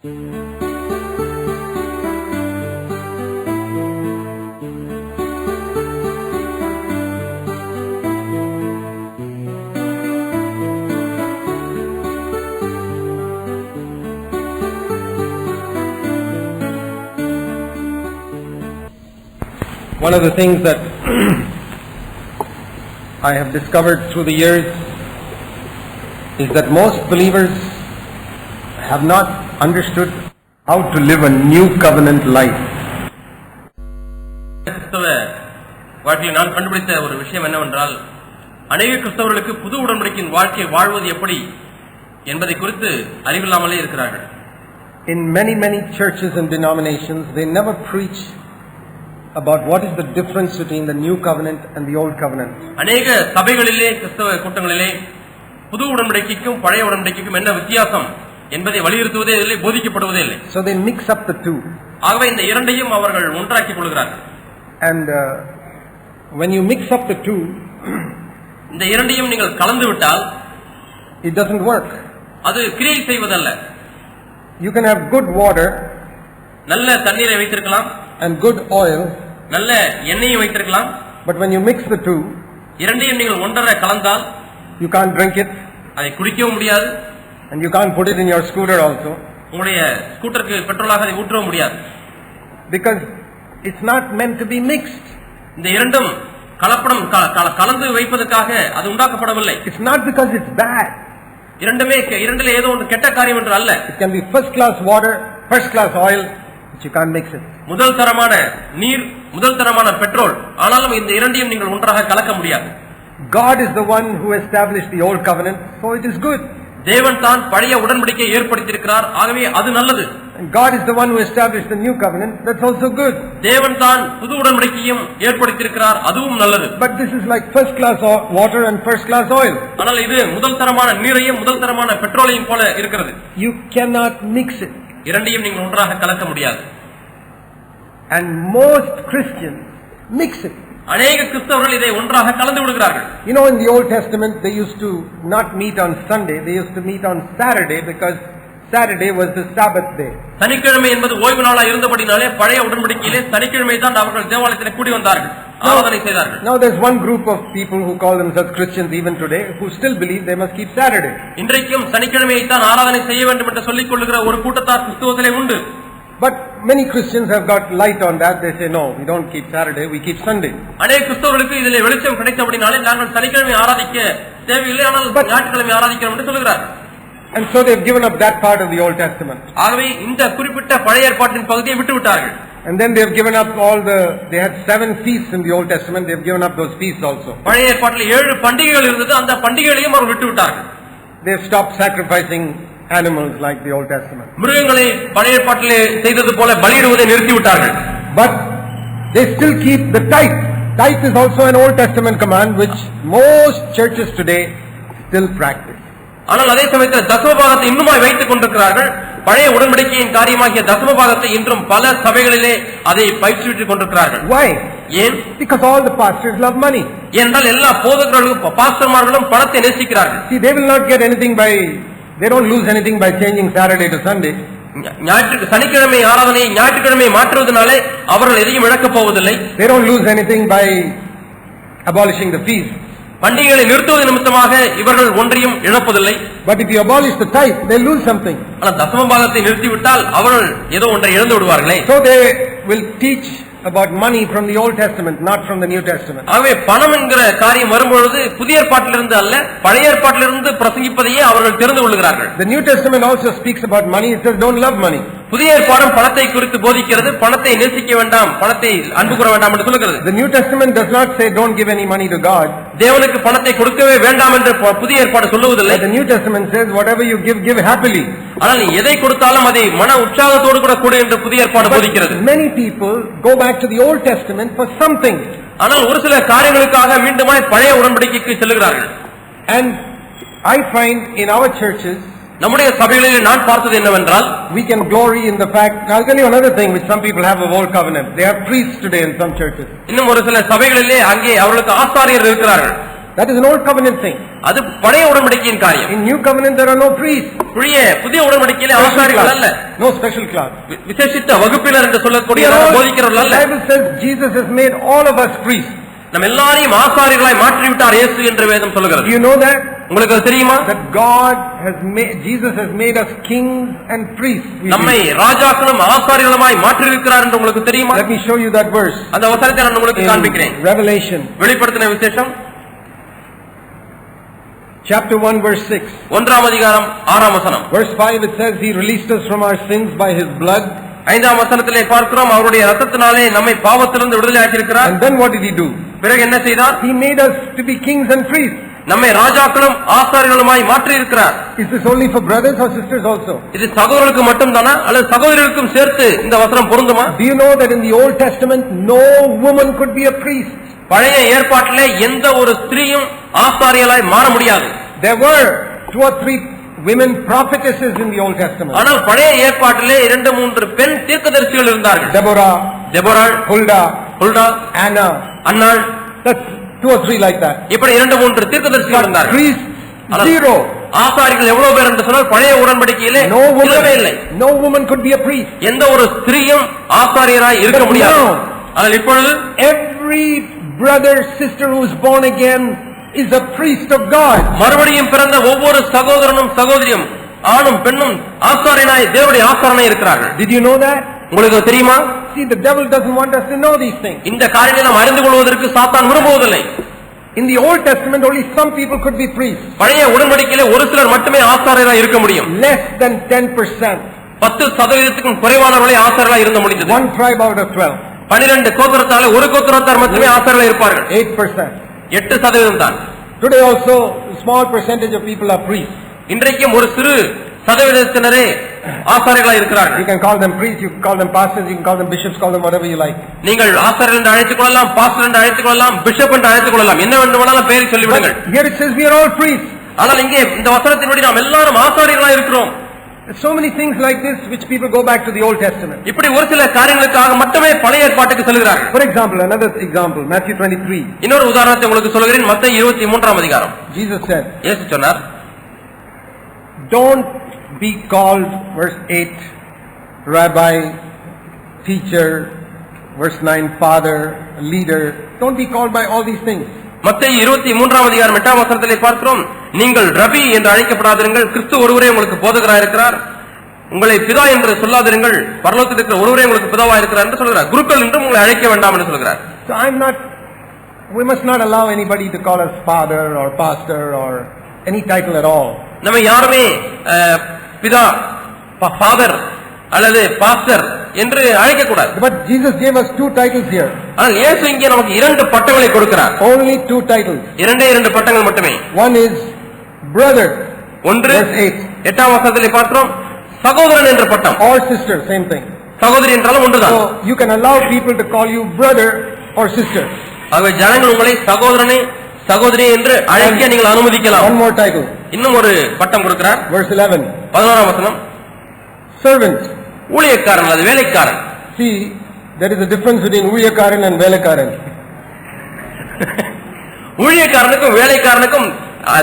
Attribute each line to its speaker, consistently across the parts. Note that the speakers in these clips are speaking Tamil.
Speaker 1: One of the things that I have discovered through the years is that most believers have not understood how to live a new covenant life.
Speaker 2: வாழ்க்கையில் நான் கண்டுபிடித்த ஒரு விஷயம் என்னவென்றால், அநேக கிறிஸ்தவர்களுக்கு புது உடன்படிக்கையின் வாழ்க்கை வாழ்வது எப்படி என்பதை குறித்து அறிவில்லாமலே இருக்கிறார்கள்.
Speaker 1: In many churches and denominations, they never preach about what is the difference between the new covenant and the old covenant.
Speaker 2: அநேக சபைகளிலே, கிறிஸ்தவ கூட்டங்களிலே புது உடன்படிக்கைக்கும் பழைய உடன்படிக்கைக்கும் என்ன வித்தியாசம் என்பதை வலியுறுத்துவதே இல்லை, போதிக்கப்படுவதே இல்லை.
Speaker 1: So they mix up the two.
Speaker 2: ஆகவே இந்த இரண்டையும் அவர்கள் ஒன்றாக்கிக் கொள்கிறார்கள்.
Speaker 1: And when you mix up the two,
Speaker 2: இந்த இரண்டையும் நீங்கள் கலந்து விட்டால்
Speaker 1: it doesn't work.
Speaker 2: அது கிரியை செய்வதல்ல.
Speaker 1: You can have good water,
Speaker 2: நல்ல தண்ணீரை வைத்திருக்கலாம்,
Speaker 1: and good oil,
Speaker 2: நல்ல எண்ணெயை வைத்திருக்கலாம்.
Speaker 1: but when you mix the two,
Speaker 2: இரண்டையும் நீங்கள் ஒன்றரை கலந்தால்
Speaker 1: you can't drink it,
Speaker 2: அதை குடிக்கவும் முடியாது,
Speaker 1: and you can't put it in your scooter also,
Speaker 2: உங்களுடைய ஸ்கூட்டருக்கு பெட்ரோலாக அதை ஊற்றவும் முடியாது.
Speaker 1: because it's not meant to be mixed.
Speaker 2: இந்த இரண்டும் கலப்படம் கலந்து வைப்பதற்காக அது உண்டாக்கப்படவில்லை.
Speaker 1: It's not because it's bad.
Speaker 2: இரண்டிலே ஏதோ ஒன்று கெட்ட காரியம் என்று அல்ல.
Speaker 1: It can be first class water, first class oil, but you can't mix it.
Speaker 2: முதல் தரமான நீர், முதல் தரமான பெட்ரோல், ஆனாலும் இந்த இரண்டையும் நீங்கள் ஒன்றாக கலக்க முடியாது.
Speaker 1: God is the one who established the old covenant, so it is good.
Speaker 2: தேவன் தான் பழைய உடன்படிக்கையை ஏற்படுத்தியிருக்கிறார், ஆகவே அது நல்லது.
Speaker 1: And God is the one who established the new covenant, that's also good.
Speaker 2: தேவன் தான் புது உடன்படிக்கையும் ஏற்படுத்தியிருக்கிறார், அதுவும் நல்லது.
Speaker 1: But this is like first class water and first class oil.
Speaker 2: ஆனால் இது முதல் தரமான நீரையும் முதல் தரமான பெட்ரோலையும் போல இருக்கிறது.
Speaker 1: You cannot mix it.
Speaker 2: இரண்டையும் நீங்கள் ஒன்றாக கலக்க முடியாது.
Speaker 1: And most Christians mix it.
Speaker 2: அநேக கிறிஸ்தவர்கள் இதை ஒன்றாக கலந்து விடுகிறார்கள்.
Speaker 1: You know, in the Old Testament they used to not meet on Sunday, they used to meet on Saturday because Saturday was the Sabbath day.
Speaker 2: சனிக்கிழமை என்பது ஓய்வு நாளா இருந்தபடினாலே பழைய உடன்படிக்கையிலே சனிக்கிழமை தான் அவர்கள் தேவாலயத்தில் கூடி வந்தார்கள், ஆராதனை செய்தார்கள்.
Speaker 1: Now there's one group of people who call themselves Christians even today who still believe they must keep Saturday.
Speaker 2: இன்றைக்கும் சனிக்கிழமையை தான் ஆராதனை செய்ய வேண்டும் என்று சொல்லிக் கொள்ளுகிற ஒரு கூட்டத்தார் கிறிஸ்தவத்திலே உண்டு.
Speaker 1: But many Christians have got light on that. They say no, we don't keep Saturday, we keep Sunday.
Speaker 2: அநேக கிறிஸ்தவர்களுக்கு இதிலே வெளிச்சம் கிடைத்தபடினாலே நாங்கள் சனிக்கிழமை ஆராதிக்க தேவையில்லை, ஆனால் ஞாயிற்றுக்கிழமை ஆராதிக்கிறோம் என்று சொல்கிறார்கள்.
Speaker 1: And so they've given up that part of the Old Testament.
Speaker 2: ஆகவே இந்த குறிப்பிட்ட பழைய ஏற்பாட்டின் பகுதியை விட்டு விட்டார்கள்.
Speaker 1: And then they've given up they had 7 feasts in the Old Testament, they've given up those feasts also.
Speaker 2: பழைய ஏற்பாட்டில் 7 பண்டிகைகள் இருந்தது, அந்த பண்டிகைகளையும் அவர்கள் விட்டு விட்டார்கள்.
Speaker 1: They've stopped sacrificing animals like the Old Testament.
Speaker 2: மிருகங்களை பழைய ஏற்பாட்டிலே செய்தது போல பலியிடுவதை நிறுத்தி விட்டார்கள்.
Speaker 1: But they still keep the tithe. Tithe is also an Old Testament command which most churches today still practice.
Speaker 2: ஆனால் அதே சமயத்தில் தசமபாகத்தை இன்னுமாய் வைத்துக் கொண்டிருக்கிறார்கள். பழைய உடன்படிக்கையின் காரியமாகிய தசமபாகத்தை இன்றும் பல சபைகளிலே அதை பயிற்சிவிட்டுக் கொண்டிருக்கிறார்கள்.
Speaker 1: Why?
Speaker 2: ஏன்?
Speaker 1: Because all the pastors love money.
Speaker 2: ஏனென்றால் எல்லா போதகர்களும் பாஸ்டர்மார்களும் பணத்தை நேசிக்கிறார்கள்.
Speaker 1: See, they will not get anything they don't lose anything by changing Saturday to Sunday.
Speaker 2: சனிக்கிழமை ஆராதனை ஞாயிற்றுக்கிழமை மாற்றுவதனாலே அவர்கள் எதையும் இழக்கப் போவதில்லை.
Speaker 1: They don't lose anything by abolishing the feast.
Speaker 2: பண்டிகைகளை நிறுத்துவது நிமித்தமாக இவர்கள் ஒன்றையும் இழப்பதில்லை.
Speaker 1: But if you abolish the tithe, they lose something.
Speaker 2: ஆனால் தசமபாகத்தை நிறுத்திவிட்டால் அவர்கள் ஏதோ ஒன்றை இழந்து விடுவார்களே.
Speaker 1: So they will teach about money from the Old Testament, not from the New Testament.
Speaker 2: ஆகவே பணம் என்கிற காரியம் வரும்பொழுது புதிய ஏற்பாட்டிலிருந்து அல்ல, பழைய ஏற்பாட்டிலிருந்து பிரசங்கிப்பதையே அவர்கள் தெரிந்து கொள்கிறார்கள்.
Speaker 1: The New Testament also speaks about money. It says don't love money.
Speaker 2: புதிய ஏற்பாடும் பணத்தை குறித்து போதிக்கிறது, பணத்தை நேசிக்க வேண்டாம், பணத்தை அன்பு கூற வேண்டாம் என்று சொல்கிறது.
Speaker 1: The New Testament does not say don't give any money to God.
Speaker 2: தேவனுக்கு பணத்தை கொடுக்கவே வேண்டாம் என்று புதிய ஏற்பாடு சொல்லுவதில்லை.
Speaker 1: The New Testament says whatever you give happily.
Speaker 2: ஆனால் நீ எதை கொடுத்தாலும் அதை மன உற்சாகத்தோடு கூட கொடு என்று புதிய ஏற்பாடு போதிக்கிறது.
Speaker 1: Many people go back to the Old Testament for something.
Speaker 2: ஆனால் ஒரு சில காரியங்களுக்காக மீண்டுமாய் பழைய உடன்படிக்கைக்கு செல்கிறார்கள்.
Speaker 1: And I find in our churches,
Speaker 2: நம்முடைய சபைகளில் நான் பார்த்தது என்னவென்றால்,
Speaker 1: we can glory in the fact. I'll tell you another thing which some people have of old covenant. They have priests today in some churches.
Speaker 2: இன்னும் ஒரு சில சபைகளிலே அங்கே அவர்களுக்கு ஆசாரியர் இருக்கிறார்கள்.
Speaker 1: That is an old covenant thing.
Speaker 2: அது பழைய உடன்படிக்கையின் காரியம்.
Speaker 1: In new covenant there are no priests.
Speaker 2: புதிய உடன்படிக்கையிலே ஆசாரியர்கள் அல்ல.
Speaker 1: No special class.
Speaker 2: விசேஷித்த வகுப்பினர் என்று சொல்லக்கூடிய போதிக்கிறவர்கள் அல்ல.
Speaker 1: The Bible says Jesus has made all of us priests.
Speaker 2: நம்ம எல்லாரையும் ஆசாரியர்களாய் மாற்றி விட்டார் இயேசு என்று வேதம் சொல்கிறது.
Speaker 1: Do you know that?
Speaker 2: உங்களுக்கு அது தெரியுமா?
Speaker 1: That God has made, Jesus has made us kings and priests.
Speaker 2: நம்மை ராஜாக்களும் ஆசாரியர்களுமாய் மாற்றி இருக்கிறார் என்று உங்களுக்கு தெரியுமா?
Speaker 1: Let me show you that verse.
Speaker 2: அந்த வசனத்தை நான் உங்களுக்கு காண்பிக்கிறேன்.
Speaker 1: Revelation.
Speaker 2: வெளிப்படுத்தின விசேஷம்
Speaker 1: Chapter 1 verse 6.
Speaker 2: 1ஆம் அதிகாரம் 6ஆம் வசனம்.
Speaker 1: Verse 5 it says he released us from our sins by his blood.
Speaker 2: 5ஆம் வசனத்திலே பார்க்கிறோம் அவருடைய இரத்தத்தினாலே நம்மை பாவத்திலிருந்து விடுதலையாக்கி இருக்கிறார்.
Speaker 1: And then what did he do?
Speaker 2: பிறகு என்ன செய்தார்?
Speaker 1: He made us to be kings and priests.
Speaker 2: நம்மை ராஜாக்களும் ஆசாரியர்களுமாய் மாற்றி இருக்கிறார்.
Speaker 1: Is this only for brothers or sisters also?
Speaker 2: இது சகோதரர்களுக்கு மட்டும்தானா அல்லது சகோதரிகளுக்கும் சேர்த்து இந்த வசனம் பொருந்துமா?
Speaker 1: Do you know that in the Old Testament no woman could be a priest?
Speaker 2: பழைய ஏற்பாட்டிலே எந்த ஒரு ஸ்திரீயும் ஆசாரியலாய் மாற முடியாது.
Speaker 1: There were 2 or 3 women prophetesses in the Old Testament.
Speaker 2: ஆனால் பழைய ஏற்பாட்டிலே 2-3 பெண் தீர்க்கதரிசிகள் இருந்தார்கள்.
Speaker 1: Deborah, Huldah, Anna.
Speaker 2: Annal.
Speaker 1: That's 2 or 3 like that.
Speaker 2: இப்படி 2-3 தீர்க்கதரிசிகள் இருந்தார்கள்.
Speaker 1: Priests 0.
Speaker 2: ஆசாரிகள் எவ்வளவு பேர் என்று சொன்னால் பழைய உடன்படிக்கையிலே இல்லவே இல்லை.
Speaker 1: No woman could be a priest.
Speaker 2: எந்த ஒரு ஸ்திரீயும் ஆசாரியராய் இருக்க முடியாது. ஆனால் இப்பொழுது
Speaker 1: every brother sister who is born again is a priest of God.
Speaker 2: மறுபடியும் பிறந்த ஒவ்வொரு சகோதரனும் சகோதரியும் ஆணும் பெண்ணும் ஆசாரியனாய் தேவனுடைய ஆசாரனாய் இருக்கிறார்கள்.
Speaker 1: Did you know that?
Speaker 2: உங்களுக்கு தெரியுமா?
Speaker 1: See, the devil doesn't want us to know these things.
Speaker 2: இந்த காரியங்களை நாம் அறிந்து கொள்வதற்கு சாத்தான் விரும்புவதில்லை.
Speaker 1: In the Old Testament only some people could be priests.
Speaker 2: பழைய உடன்படிக்கையிலே ஒரு சிலர் மட்டுமே ஆசாரியராய் இருக்க முடியும்.
Speaker 1: Less than 10%.
Speaker 2: 10% குறைவானவர்களே ஆசாரியராய் இருக்க முடிந்தது.
Speaker 1: 1 tribe out of 12.
Speaker 2: 12 கோத்திரத்தால ஒரு கோத்திரத்தார் மட்டுமே ஆசாரியராய் இருப்பார்கள்.
Speaker 1: 8%.
Speaker 2: 8% தான்.
Speaker 1: Today also a small percentage of people are priests.
Speaker 2: இன்றைக்கும் ஒரு சிறு சதவீதத்தினரே ஆசாரியர்களாய் இருக்கிறார்கள்.
Speaker 1: You can call them priests, you can call them pastors, you can call them bishops, call them whatever you like.
Speaker 2: நீங்கள் ஆசாரியர் என்று அழைத்துக் கொள்ளலாம், பாஸ்டர் என்று அழைத்துக் கொள்ளலாம், பிஷப் என்று அழைத்துக் கொள்ளலாம், என்ன வேண்டுமானாலும் பெயரை சொல்லிவிடுங்கள்.
Speaker 1: Here it says we are all priests.
Speaker 2: ஆனால் இங்கே இந்த வசனத்தின்படி நாம் எல்லாரும் ஆசாரியர்களாய் இருக்கிறோம்.
Speaker 1: So many things like this which people go back to the Old Testament.
Speaker 2: இப்படி ஒரு சில காரியங்களுக்காக மட்டுமே பழைய ஏற்பாட்டுக்கு செல்கிறார்கள்.
Speaker 1: For example, another example, Matthew 23.
Speaker 2: இன்னொரு உதாரணத்தை உங்களுக்கு சொல்கிறேன். மத்தேயு 23ஆம் அதிகாரம்.
Speaker 1: Jesus said,
Speaker 2: இயேசு சொன்னார்,
Speaker 1: don't be called, verse 8, rabbi, teacher, verse 9, father, leader. Don't be called by all these things.
Speaker 2: மத்தேயு 23ஆம் அதிகாரம் 8ஆம் வசனத்திலே பார்க்கிறோம், நீங்கள் ரபி என்று அழைக்கப்படாதீர்கள், கிறிஸ்து ஒருவரே உங்களுக்கு போதகராய் இருக்கிறார். உங்களை பிதா என்று சொல்லாதீர்கள், பரலோகத்தில் இருக்கிற ஒருவரே உங்களுக்கு பிதாவாய் இருக்கிறார் என்று சொல்கிறார். குருக்கள் என்றும் உங்களை அழைக்க வேண்டாம் என்று சொல்கிறார்.
Speaker 1: So we must not allow anybody to call us father or pastor or any title at all.
Speaker 2: நம்ம யாருமே பிதா, ஃபாதர் அல்லது பாஸ்டர் என்று அழைக்க கூடாது.
Speaker 1: But Jesus gave us 2 titles here.
Speaker 2: ஆனால் இயேசு இங்கே நமக்கு 2 பட்டங்களை கொடுக்கிறார்.
Speaker 1: Only 2 titles.
Speaker 2: 2 பட்டங்கள் மட்டுமே.
Speaker 1: One is brother.
Speaker 2: ஒன்று
Speaker 1: verse 8.
Speaker 2: 8ஆம் வசனத்திலே பார்க்கிறோம், சகோதரன் என்ற பட்டம்.
Speaker 1: Or sister, same thing.
Speaker 2: சகோதரி என்றாலும் ஒன்றுதான்.
Speaker 1: So you can allow people to call you brother or sister.
Speaker 2: ஆகவே ஜனங்கள் உங்களை சகோதரனே சகோதரி என்று அழைக்க நீங்கள் அனுமதிக்கலாம்.
Speaker 1: One more title.
Speaker 2: இன்னும் ஒரு பட்டம் கொடுக்கிறார்.
Speaker 1: Verse 11.
Speaker 2: 11ஆம் வசனம்,
Speaker 1: servant.
Speaker 2: ஊழியக்காரன் அல்லது வேலைக்காரன்.
Speaker 1: See, there is a difference between ஊழியக்காரன் and வேலைக்காரன்.
Speaker 2: ஊழியக்காரனுக்கும் வேலைக்காரனுக்கும்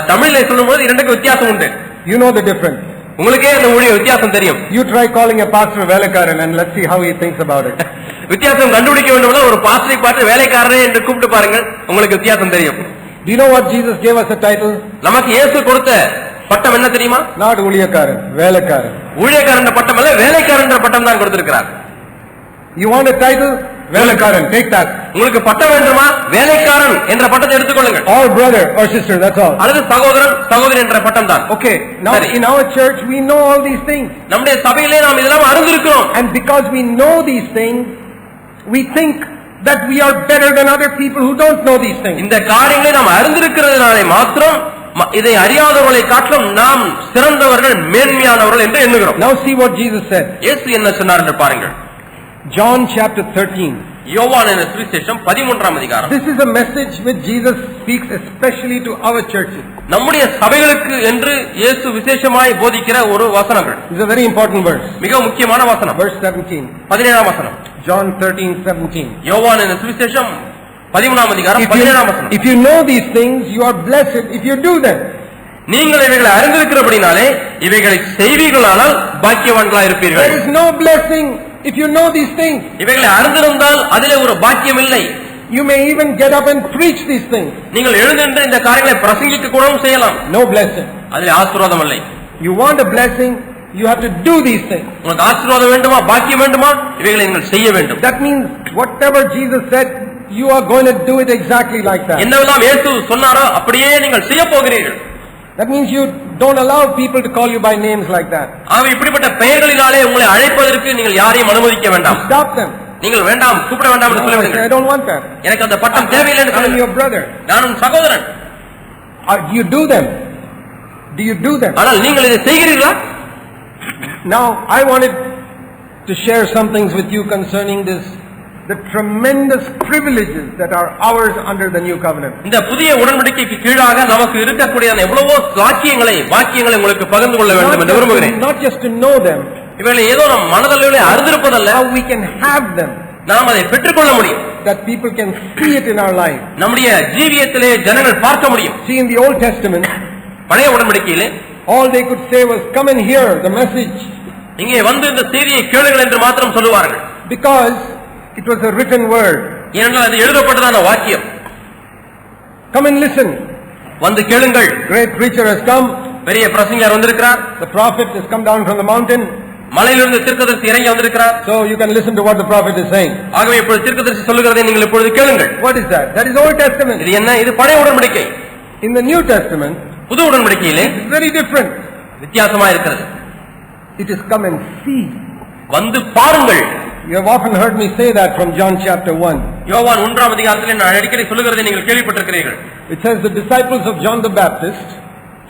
Speaker 2: தமிழில் சொல்லும்போது 2க்கும் வித்தியாசம் உண்டு.
Speaker 1: You know the difference.
Speaker 2: உங்களுக்கே அந்த ஊழிய வித்தியாசம் தெரியும்.
Speaker 1: You try calling a pastor வேலைக்காரன் and let's see how he thinks about it.
Speaker 2: வித்தியாசம் கண்டுபிடிக்க வேண்டும்னா ஒரு பாஸ்டரை பார்த்து வேலைக்காரனே என்று கூப்பிட்டு பாருங்கள், உங்களுக்கு வித்தியாசம் தெரியும்.
Speaker 1: Do you know what Jesus gave us a title?
Speaker 2: நமக்கு இயேசு கொடுத்த பட்டம் என்ன தெரியுமா?
Speaker 1: Not ஊழியக்காரன், வேலைக்காரன்.
Speaker 2: ஊழியக்காரன் என்ற பட்டம் அல்ல, வேலைக்காரன் என்ற பட்டம் தான் கொடுத்திருக்கிறார்.
Speaker 1: You want a title? வேலைக்காரன், take that.
Speaker 2: உங்களுக்கு பட்டம் வேண்டுமா? வேலைக்காரன் என்ற பட்டத்தை எடுத்துக்கொள்ளுங்கள்.
Speaker 1: Or brother or sister, that's all.
Speaker 2: அல்லது சகோதரன் சகோதரி என்ற பட்டம் தான்.
Speaker 1: Okay, now in our church we know all these things.
Speaker 2: நம்முடைய சபையிலே நாம் இதெல்லாம் அறிந்திருக்கிறோம்.
Speaker 1: And because we know these things, we think that we are better than other people who don't know these things.
Speaker 2: இந்த காரியங்களை நாம் அறிந்திருக்கிறதுனாலே மாத்திரம் இதை அறியாதவர்களை காட்டிலும் நாம் சிறந்தவர்கள், மேன்மையானவர்கள் என்று எண்ணுகிறோம்.
Speaker 1: Now see what Jesus said.
Speaker 2: இயேசு என்ன சொன்னார் என்று பாருங்கள்.
Speaker 1: John chapter 13.
Speaker 2: யோவானின் சுவிசேஷம் 13ஆம் அதிகாரம்.
Speaker 1: This is a message which Jesus speaks especially to our churches.
Speaker 2: நம்முடைய சபைகளுக்கு என்று இயேசு விசேஷமாய் போதிக்கிற ஒரு வசனங்கள்.
Speaker 1: It's a very important verse.
Speaker 2: மிக முக்கியமான வசனம்.
Speaker 1: Verse 17.
Speaker 2: 17ஆம் வசனம்.
Speaker 1: John 13:17.
Speaker 2: யோவானின் சுவிசேஷம் 13ஆம் அதிகாரம் 17ஆம் வசனம்.
Speaker 1: If you know these things, you are blessed if you do them.
Speaker 2: நீங்கள் இவைகளை அறிந்திருக்கிறபடினாலே இவைகளை செய்வீர்களானால் பாக்கியவான்களாய் இருப்பீர்கள்.
Speaker 1: There is no blessing if you know these things.
Speaker 2: இவைகளை அறிந்திருந்தால் அதிலே ஒரு பாக்கியம் இல்லை.
Speaker 1: You may even get up and preach these things.
Speaker 2: நீங்கள் எழுந்திருந்து இந்த காரியங்களை பிரசங்கிக்க கூடவும் செய்யலாம்.
Speaker 1: No blessing.
Speaker 2: அதிலே ஆசீர்வாதம் இல்லை.
Speaker 1: You want a blessing, you have to do these things.
Speaker 2: உங்களுக்கு ஆசீர்வாதம் வேண்டுமா, பாக்கியம் வேண்டுமா, இவைகளை நீங்கள் செய்ய வேண்டும்.
Speaker 1: That means whatever Jesus said, you are going to do it exactly like that.
Speaker 2: என்னவெல்லாம் இயேசு சொன்னாரோ அப்படியே நீங்கள் செய்ய போகிறீர்கள்.
Speaker 1: That means you don't allow people to call you by names like that.
Speaker 2: ஆக இப்படிப்பட்ட பெயர்களினாலே உங்களை அழைப்பதற்கு நீங்கள் யாரையும் அனுமதிக்க வேண்டாம்.
Speaker 1: Stop them.
Speaker 2: நீங்கள் வேண்டாம், கூப்பிட வேண்டாம் என்று சொல்லுங்கள்.
Speaker 1: I don't want that.
Speaker 2: எனக்கு அந்த பட்டம் தேவையில்லை என்று
Speaker 1: I'm your
Speaker 2: சொல்லுங்கள்.
Speaker 1: brother.
Speaker 2: நான் உன் சகோதரன்.
Speaker 1: You do them. Do you do them?
Speaker 2: ஆனால் நீங்கள் இதை செய்கிறீர்களா?
Speaker 1: Now I wanted to share some things with you concerning this, the tremendous privileges that are ours under the new covenant.
Speaker 2: இந்த புதிய உடன்படிக்கைக்கு கீழாக நமக்கு இருக்கக்கூடிய எவ்வளவோ பாக்கியங்களை உங்களுக்கு பகிர்ந்து கொள்ள வேண்டும் என்று விரும்புகிறேன்.
Speaker 1: Not just to know them,
Speaker 2: இவைகளை ஏதோ நம் மனதளவிலே அறிந்திருப்பதல்ல,
Speaker 1: how we can have them,
Speaker 2: நாம் அதை பெற்றுக்கொள்ள முடியும்.
Speaker 1: that people can see it in our life.
Speaker 2: நம்முடைய ஜீவியத்திலே ஜனங்கள் பார்க்க முடியும்.
Speaker 1: See, in the Old Testament,
Speaker 2: பழைய உடன்படிக்கையிலே
Speaker 1: all they could say was, come and hear the message,
Speaker 2: இங்கே வந்து இந்த செய்தியை கேளுங்கள் என்று மாத்திரம் சொல்லுவார்கள்.
Speaker 1: because it was a written word.
Speaker 2: ஏனென்றால் அது எழுதப்பட்டதான வாக்கியம்.
Speaker 1: Come and listen.
Speaker 2: வந்து கேளுங்கள்.
Speaker 1: Great preacher has come.
Speaker 2: பெரிய பிரசங்கியார் வந்திருக்கிறார்.
Speaker 1: The prophet has come down from the mountain.
Speaker 2: மலையிலிருந்து தீர்க்கதரிசி இறங்கி வந்திருக்கிறார்.
Speaker 1: So you can listen to what the prophet is saying.
Speaker 2: ஆகவே இப்பொழுது தீர்க்கதரிசி சொல்லுகிறதை நீங்கள் இப்பொழுது கேளுங்கள்.
Speaker 1: What is that? That is Old Testament.
Speaker 2: இது என்ன? இது பழைய உடன்படிக்கை.
Speaker 1: In the New Testament,
Speaker 2: புது உடன்படிக்கையிலே
Speaker 1: it's very different.
Speaker 2: வித்தியாசமா இருக்கிறது.
Speaker 1: It is come and see.
Speaker 2: வந்து பாருங்கள்.
Speaker 1: You have often heard me say that from John chapter 1.
Speaker 2: யோவான் 1ஆம் அதிகாரத்திலே நான் அடிக்கடி சொல்லுகிறதை நீங்கள் கேள்விப்பட்டிருக்கிறீர்கள்.
Speaker 1: It says the disciples of John the Baptist,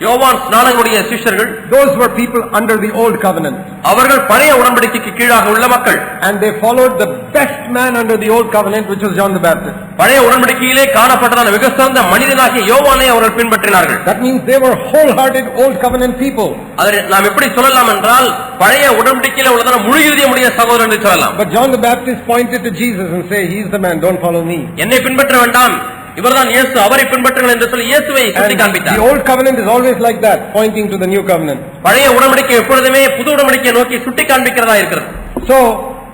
Speaker 2: யோவான் ஸ்நானனுடைய சிஷ்யர்கள்,
Speaker 1: those were people under the old covenant.
Speaker 2: அவர்கள் பழைய உடன்படிக்கைக்கு கீழாக உள்ள மக்கள்.
Speaker 1: And they followed the best man under the old covenant, which was John the Baptist.
Speaker 2: பழைய உடன்படிக்கையிலே காணப்பட்டதான மிக சிறந்த மனிதனாகிய யோவானை அவர்கள் பின்பற்றினார்கள்.
Speaker 1: That means they were wholehearted old covenant people.
Speaker 2: அதை நாம் எப்படி சொல்லலாம் என்றால் பழைய உடன்படிக்கையிலே உள்ளதான முழு இதயமுடைய சகோதரன் என்று சொல்லலாம்.
Speaker 1: But John the Baptist pointed to Jesus and said, he is the man, don't follow me.
Speaker 2: என்னை பின்பற்ற வேண்டாம், இவர்தான் இயேசு, அவரை பின்பற்றுங்கள் என்று சொல்லி இயேசுவை சுட்டி காண்பித்தார்.
Speaker 1: The old covenant is always like that, pointing to the new covenant.
Speaker 2: பழைய உடன்படிக்கை எப்பொழுதுமே புது உடன்படிக்கையை நோக்கி சுட்டி காண்பிக்கிறதா இருக்கிறது.
Speaker 1: So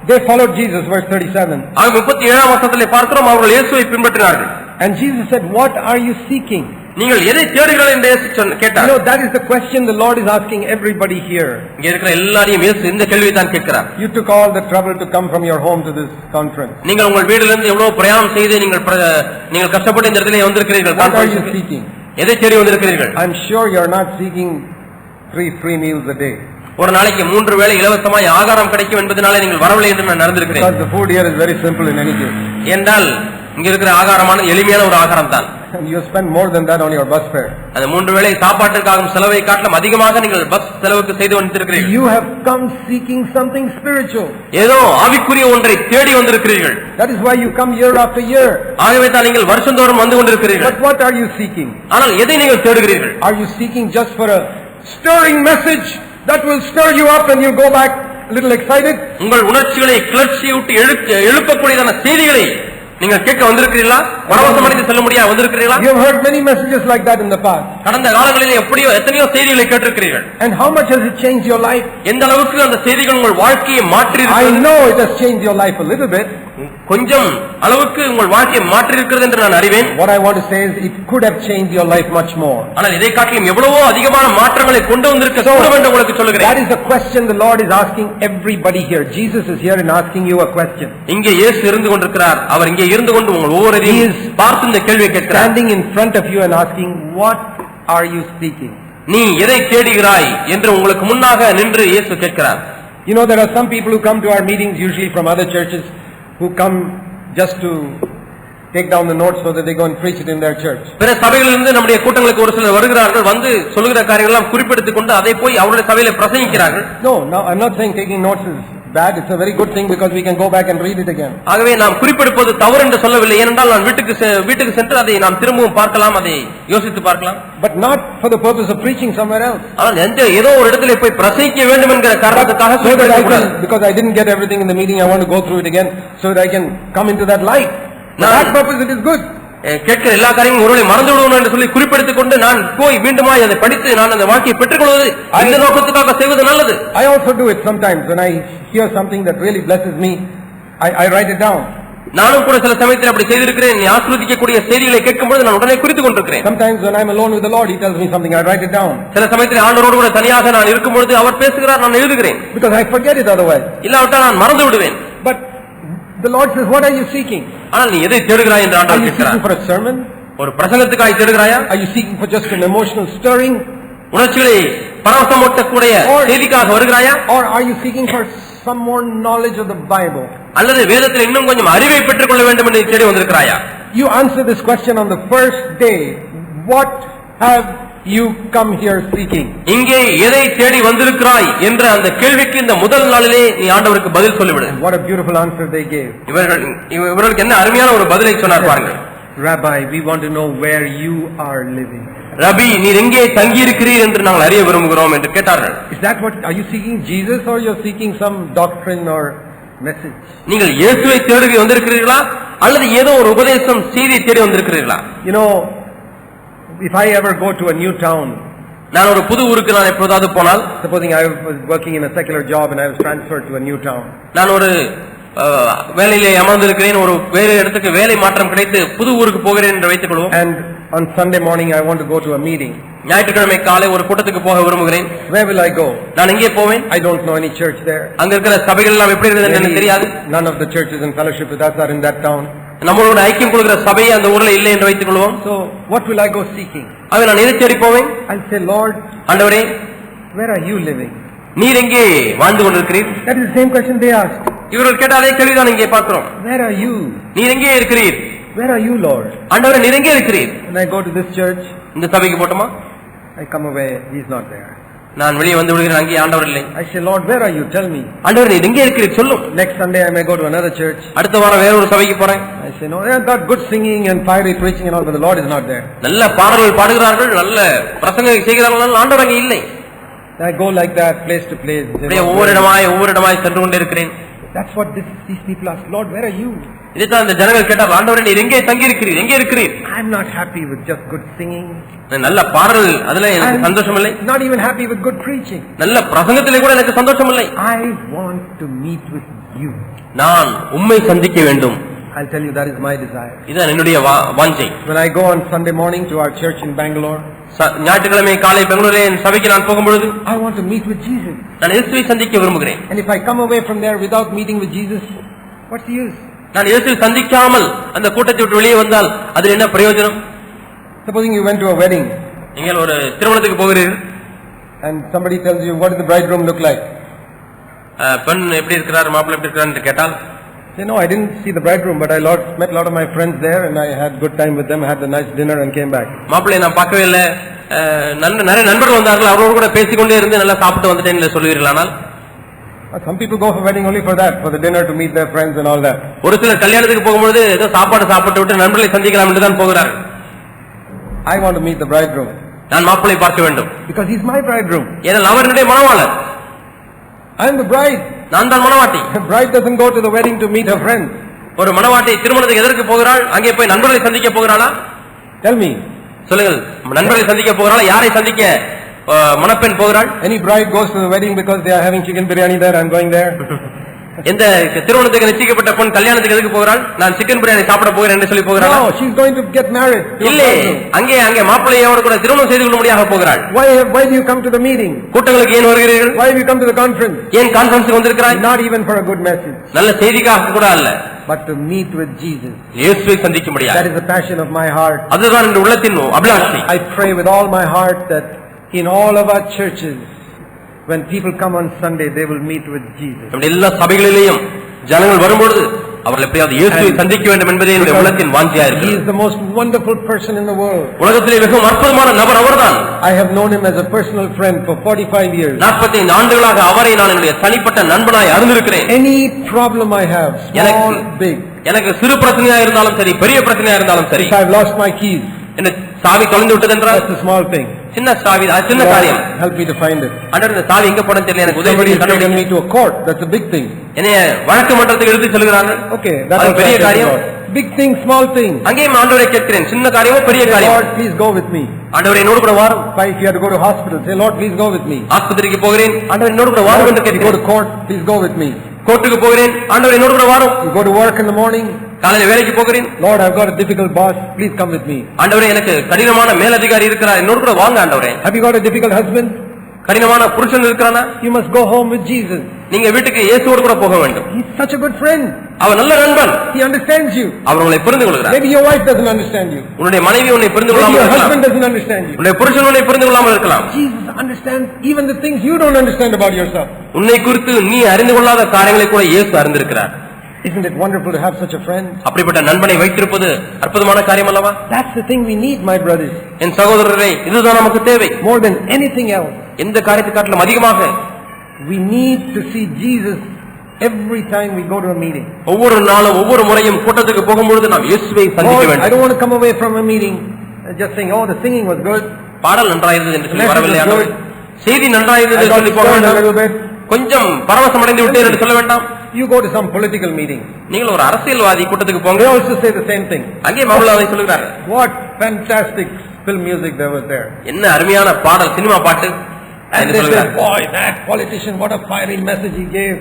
Speaker 1: they followed Jesus, verse 37.
Speaker 2: ஆக 37ஆம் வசனத்திலே பார்க்கிறோம், அவர்கள் இயேசுவை பின்பற்றினார்கள்.
Speaker 1: And Jesus said, what are you seeking?
Speaker 2: நீங்கள் எதை தேடுகிறீர்கள் என்று இயேசு கேட்டார்.
Speaker 1: You know, that is the question the Lord is asking everybody here.
Speaker 2: இங்க இருக்கிற எல்லாரையும் இயேசு இந்த கேள்வியை தான் கேட்கிறார்.
Speaker 1: You took all the trouble to come from your home to this conference.
Speaker 2: நீங்கள் உங்கள் வீட்டிலிருந்து எவ்வளவு பிரயாணம் செய்து நீங்கள் கஷ்டப்பட்டு இந்த இடத்திலே வந்திருக்கிறீர்கள்.
Speaker 1: What are you seeking?
Speaker 2: எதை தேடி வந்திருக்கிறீர்கள்?
Speaker 1: I'm sure you are not seeking 3 free meals a day.
Speaker 2: ஒரு நாளைக்கு 3 வேளை இலவசமாய் ஆகாரம் கிடைக்கும் என்பதனாலே நீங்கள் வரவில்லை என்று நான் நடந்திருக்கிறேன்.
Speaker 1: Because the food here is very simple in any case.
Speaker 2: என்றால் இங்க இருக்கிற ஆகாரமான எளிமையான ஒரு ஆகாரம் தான்.
Speaker 1: And you spend more than that on your bus fare.
Speaker 2: அந்த 3 வேளை சாப்பாட்டுக்காகும் செலவை காட்டிலும் அதிகமாக நீங்கள் பஸ் செலவுக்கு செய்து வந்திருக்கிறீர்கள்.
Speaker 1: You have come seeking something spiritual.
Speaker 2: ஏதோ ஆவிக்குரிய ஒன்றை தேடி வந்திருக்கிறீர்கள்.
Speaker 1: That is why you come year after year.
Speaker 2: ஆகவே தான் நீங்கள் வருஷந்தோறும் வந்து கொண்டிருக்கிறீர்கள்.
Speaker 1: But what are you seeking?
Speaker 2: ஆனால் எதை நீங்கள் தேடுகிறீர்கள்?
Speaker 1: Are you seeking just for a stirring message that will stir you up and you go back a little excited?
Speaker 2: உங்கள் உணர்ச்சிகளை கிளர்ச்சியூட்டி எழுப்பக்கூடியதான செய்திகளை நீங்கள் கேட்க வந்திருக்கிறீர்களா? பரவசமடைந்து செல்ல முடியாது வந்திருக்கிறீர்களா?
Speaker 1: You have heard many messages like that in the past.
Speaker 2: கடந்த காலங்களிலே எத்தனையோ செய்திகளை கேட்டிருக்கிறீர்கள்.
Speaker 1: And how much has it changed your life?
Speaker 2: எந்த அளவுக்கு அந்த செய்திகள் உங்கள் வாழ்க்கையை மாற்றி இருக்கிறது?
Speaker 1: I know it has changed your life a little bit.
Speaker 2: கொஞ்சம் அளவுக்கு உங்கள் வாழ்க்கையை மாற்றி இருக்கிறது என்று நான் அறிவேன்.
Speaker 1: What I want to say is it could have changed your life much more.
Speaker 2: ஆனால் இதை காட்டிலும் எவ்வளவோ அதிகமான மாற்றங்களை கொண்டு வந்திருக்க கூடும் என்று உங்களுக்கு சொல்கிறேன்.
Speaker 1: That is the question the Lord is asking everybody here. Jesus is here and asking you a question.
Speaker 2: இங்கே இயேசு இருந்து கொண்டிருக்கிறார். அவர் இங்கே இருந்து கொண்டு உங்கள் ஒவ்வொருவரையும் பார்த்து இந்த கேள்வியை கேட்கிறார்.
Speaker 1: Standing in front of you and asking, what are you seeking?
Speaker 2: நீ எதை தேடுகிறாய் என்று உங்களுக்கு முன்னாக நின்று இயேசு கேட்கிறார்.
Speaker 1: You know, there are some people who come to our meetings, usually from other churches, who come just to take down the notes so that they go and preach it in their church.
Speaker 2: பிற சபைகளிலிருந்து நம்முடைய கூட்டங்களுக்கு ஒரு சிலர் வருகிறார்கள், வந்து சொல்லுகிற காரியங்கள் எல்லாம் குறிப்பெடுத்துக் கொண்டு அதை போய் அவருடைய சபையிலே பிரசங்கிக்கிறார்கள்.
Speaker 1: No, I'm not saying taking notes is bad. It's a very good thing because we can go back and read it again.
Speaker 2: ஆகவே நாம் குறிப்பெடுப்பது தவறு என்று சொல்லவில்லை. ஏனென்றால் நான் வீட்டுக்கு சென்று அதை நாம் திரும்பவும் பார்க்கலாம், அதை யோசித்து பார்க்கலாம்.
Speaker 1: But not for the purpose of preaching somewhere else.
Speaker 2: ஆனால் ஏதோ ஒரு இடத்திலே போய் பிரசங்கிக்க வேண்டும் என்கிற காரணத்துக்காக
Speaker 1: because I didn't get everything in the meeting, I want to go through it again so that I can come into that light. For that purpose it is good.
Speaker 2: கேட்கிற எல்லா காரியங்களும் ஒருவரை மறந்து விடுவோம் என்று சொல்லி குறிப்பெடுத்துக் கொண்டு நான் போய் மீண்டுமாய் அதை படித்து நான் அந்த வாழ்க்கையை பெற்றுக் கொள்வது இந்த நோக்கத்துக்காக செய்வது நல்லது.
Speaker 1: I also do it sometimes when I hear something that really blesses me, I write it down.
Speaker 2: நானும் கூட சில சமயத்தில் அப்படி செய்திருக்கிறேன். நீ ஆசீர்வதிக்கக்கூடிய செய்திகளை கேட்கும்போது நான் உடனே குறித்துக் கொண்டிருக்கிறேன்.
Speaker 1: Sometimes when I'm alone with the Lord, He tells me something, I write it down.
Speaker 2: சில சமயத்தில் ஆண்டவரோடு கூட தனியாக நான் இருக்கும்போது அவர் பேசுகிறார், நான் எழுதுகிறேன்.
Speaker 1: Because I forget it otherwise.
Speaker 2: இல்லாவிட்டால் நான் மறந்து விடுவேன்.
Speaker 1: But the Lord says, what are you seeking?
Speaker 2: ஆனால் நீ எதை தேடுகிறாய் என்று ஆண்டவர் கேட்கிறார்.
Speaker 1: Are you seeking for a sermon?
Speaker 2: ஒரு பிரசங்கத்துக்காக தேடுகிறாயா?
Speaker 1: Are you seeking for just an emotional stirring?
Speaker 2: உணர்ச்சிகளை பரவசமூட்டக்கூடிய செய்திக்காக வருகிறாயா?
Speaker 1: Or are you seeking for some more knowledge of the Bible?
Speaker 2: அல்லது வேதத்தில் இன்னும் கொஞ்சம் அறிவை பெற்றுக் கொள்ள வேண்டும் என்று தேடி வந்திருக்கிறாயா?
Speaker 1: You answer this question on the first day. What have you come here seeking?
Speaker 2: இங்கே எதை தேடி வந்திருக்கிறாய் என்ற அந்த கேள்விக்கு இந்த முதல் நாளிலே நீ ஆண்டவருக்கு பதில் சொல்லிவிடு.
Speaker 1: What a beautiful answer they gave.
Speaker 2: இவர்களுக்கு என்ன அருமையான ஒரு பதிலை சொன்னார் பாருங்க.
Speaker 1: Rabbi, we want to know where you are living.
Speaker 2: ரபி, நீர் எங்கே தங்கி இருக்கிறீர் என்று நாங்கள் அறிய விரும்புகிறோம் என்று கேட்டார்கள்.
Speaker 1: Is that what, are you seeking Jesus or you're seeking some doctrine or message?
Speaker 2: நீங்கள் இயேசுவை தேடி வந்திருக்கிறீர்களா அல்லது ஏதோ ஒரு உபதேசம் செய்தி தேடி வந்திருக்கிறீர்களா?
Speaker 1: You know, if I ever go to a new town,
Speaker 2: நான் ஒரு புது ஊருக்கு நான் எப்போதாவது போனால்,
Speaker 1: supposing I was working in a secular job and I was transferred to a new town,
Speaker 2: நான் ஒரு வேலையிலே அமர்ந்திருக்கிறேன், ஒரு வேறு இடத்துக்கு வேலை மாற்றம் கிடைத்து புது ஊருக்கு போகிறேன் என்று வைத்துக் கொள்வோம்.
Speaker 1: And on Sunday morning I want to go to a meeting.
Speaker 2: ஞாயிற்றுக்கிழமை காலை ஒரு கூட்டத்துக்கு போக விரும்புகிறேன்.
Speaker 1: Where will I go?
Speaker 2: நான் எங்கே போவேன்?
Speaker 1: I don't know any church there.
Speaker 2: அங்க இருக்கிற சபைகள் எல்லாம் எப்படி இருக்குது என்று எனக்கு தெரியாது.
Speaker 1: None of the churches in fellowship with us are in that town.
Speaker 2: நம்மளோட ஐக்கியம் கொள்கிற சபை அந்த ஊர்ல இல்லை என்று வைத்துக் கொள்வோம்.
Speaker 1: So what will I go seeking?
Speaker 2: அதை நான் எதை தேடி போவேன்?
Speaker 1: I'll say, Lord,
Speaker 2: ஆண்டவரே,
Speaker 1: where are you living?
Speaker 2: நீர் எங்கே வாழ்ந்து கொண்டிருக்கிறீர்?
Speaker 1: That is the same question they asked.
Speaker 2: இவர்கள் கேட்ட அதே கேள்விதான் இங்கே பார்க்கிறோம்.
Speaker 1: Where are you?
Speaker 2: நீர் எங்கே இருக்கிறீர்?
Speaker 1: Where are you, Lord?
Speaker 2: ஆண்டவரே, நீர் எங்கே இருக்கிறீர்?
Speaker 1: When I go to this church,
Speaker 2: இந்த சபைக்கு போட்டுமா?
Speaker 1: I come away, He's not there.
Speaker 2: நான் வெளியே வந்து விடுகிறேன், அங்கே ஆண்டவர் இல்லை.
Speaker 1: I say, Lord, where are you? Tell me.
Speaker 2: ஆண்டவரே, நீர் எங்கே இருக்கிறீர் சொல்லும்.
Speaker 1: Next Sunday I may go to another church.
Speaker 2: அடுத்த வாரம் வேற ஒரு சபைக்கு போறேன்.
Speaker 1: I say, no, they have got good singing and fiery preaching and all, but the Lord is not there.
Speaker 2: நல்ல பாடல்கள் பாடுகிறார்கள், நல்ல பிரசங்கம் செய்கிறார்கள், ஆண்டவர் அங்கே இல்லை.
Speaker 1: I go like that, place to place.
Speaker 2: ஒவ்வொரு இடமாய் சென்று கொண்டே இருக்கிறேன்.
Speaker 1: That's what these people ask. Lord, where are you?
Speaker 2: இதைத்தான் இந்த ஜனங்கள் கேட்டார், ஆண்டவரே நீர் எங்கே தங்கி இருக்கிறீர்? எங்கே இருக்கிறீர்?
Speaker 1: I'm not happy with just good singing.
Speaker 2: நல்ல பாடல் அதுல எனக்கு சந்தோஷம் இல்லை.
Speaker 1: Not even happy with good preaching.
Speaker 2: நல்ல பிரசங்கத்திலே கூட எனக்கு சந்தோஷம் இல்லை.
Speaker 1: I want to meet with you.
Speaker 2: நான் உம்மை சந்திக்க வேண்டும்.
Speaker 1: I'll tell you, that is my desire.
Speaker 2: இதுதான் என்னுடைய வாஞ்சை.
Speaker 1: When I go on Sunday morning to our church in Bangalore,
Speaker 2: ஞாயிற்றுக்கிழமை காலை பெங்களூரிலே என் சபைக்கு நான் போகும்பொழுது,
Speaker 1: I want to meet with Jesus.
Speaker 2: நான் இயேசுவை சந்திக்க விரும்புகிறேன்.
Speaker 1: And if I come away from there without meeting with Jesus, what's the use?
Speaker 2: நான் இயேசுவை சந்திக்காமல் அந்த கூட்டத்தை விட்டு வெளியே வந்தால் அதில் என்ன பிரயோஜனம்?
Speaker 1: Supposing you went to a wedding,
Speaker 2: நீங்கள் ஒரு திருமணத்துக்கு போகிறீர்கள்,
Speaker 1: and somebody tells you, what does the bridegroom look like?
Speaker 2: பெண் எப்படி இருக்கிறார், மாப்பிள்ளை எப்படி இருக்கிறார் என்று கேட்டால்,
Speaker 1: say, no, I didn't see the bridegroom, but I met a lot of my friends there and I had good time with them, I had a nice dinner and came back.
Speaker 2: மாப்பிள்ளை நான் பார்க்கவே இல்லை, நிறைய நண்பர்கள் வந்தார்கள், அவரோடு கூட பேசிக்கொண்டே இருந்து நல்லா சாப்பிட்டு வந்துட்டேன்னு சொல்லுவீர்களானால்,
Speaker 1: some people go for wedding only for that, for the dinner, to meet their friends and all that.
Speaker 2: ஒரு சிலர் கல்யாணத்துக்கு போகும்போது ஏதோ சாப்பாடு சாப்பிட்டு விட்டு நண்பர்களை சந்திக்கலாம் என்று தான் போகிறார்.
Speaker 1: I want to meet the bridegroom.
Speaker 2: நான் மாப்பிள்ளை பார்க்க வேண்டும்.
Speaker 1: Because he's my bridegroom.
Speaker 2: ஏனால் அவர் என்னுடைய மணவாளர்.
Speaker 1: I am the bride.
Speaker 2: நான் தான் மணவாட்டி.
Speaker 1: The bride doesn't go to the wedding to meet her friends.
Speaker 2: ஒரு மணவாட்டி திருமணத்துக்கு எதற்கு போகிறாள்? அங்கே போய் நண்பர்களை சந்திக்க போகிறாளா?
Speaker 1: Tell me.
Speaker 2: சொல்லுங்கள், நண்பர்களை சந்திக்க போகிறாளா? யாரை சந்திக்க மணப்பெண் போகிறாள்?
Speaker 1: Any bride goes to the wedding because they are having chicken biryani there, I'm going there.
Speaker 2: எந்த திருமணத்துக்கு நிச்சயிக்கப்பட்ட பொண்ணு கல்யாணத்துக்கு எதுக்கு போகிறாள்? நான் சிக்கன் பிரியாணி சாப்பிட போகிறேன் என்று சொல்லி போகிறாள்.
Speaker 1: No, she's going to get married.
Speaker 2: இல்லை, அங்கே மாப்பிள்ளையோடு கூட திருமணம் செய்து கொள்ளும்படியாக போகிறாள்.
Speaker 1: Why do you come to the meeting?
Speaker 2: கூட்டங்களுக்கு ஏன் வருகிறீர்கள்?
Speaker 1: Why do you come to the conference?
Speaker 2: ஏன் கான்ஃபரன்ஸ்க்கு வந்திருக்கிறாய்?
Speaker 1: Not even for a good message.
Speaker 2: நல்ல செய்திக்காக கூட அல்ல,
Speaker 1: but to meet with Jesus.
Speaker 2: இயேசுவை சந்திக்கும்படியாக.
Speaker 1: That is the passion of my heart.
Speaker 2: அதுதான் என் உள்ளத்தின் அபிலாஷை.
Speaker 1: I pray with all my heart that in all of our churches, when people come on Sunday, they will meet with Jesus.
Speaker 2: எல்லா சபைகளிலேயும் ஜனங்கள் வரும்போது அவர்கள் எப்படியாவது இயேசுவை சந்திக்க வேண்டும் என்பதே என்னுடைய உள்ளத்தின் வாஞ்சையா இருக்கு.
Speaker 1: He is the most wonderful person in the world.
Speaker 2: உலகத்திலே மிகவும் அற்புதமான நபர் அவர்தான்.
Speaker 1: I have known him as a personal friend for 45 years.
Speaker 2: 45 ஆண்டுகளாக அவரை நான் என்னுடைய தனிப்பட்ட நண்பனாய் அறிந்திருக்கிறேன்.
Speaker 1: Any problem I have, small, big,
Speaker 2: எனக்கு சிறு பிரச்சனையா இருந்தாலும் சரி, பெரிய பிரச்சனையா இருந்தாலும் சரி,
Speaker 1: if I have lost my keys,
Speaker 2: என்ன சாவி தொலைந்து விட்டது என்றால்,
Speaker 1: that's a small thing.
Speaker 2: சின்ன சாவி, சின்ன காரியம்.
Speaker 1: Help me to find it.
Speaker 2: ஆண்டவரே, இந்த சாவி எங்க போனது தெரியல, எனக்கு உதவி
Speaker 1: செய்யுங்க. Somebody is taking me to a court, that's a big thing.
Speaker 2: என்னைய வழக்கு மன்றத்துக்கு எடுத்து செல்கிறார்கள்.
Speaker 1: Okay, that's a
Speaker 2: பெரிய காரியம்.
Speaker 1: big thing, small thing.
Speaker 2: அங்கேயும் ஆண்டவரை கேட்கிறேன், சின்ன காரியமோ பெரிய
Speaker 1: Say,
Speaker 2: காரியம்.
Speaker 1: Lord, please go with me.
Speaker 2: ஆண்டவரே என்னோடு கூட வாரும்.
Speaker 1: If you have to go to hospital, say, Lord, please go with me.
Speaker 2: ஆஸ்பத்திரிக்கு போகிறேன், ஆண்டவர் என்னோடு கூட வாரும் என்று
Speaker 1: You go to
Speaker 2: கேட்கிறேன்.
Speaker 1: court, please go with me.
Speaker 2: கோர்ட்டுக்கு போகிறேன், ஆண்டவர் என்னோடு கூட வாரும்.
Speaker 1: You go to work in the morning,
Speaker 2: காலையில வேலைக்கு போகிறேன்,
Speaker 1: Lord, I've got a difficult boss, please come with me.
Speaker 2: ஆண்டவரே எனக்கு கடினமான மேலதிகாரி இருக்கிறார், என்னோடு கூட வாங்க ஆண்டவரே.
Speaker 1: Have you got a difficult husband?
Speaker 2: கடினமான புருஷன் இருக்கிறானா,
Speaker 1: You must go home with Jesus.
Speaker 2: நீங்க வீட்டுக்கு இயேசுவோடு கூட போக வேண்டும்.
Speaker 1: He's such a good friend.
Speaker 2: அவர் நல்ல நண்பன்,
Speaker 1: He understands you.
Speaker 2: அவர் உங்களை புரிந்து கொள்கிறார்.
Speaker 1: Maybe your wife doesn't understand you.
Speaker 2: உன்னுடைய மனைவி உன்னை புரிந்து
Speaker 1: Maybe
Speaker 2: கொள்ளாமல்
Speaker 1: your
Speaker 2: இருக்கலாம்,
Speaker 1: husband doesn't understand you.
Speaker 2: உன்னுடைய புருஷன் உன்னை புரிந்து கொள்ளாமல் இருக்கலாம்.
Speaker 1: Jesus understands even the things you don't understand about yourself.
Speaker 2: உன்னை குறித்து நீ அறிந்து கொள்ளாத காரியங்களை கூட இயேசு அறிந்திருக்கிறார்.
Speaker 1: Isn't it wonderful to have such a friend?
Speaker 2: அப்படிப்பட்ட நண்பனை வைத்திருப்பது அற்புதமான காரியம் அல்லவா?
Speaker 1: That's the thing we need, my brothers.
Speaker 2: என் சகோதரரே, இதுதான் நமக்கு தேவை.
Speaker 1: More than anything else,
Speaker 2: எந்த காரியத்தை காட்டிலும் அதிகமாக
Speaker 1: we need to see Jesus every time we go to a meeting.
Speaker 2: ஒவ்வொரு நாளும் ஒவ்வொரு முறையும் கூட்டத்துக்கு போகும்பொழுது நாம் இயேசுவை சந்திக்க
Speaker 1: Lord, I
Speaker 2: வேண்டும்.
Speaker 1: don't want to come away from a meeting just saying, oh, the singing was good.
Speaker 2: பாடல் நன்றாயிருந்தது என்று சொல்லி வரவில்லை.
Speaker 1: Message was
Speaker 2: செய்தி நன்றாயிருந்தது
Speaker 1: I
Speaker 2: என்று
Speaker 1: got
Speaker 2: சொல்லி போக
Speaker 1: stirred a
Speaker 2: வேண்டாம்.
Speaker 1: little bit.
Speaker 2: கொஞ்சம் பரவசம் அடைந்து விட்டேன் என்று சொல்ல வேண்டாம்.
Speaker 1: You go to some political meeting.
Speaker 2: நீங்கள் ஒரு அரசியல்வாதி கூட்டத்துக்கு போங்க,
Speaker 1: They also say the same thing.
Speaker 2: அங்கே மாமலாவை சொல்லுகிறார்,
Speaker 1: What fantastic film music there was there.
Speaker 2: என்ன அருமையான பாடல், சினிமா பாட்டு
Speaker 1: And
Speaker 2: என்று
Speaker 1: they
Speaker 2: சொல்லுகிறார்.
Speaker 1: said, boy, that politician, what a fiery message he gave.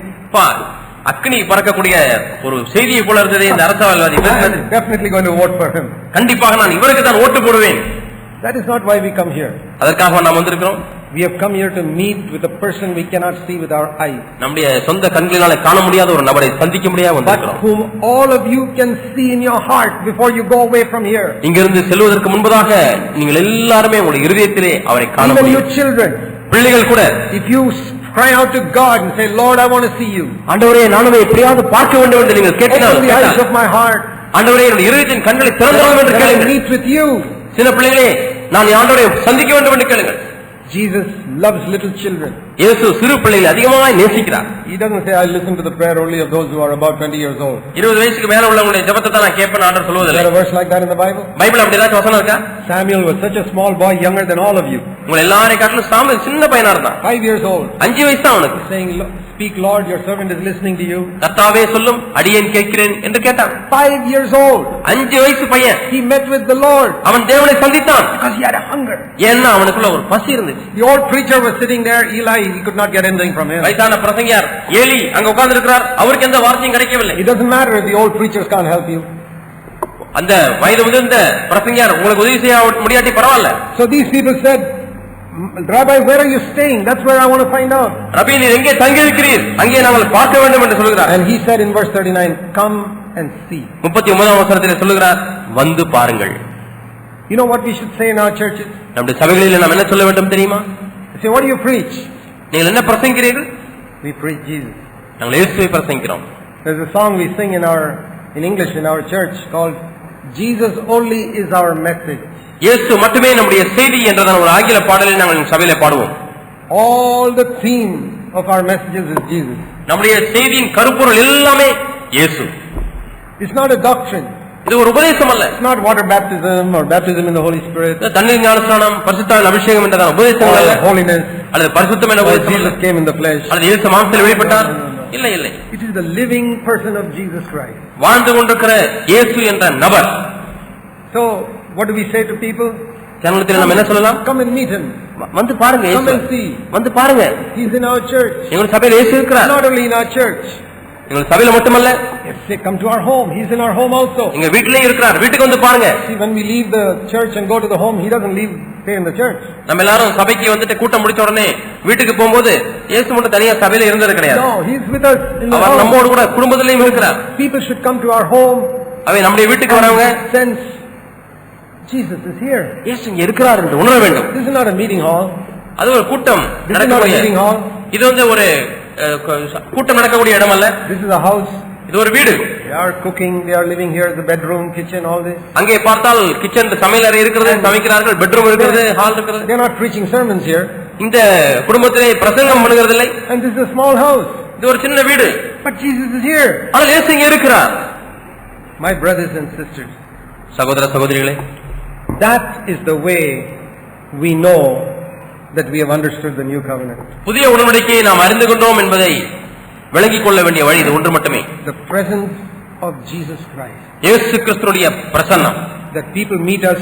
Speaker 2: அக்னி பறக்கக்கூடிய ஒரு செய்தியை போல இருந்தது இந்த அரசியல்வாதி.
Speaker 1: I'm definitely going to vote for him.
Speaker 2: கண்டிப்பாக நான் இவருக்கு தான் ஓட்டு போடுவேன்.
Speaker 1: That is not why we come here.
Speaker 2: அதற்காக நாம் வந்திருக்கிறோம்.
Speaker 1: We have come here to meet with a person we cannot see with our eyes,
Speaker 2: நம்முடைய சொந்த கண்களினால காண முடியாத ஒரு நபரை சந்திக்க முடியாத
Speaker 1: but
Speaker 2: வந்திருக்கிறோம்.
Speaker 1: whom all of you can see in your heart before you go away from here.
Speaker 2: இங்கிருந்து செல்வதற்கு முன்பதாக நீங்கள் எல்லாருமே உங்களுடைய இருதயத்திலே அவரை காண
Speaker 1: Even your
Speaker 2: முடியும்.
Speaker 1: children.
Speaker 2: பிள்ளைகள் கூட
Speaker 1: If you cry out to God and say, Lord, I want to see you.
Speaker 2: ஆண்டவரே நான் உம்மை எப்படியாவது பார்க்க வேண்டும் என்று நீங்கள்
Speaker 1: Open the eyes
Speaker 2: கேட்டால்,
Speaker 1: of my heart.
Speaker 2: ஆண்டவரே என்னுடைய இருதயத்தின் கண்களை திறந்து என்று
Speaker 1: That I
Speaker 2: கேளுங்கள்.
Speaker 1: meet with you.
Speaker 2: சில பிள்ளைகளே, நான் ஆண்டவரை சந்திக்க வேண்டும் என்று கேளுங்கள்.
Speaker 1: Jesus loves little children.
Speaker 2: இயேசு சிறு பிள்ளைகளை அதிகமாக நேசிக்கிறார்.
Speaker 1: He doesn't say, I listen to the prayer only of those who are about 20 years old.
Speaker 2: 20 வயசுக்கு மேல உள்ளவங்களுடைய ஜெபத்தை தான் நான் கேட்பேன் ஆண்டவர்
Speaker 1: Is
Speaker 2: சொல்வதில்லை.
Speaker 1: there a verse like that in the Bible?
Speaker 2: Bible அப்படி ஏதாச்சும் வசனம் இருக்கா?
Speaker 1: Samuel was such a small boy, younger than all of you.
Speaker 2: உங்களை எல்லாரையும் காட்டிலும் சாமுவேல் சின்ன பையனா இருந்தான்.
Speaker 1: 5 years old.
Speaker 2: 5 வயசு தான் அவனுக்கு.
Speaker 1: Saying, speak Lord, your servant is listening to you.
Speaker 2: கர்த்தாவே சொல்லும், அடியேன் கேட்கிறேன் என்று கேட்டான்.
Speaker 1: 5 years old.
Speaker 2: 5 வயசு பையன்.
Speaker 1: He met with the Lord.
Speaker 2: அவன் தேவனை சந்தித்தான்.
Speaker 1: Because he had a hunger.
Speaker 2: ஏன்னா அவனுக்குள்ள ஒரு பசி இருந்துச்சு.
Speaker 1: The old preacher was sitting there, Eli, he could not get anything from him.
Speaker 2: வயசான பிரசங்கியார் ஏலி அங்க உட்கார்ந்து இருக்கிறார், அவருக்கு எந்த வார்த்தையும் கிடைக்கவில்லை.
Speaker 1: It doesn't matter if the old preachers can't help you.
Speaker 2: அந்த வயது முதிர்ந்த பிரசங்கியார் உங்களுக்கு உதவி செய்ய முடியாட்டி பரவாயில்ல.
Speaker 1: So these people said, Rabbi, where are you staying? That's where I want to find out.
Speaker 2: ரபி நீர் எங்கே தங்கி இருக்கிறீர், அங்கே நாங்கள் பார்க்க வேண்டும் என்று சொல்கிறார்.
Speaker 1: And he said in verse 39, come and see.
Speaker 2: 39ஆம் வசனத்தில் சொல்கிறார், வந்து பாருங்கள்.
Speaker 1: You know what we should say in our churches?
Speaker 2: நம்முடைய சபைகளில் நாம் என்ன சொல்ல வேண்டும் தெரியுமா?
Speaker 1: Say, what do you preach?
Speaker 2: நீங்கள் என்ன பிரசங்கிக்கிறீர்கள்?
Speaker 1: We preach Jesus.
Speaker 2: நாங்கள் இயேசுவை பிரசங்கிக்கிறோம்.
Speaker 1: There's a song we sing in English in our church called Jesus Only Is Our Message.
Speaker 2: இயேசு மட்டுமே நம்முடைய செய்தி என்றதான ஒரு ஆங்கில பாடலை நாங்கள் சபையிலே பாடுவோம்.
Speaker 1: All the theme of our messages is Jesus.
Speaker 2: நம்முடைய செய்தியின் கருப்பொருள் எல்லாமே இயேசு.
Speaker 1: It's not a doctrine.
Speaker 2: இது ஒரு உபதேசம் அல்ல.
Speaker 1: It's not water baptism or baptism in the Holy Spirit.
Speaker 2: தண்ணீர் ஞானஸ்நானம், பரிசுத்தாவின் அபிஷேகம் என்றதான உபதேசம் அல்ல.
Speaker 1: Or holiness.
Speaker 2: அல்லது பரிசுத்தம் என்ற
Speaker 1: Or
Speaker 2: உபதேசம் அல்ல.
Speaker 1: Jesus came in the flesh.
Speaker 2: அல்லது இயேசு மாம்சத்தில் வெளிப்பட்டார். இல்லை இல்லை.
Speaker 1: It is the living person of Jesus Christ.
Speaker 2: வாழ்ந்து கொண்டிருக்கிற இயேசு என்ற நபர்.
Speaker 1: So, what do we say to people?
Speaker 2: ஜனங்களிடத்தில் நாம் என்ன சொல்லலாம்?
Speaker 1: Come and meet him.
Speaker 2: வந்து பாருங்க
Speaker 1: Come and
Speaker 2: இயேசு.
Speaker 1: see.
Speaker 2: வந்து பாருங்க.
Speaker 1: He's in our church.
Speaker 2: எங்கள் சபையில் இயேசு இருக்கிறார்.
Speaker 1: Not only in our church.
Speaker 2: எங்கள் சபையில மட்டுமல்ல,
Speaker 1: Say, come to our home. He's in our home also.
Speaker 2: எங்க வீட்டிலேயே இருக்கிறார். வீட்டுக்கு வந்து பாருங்க.
Speaker 1: See, when we leave the church and go to the home, he doesn't stay in the church.
Speaker 2: நம்ம எல்லாரும் சபைக்கு வந்துட்டு கூட்டம் முடிச்ச உடனே வீட்டுக்கு போகும்போது இயேசு மட்டும் தனியா சபையில இருந்தது கிடையாது.
Speaker 1: No, he's with us in the
Speaker 2: our
Speaker 1: home.
Speaker 2: நம்மோடு கூட குடும்பத்திலேயும் இருக்கிறார்.
Speaker 1: People should come to our home.
Speaker 2: அவை நம்முடைய வீட்டுக்கு வரவங்க
Speaker 1: Sense Jesus is here.
Speaker 2: இயேசு இங்க இருக்கிறார் என்று உணர வேண்டும்.
Speaker 1: This is not a meeting hall.
Speaker 2: அது ஒரு கூட்டம்
Speaker 1: This is not a
Speaker 2: நடக்கக்கூடிய,
Speaker 1: meeting hall.
Speaker 2: இது வந்து ஒரு கூட்டம் நடக்கக்கூடிய இடம் அல்ல.
Speaker 1: This is a house.
Speaker 2: இது ஒரு வீடு.
Speaker 1: They are cooking. They are living here. The bedroom, kitchen, all this.
Speaker 2: அங்கே பார்த்தால் கிச்சன், சமையல் அறை இருக்கிறது, சமைக்கிறார்கள், பெட்ரூம் இருக்கிறது, ஹால் இருக்கிறது.
Speaker 1: They are not preaching sermons here.
Speaker 2: இந்த குடும்பத்திலே பிரசங்கம் பண்ணுகிறதில்லை.
Speaker 1: And this is a small house.
Speaker 2: இது ஒரு சின்ன வீடு.
Speaker 1: But Jesus is here.
Speaker 2: ஆனால் இயேசு இங்க இருக்கிறார்.
Speaker 1: My brothers and sisters,
Speaker 2: சகோதர சகோதரிகளே,
Speaker 1: that is the way we know that we have understood the new covenant.
Speaker 2: புதிய உடன்படிக்கையை நாம் அறிந்து கொண்டோம் என்பதை விளங்கிக் கொள்ள வேண்டிய வழி இது ஒன்று மட்டுமே.
Speaker 1: The presence of Jesus Christ.
Speaker 2: இயேசு கிறிஸ்துவுடைய பிரசன்னம்.
Speaker 1: That people meet us,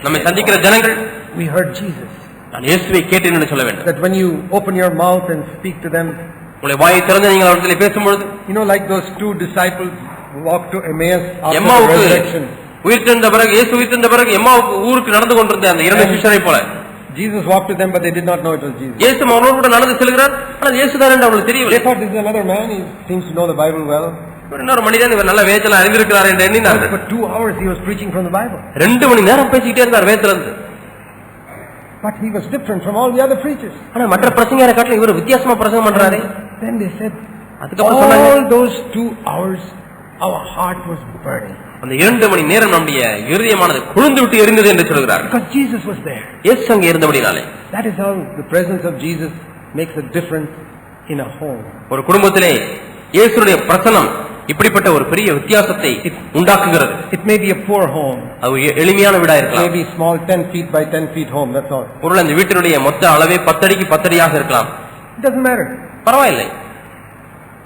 Speaker 2: நம்மை சந்திக்கிற ஜனங்கள்,
Speaker 1: we heard Jesus.
Speaker 2: நான் இயேசுவை கேட்டேன் என்று சொல்ல வேண்டும்.
Speaker 1: That when you open your mouth and speak to them,
Speaker 2: உங்களை வாயை திறந்து நீங்கள் அவர்களிடத்தில் பேசும்பொழுது,
Speaker 1: like those two disciples who walked to Emmaus after the
Speaker 2: எம்மாவுக்கு
Speaker 1: resurrection.
Speaker 2: உயிர்த்தெழுந்த பிறகு, இயேசு உயிர்த்தெழுந்த பிறகு எம்மாவுக்கு ஊருக்கு நடந்து கொண்டிருந்த அந்த இரண்டு சிஷ்யரை போல
Speaker 1: Jesus walked with them, but they did not know it was Jesus.
Speaker 2: இயேசு அவர்களோடு கூட நடந்து செல்கிறார், ஆனால் இயேசுதான் என்று அவர்களுக்கு தெரியவில்லை.
Speaker 1: They thought this is another man, he seems to know the Bible well.
Speaker 2: இன்னொரு மனிதன், இவர் நல்ல வேதத்தை அறிந்திருக்கிறார் என்று எண்ணினார்கள்.
Speaker 1: For 2 hours he was preaching from the Bible.
Speaker 2: 2 மணி நேரம் பேசிக்கிட்டே இருந்தார் வேதத்திலிருந்து.
Speaker 1: But he was different from all the other preachers.
Speaker 2: ஆனா மற்ற பிரசங்கரை காட்டிலும் இவர் வித்தியாசமா பிரசங்கம் பண்றாரே.
Speaker 1: Then they said,
Speaker 2: அதுக்கப்புறம் சொன்னாங்க,
Speaker 1: all those 2 hours our heart was burning.
Speaker 2: அந்த 2 மணி நேரம் நம்முடைய இருதயமானது குளிர்ந்து விட்டு எரிந்தது என்று சொல்கிறார்.
Speaker 1: Because Jesus was there.
Speaker 2: இயேசு அங்கே இருந்தபடினாலே.
Speaker 1: That is how the presence of Jesus makes a difference in a home.
Speaker 2: ஒரு குடும்பத்திலே இயேசுவுடைய பிரசன்னம் இப்படிப்பட்ட ஒரு பெரிய வித்தியாசத்தை உண்டாக்குகிறது.
Speaker 1: It may be a poor home.
Speaker 2: அது எளிமையான வீடா இருக்கலாம்.
Speaker 1: Maybe small 10 feet by 10 feet home, that's all.
Speaker 2: ஒருவேளை அந்த வீட்டினுடைய மொத்த அளவே 10 அடிக்கு 10 அடியாக இருக்கலாம்.
Speaker 1: It doesn't matter.
Speaker 2: பரவாயில்லை.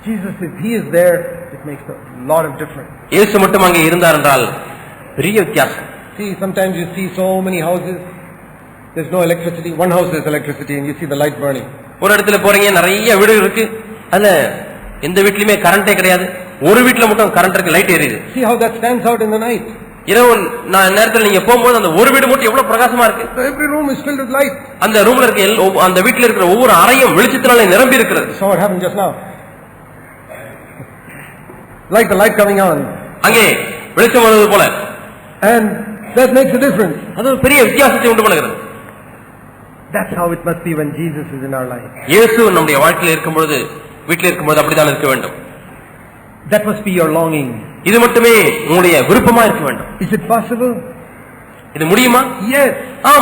Speaker 1: Jesus, if he is there, it makes a lot of difference.
Speaker 2: இயேசு மட்டும் அங்கே இருந்தார் என்றால் பெரிய வித்தியாசம்.
Speaker 1: See, sometimes you see so many houses, there's no electricity. One house there's electricity and you see the light burning.
Speaker 2: ஒரு இடத்துல போறீங்க, நிறைய வீடு இருக்கு, அதுல எந்த வீட்லயுமே கரண்டே கிடையாது, ஒரு வீட்டுல மட்டும் கரண்ட் இருக்கு, லைட் எரியுது.
Speaker 1: See how that stands out in the night.
Speaker 2: இரவு நேரத்தில் நீங்க போகும்போது அந்த ஒரு வீடு மட்டும் எவ்வளவு பிரகாசமா இருக்கு.
Speaker 1: Every room is filled with light.
Speaker 2: அந்த ரூம்ல இருக்க அந்த வீட்டுல இருக்கிற ஒவ்வொரு அறையும் வெளிச்சத்தினாலே நிரம்பி இருக்கிறது.
Speaker 1: So what happened just now? Like the light coming on.
Speaker 2: அங்கே வெளிச்சம் வருவது போல.
Speaker 1: And that makes a difference.
Speaker 2: அது ஒரு பெரிய வித்தியாசத்தை உண்டு பண்ணுகிறது.
Speaker 1: That's how it must be when Jesus is in our life.
Speaker 2: இயேசு நம்முடைய வாழ்க்கையில் இருக்கும்போது, வீட்டில் இருக்கும்போது அப்படித்தான் இருக்க வேண்டும்.
Speaker 1: That must be your longing.
Speaker 2: இது மட்டுமே உங்களுடைய விருப்பமா இருக்க வேண்டும்.
Speaker 1: Is it possible?
Speaker 2: இது முடியுமா?
Speaker 1: Yes.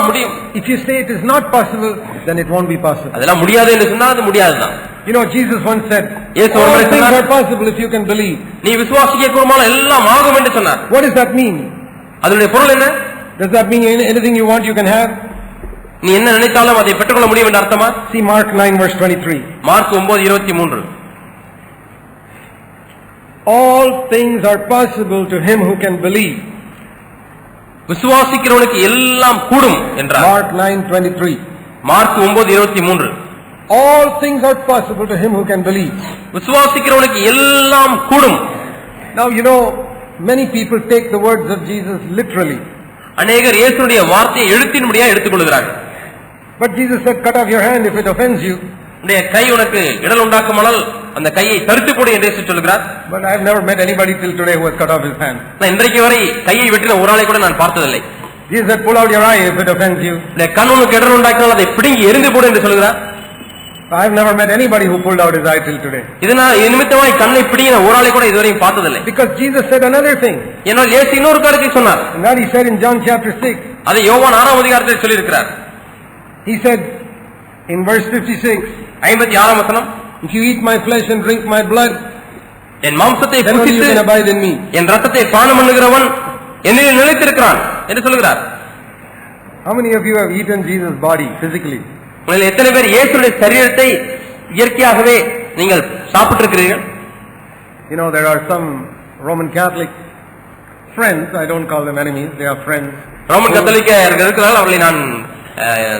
Speaker 2: முடியும்.
Speaker 1: If you say it is not possible, then it won't be possible.
Speaker 2: அதெல்லாம் முடியாது என்று சொன்னா அது முடியாதுதான்.
Speaker 1: Jesus once said,
Speaker 2: இயேசு
Speaker 1: all
Speaker 2: ஒருமுறை
Speaker 1: things
Speaker 2: சொன்னார்,
Speaker 1: are possible if you can believe.
Speaker 2: நீ விசுவாசிக்க கூர்மானால் எல்லாம் ஆகும் என்று சொன்னார்.
Speaker 1: What does that mean?
Speaker 2: அதனுடைய பொருள் என்ன?
Speaker 1: Does that mean anything you want you can have?
Speaker 2: நீ என்ன நினைத்தாலும் அதை பெற்றுக்கொள்ள முடியும் என்று அர்த்தமா?
Speaker 1: See Mark 9 verse 23.
Speaker 2: Mark 9:23.
Speaker 1: All things are possible to him who can believe.
Speaker 2: விசுவாசிக்கிறவனுக்கு எல்லாம் கூடும் என்றார்.
Speaker 1: Mark 9:23.
Speaker 2: Mark 9:23.
Speaker 1: All things are possible to him who can believe.
Speaker 2: விசுவாசிக்கிறவனுக்கு எல்லாம் கூடும்.
Speaker 1: Now many people take the words of Jesus literally.
Speaker 2: அநேகர் இயேசுவுடைய வார்த்தையை எழுத்தின்படியாக எடுத்துக்கொள்கிறார்கள்.
Speaker 1: But Jesus said, cut off your hand if it offends you.
Speaker 2: உன்னுடைய கை உனக்கு இடல் உண்டாக்குமானால் அந்த கையை தரித்து போடு என்று இயேசு சொல்கிறார்.
Speaker 1: But I have never met anybody till today who has cut off his hand.
Speaker 2: நான் இன்றைக்கு வரை கையை வெட்டின ஒரு ஆளை கூட நான் பார்த்ததில்லை.
Speaker 1: Jesus said, pull out your eye if it offends you.
Speaker 2: இந்த கண் உனக்கு இடல் உண்டாக்கினால் அதை பிடுங்கி எரிந்து போடு என்று சொல்கிறார்.
Speaker 1: I have never met anybody who pulled out his eye till today.
Speaker 2: இதனால் நிமித்தமாய் கண்ணை பிடிங்கின ஒரு ஆளை கூட இதுவரையும் பார்த்ததில்லை.
Speaker 1: Because Jesus said another thing.
Speaker 2: ஏனால் இயேசு இன்னொரு காரியத்தை சொன்னார்.
Speaker 1: And that he said in John chapter 6.
Speaker 2: அதை யோவான் 6ஆம் அதிகாரத்தில் சொல்லி இருக்கிறார்.
Speaker 1: He said in verse 56,
Speaker 2: 56ஆம் வசனம்,
Speaker 1: if you eat my flesh and drink my blood,
Speaker 2: என் மாம்சத்தை
Speaker 1: then you
Speaker 2: புசித்து
Speaker 1: can abide in me.
Speaker 2: என் ரத்தத்தை பானம் பண்ணுகிறவன் என்னில் நிலைத்திருக்கிறான் என்று சொல்கிறார்.
Speaker 1: How many of you have eaten Jesus' body physically?
Speaker 2: உங்களில் எத்தனை பேர் இயேசுவின் சரீரத்தை இயற்கையாகவே நீங்கள் சாப்பிட்டிருக்கிறீர்கள்?
Speaker 1: There are some Roman Catholic friends, I don't call them enemies, they are friends.
Speaker 2: Roman கத்தோலிக்கர்கள் இருக்கிறார்கள், அவர்களை நான்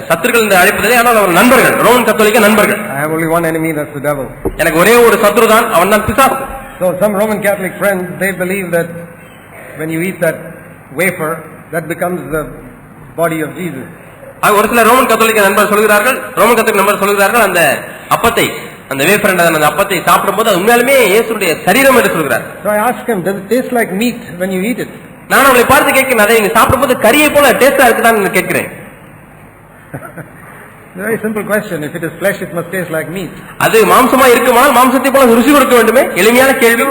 Speaker 2: சத்துருக்கள் என்று அழைப்பதில்லை, ஆனால் அவர் நண்பர்கள், ரோமன் கத்தோலிக்க நண்பர்கள்.
Speaker 1: I have only one enemy, that's the devil.
Speaker 2: எனக்கு ஒரே ஒரு சத்ரு தான், அவன் தான் பிசாசு.
Speaker 1: So some Roman Catholic friends, they believe that when you eat that wafer, that becomes the body of Jesus.
Speaker 2: ஒரு சில ரோமன் கத்தோலிக்க நண்பர் சொல்கிறார்கள், ரோமன் கத்தோலிக்க நண்பர் சொல்கிறார்கள், அந்த அப்பத்தை, அந்த வேஃபர் என்ற அந்த அப்பத்தை சாப்பிடும்போது அது உண்மையாலுமே இயேசுடைய சரீரம் என்று சொல்கிறார்.
Speaker 1: So I asked him, does it taste like meat when you eat it?
Speaker 2: நான் அவங்களை பார்த்து கேட்கிறேன், அதை நீங்க சாப்பிடும்போது கறியை போல டேஸ்டா இருக்குதான்னு கேட்கிறேன்.
Speaker 1: Very simple question. If it is flesh, it must taste like meat.
Speaker 2: அது மாம்சமா இருக்குமானால் மாம்சத்தை போல ருசி கொடுக்க வேண்டுமே? எளிமையான கேள்வி.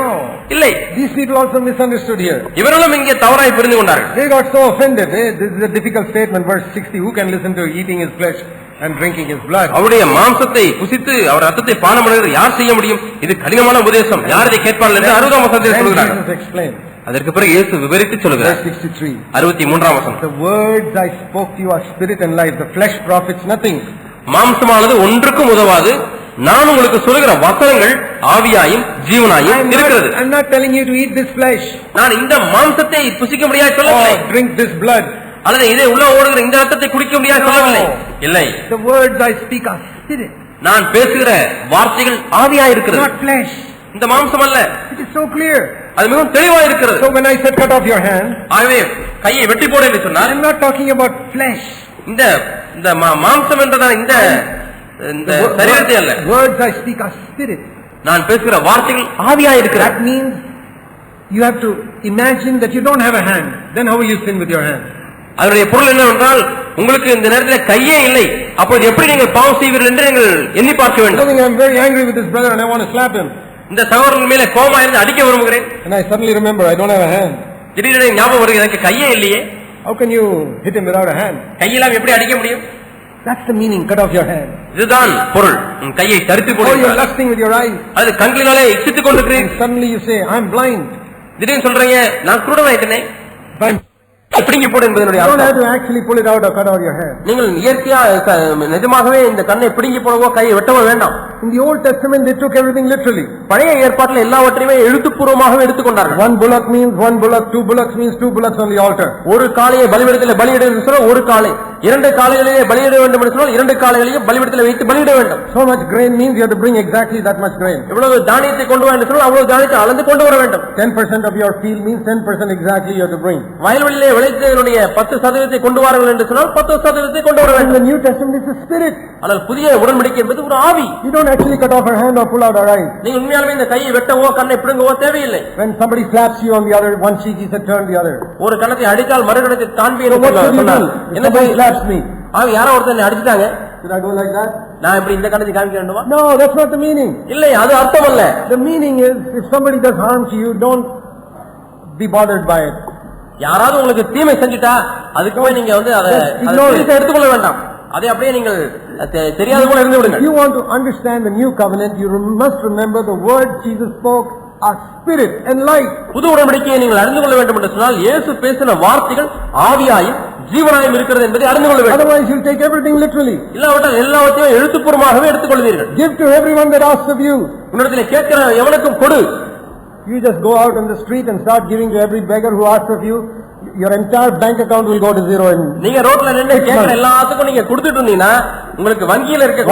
Speaker 2: இல்லை.
Speaker 1: These people also misunderstood here.
Speaker 2: இவர்களும் இங்கே தவறாய் புரிந்து கொண்டார்கள்.
Speaker 1: They got so offended. This is a difficult statement, verse 60. Who can listen to eating his flesh and drinking his blood?
Speaker 2: அவருடைய மாம்சத்தை புசித்து அவர் ரத்தத்தை பானம் பண்ணுகிறது யார் செய்ய முடியும்? இது கடினமான உபதேசம், யார் இதை கேட்பார்கள் என்று 60ஆம் வசனத்தில் சொல்கிறார்.
Speaker 1: Jesus explained.
Speaker 2: அதற்கு பிறகு இயேசு விவரித்து சொல்கிறார். 63ஆம் வசனம்.
Speaker 1: The words I spoke to you are spirit and life. The flesh profits nothing.
Speaker 2: மாம்சமானது ஒன்றுக்கும் உதவாது, நான் உங்களுக்கு சொல்லுகிற வசனங்கள் ஆவியாயும் ஜீவனாயும் இருக்கிறது.
Speaker 1: I'm not telling you to eat this flesh.
Speaker 2: நான் இந்த மாம்சத்தை புசிக்க முடியாது சொல்லவில்லை.
Speaker 1: Drink this blood.
Speaker 2: அல்லது இதை உள்ள ஓடுகிற இந்த ரத்தத்தை குடிக்க முடியாது சொல்லவில்லை. இல்லை.
Speaker 1: The words I speak are spirit.
Speaker 2: நான் பேசுகிற வார்த்தைகள் ஆவியா இருக்கிறது.
Speaker 1: Not flesh.
Speaker 2: இந்த மாம்சம் அல்ல.
Speaker 1: It is so clear.
Speaker 2: அது மிகவும் தெளிவா இருக்கிறது.
Speaker 1: So when I said cut off your hand,
Speaker 2: ஆகவே கையை வெட்டி போடு என்று சொன்னார்.
Speaker 1: I'm not talking about flesh.
Speaker 2: இந்த மாம்சம் என்றதான இந்த சரீரத்தை அல்ல.
Speaker 1: Words I speak are spirit.
Speaker 2: நான் பேசுகிற வார்த்தைகள் ஆவியா இருக்கிறது.
Speaker 1: That means you have to imagine that you don't have a hand. Then how will you sin with your hand?
Speaker 2: அதனுடைய பொருள் என்னவென்றால் உங்களுக்கு இந்த நேரத்தில் கையே இல்லை, அப்போது எப்படி நீங்கள் பாவம் செய்வீர்கள் என்று நீங்கள் எண்ணி பார்க்க வேண்டும்.
Speaker 1: I'm very angry with this brother and I want to slap him.
Speaker 2: இந்த சகோதரன் மேலே கோபமா இருந்து அடிக்க விரும்புகிறேன்.
Speaker 1: And I suddenly remember I don't have a hand.
Speaker 2: திடீரென ஞாபகம் வருகிறது எனக்கு கையே இல்லையே.
Speaker 1: How can you hit him without a hand?
Speaker 2: கையிலாம் எப்படி அடிக்க முடியும்?
Speaker 1: That's the meaning, cut off your hand.
Speaker 2: இதுதான் பொருள். உன் கையை தரித்து போடு.
Speaker 1: Oh, you're lusting with your eyes.
Speaker 2: அது கண்களினாலே இச்சித்துக் கொண்டிருக்கிறேன்.
Speaker 1: Suddenly you say I'm blind.
Speaker 2: திடீர்னு சொல்றீங்க நான் குருடனாயிட்டேனே. பிடுங்கி போடு என்பதனுடைய
Speaker 1: அர்த்தம். You don't have to actually pull it out or cut out your hand.
Speaker 2: நீங்கள் இயற்கையா நிஜமாகவே இந்த கண்ணை பிடுங்கி போடவோ கையை வெட்டவோ வேண்டாம்.
Speaker 1: In the Old Testament they took everything literally.
Speaker 2: பழைய ஏற்பாட்டில் எல்லாவற்றையுமே எழுத்துப்பூர்வமாகவே எடுத்துக்கொண்டார்கள்.
Speaker 1: One bullock means one bullock, two bullocks means two bullocks on the altar.
Speaker 2: ஒரு காளையை பலிபீடத்தில் பலியிட வேண்டும் சொன்னால் ஒரு காளை, இரண்டு காளைகளிலே பலியிட வேண்டும் என்று சொன்னால் இரண்டு காளைகளையும் பலிபீடத்தில் வைத்து பலியிட வேண்டும்.
Speaker 1: So much grain means you have to bring exactly that much grain.
Speaker 2: இவ்வளவு தானியத்தை கொண்டு வர என்று சொன்னால் அவ்வளவு தானியத்தை அளந்து கொண்டு வர வேண்டும்.
Speaker 1: 10% of your field means 10% exactly you have to bring.
Speaker 2: வயல்வெளியிலே விளைச்சலுடைய 10% கொண்டு வாருங்கள் என்று சொன்னால் 10% கொண்டு வர வேண்டும்.
Speaker 1: The New Testament is a spirit.
Speaker 2: ஆனால் புதிய உடன்படிக்கை என்பது ஒரு ஆவி.
Speaker 1: You don't actually cut off her hand or pull out her eyes.
Speaker 2: நீங்க உண்மையாலுமே இந்த கையை வெட்டவோ கண்ணை பிடுங்கவோ தேவையில்லை.
Speaker 1: When somebody slaps you on the other one cheek, he said turn the other.
Speaker 2: ஒரு கணத்தை அடித்தால் மறு கணத்தை காண்பி என்று
Speaker 1: சொன்னார். Somebody slaps me.
Speaker 2: யாரோ ஒருத்தர் அடிச்சிட்டாங்க.
Speaker 1: Should I go like that?
Speaker 2: நான் எப்படி இந்த கணத்தை காண்பிக்க வேண்டுமா?
Speaker 1: No, that's not the meaning.
Speaker 2: இல்லை, அது அர்த்தம் அல்ல.
Speaker 1: The meaning is if somebody does harm to you, don't be bothered by it.
Speaker 2: யாராவது உங்களுக்கு தீமை செஞ்சிட்டா அதுக்கு போய் நீங்க வந்து அதை எடுத்துக்கொள்ள வேண்டாம். அதை அப்படியே நீங்கள் தெரியாத போல இருந்து விடுங்க.
Speaker 1: If you want to understand the new covenant, you must remember the words Jesus spoke are spirit and light.
Speaker 2: புது உடன்படிக்கையை நீங்கள் அறிந்து கொள்ள வேண்டும் என்று சொன்னால் இயேசு பேசின வார்த்தைகள் ஆவியாயும் ஜீவனாயும் இருக்கிறது என்பதை அறிந்து கொள்ள வேண்டும்.
Speaker 1: Otherwise you'll take everything literally.
Speaker 2: இல்லாவிட்டால் எல்லாவற்றையும் எழுத்துப்பூர்வமாகவே எடுத்துக்கொள்வீர்கள்.
Speaker 1: Give to everyone that asks of you.
Speaker 2: உன்னிடத்தில் கேட்கிற எவனுக்கும் கொடு.
Speaker 1: You just go out on the street and start giving to every beggar who asks of you. Your entire bank account will go to zero.
Speaker 2: நீங்க ரோட்ல நின்னு கேக்குற எல்லாத்துக்கும் நீங்க கொடுத்துட்டு இருந்தீங்கன்னா உங்களுக்கு வங்கியில இருக்க